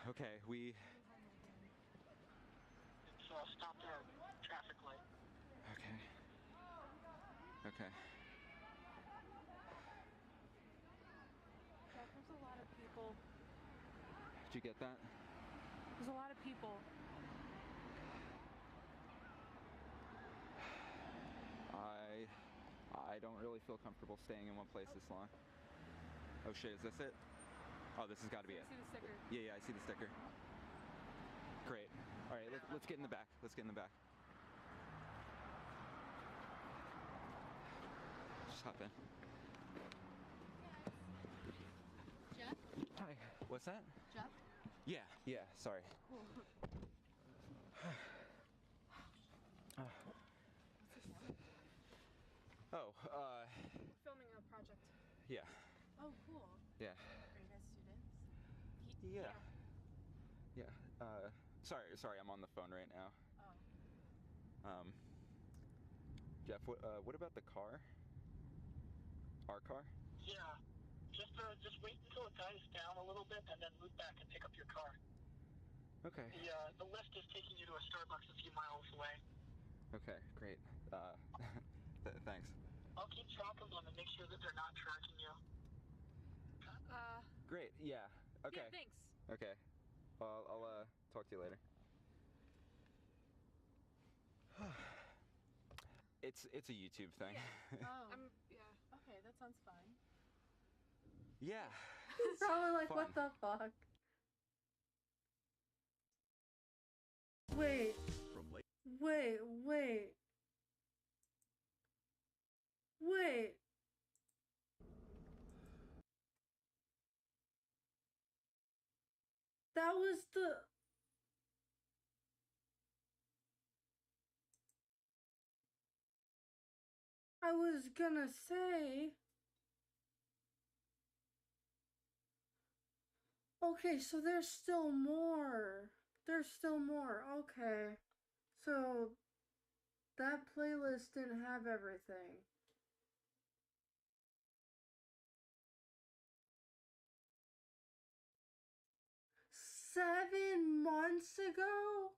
Speaker 12: Okay, we.
Speaker 13: It's stop there. Traffic light.
Speaker 12: Okay.
Speaker 3: There's a lot of people.
Speaker 12: Did you get that?
Speaker 3: There's a lot of people.
Speaker 12: I I don't really feel comfortable staying in one place this long. Oh shit, is this it? Oh, this has got to be
Speaker 7: I
Speaker 12: it.
Speaker 7: see the sticker.
Speaker 12: Yeah, I see the sticker. Great. All right, let's get in the back. Let's get in the back. Just hop in.
Speaker 3: Jeff?
Speaker 12: Hi. What's that?
Speaker 3: Jeff?
Speaker 12: Yeah, sorry.
Speaker 3: Cool.
Speaker 12: Oh,
Speaker 3: We're filming a project.
Speaker 12: yeah.
Speaker 3: Oh, cool.
Speaker 12: Yeah.
Speaker 3: Are you guys students?
Speaker 12: Yeah. Yeah. Sorry, I'm on the phone right now.
Speaker 3: Oh.
Speaker 12: Jeff, what about the car? Our car?
Speaker 13: Yeah. Just wait until it dies down a little bit and then move back and pick up your car.
Speaker 12: Okay.
Speaker 13: The lift is taking you to a Starbucks a few miles away.
Speaker 12: Okay, great. Thanks.
Speaker 13: I'll keep track of them and make sure that they're not tracking you.
Speaker 12: Great, yeah. Okay.
Speaker 3: Yeah, thanks.
Speaker 12: Okay. Well, I'll talk to you later. It's a YouTube thing.
Speaker 3: Yeah. Oh.
Speaker 7: Yeah.
Speaker 3: Okay, that sounds fun.
Speaker 12: Yeah.
Speaker 1: He's probably like,
Speaker 12: Fun.
Speaker 1: what the fuck? Wait. That was the... I was gonna say... Okay, so there's still more. There's still more. Okay. So that playlist didn't have everything. Seven months ago?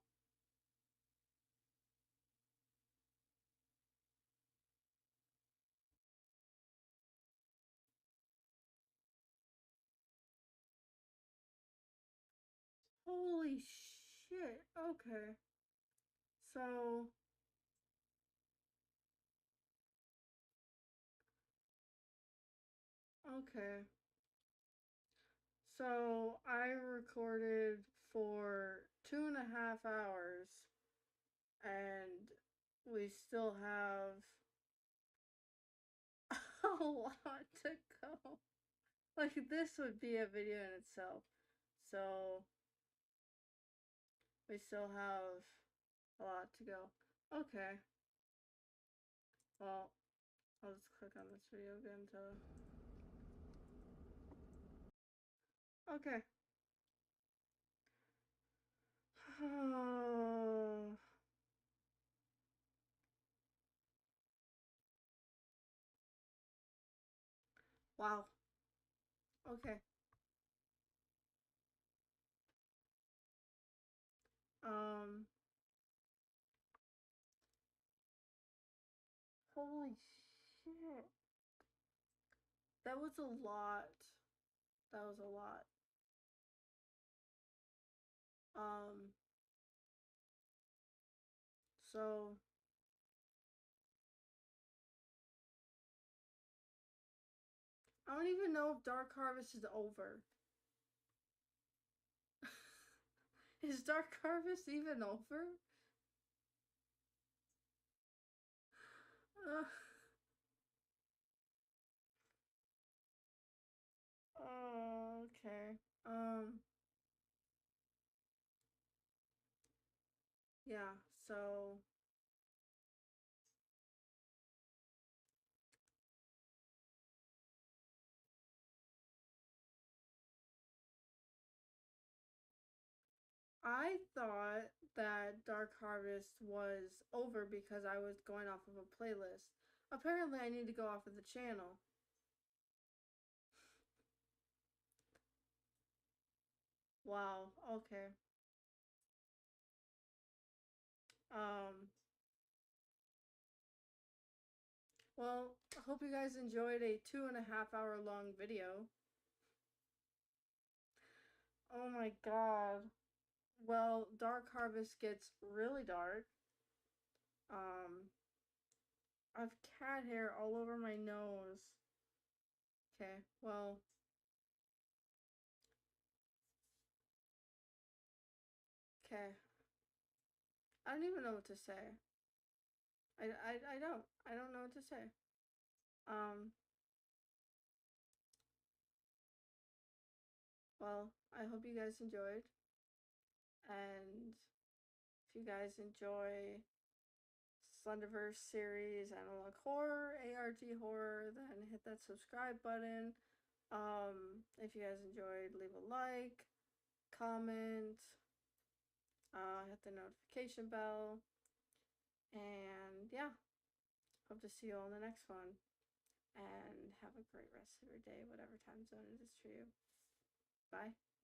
Speaker 1: Holy shit. Okay. So okay. So I recorded for 2.5 hours and we still have a lot to go. Like, this would be a video in itself. So we still have a lot to go. Okay. Well, I'll just click on this video again to... Okay. Wow. Okay. Holy shit. That was a lot. That was a lot. So I don't even know if Dark Harvest is over. Is Dark Harvest even over? Okay. Yeah, so I thought that Dark Harvest was over because I was going off of a playlist. Apparently I need to go off of the channel. Wow, okay. Well, I hope you guys enjoyed a 2.5 hour long video. Oh my god. Well, Dark Harvest gets really dark. I have cat hair all over my nose. Okay, well. Okay. I don't even know what to say. I don't. I don't know what to say. Well, I hope you guys enjoyed. And if you guys enjoy Slenderverse series, analog horror, ARG horror, then hit that subscribe button. If you guys enjoyed, leave a like, comment, hit the notification bell, and yeah, hope to see you all in the next one. And have a great rest of your day, whatever time zone it is for you. Bye.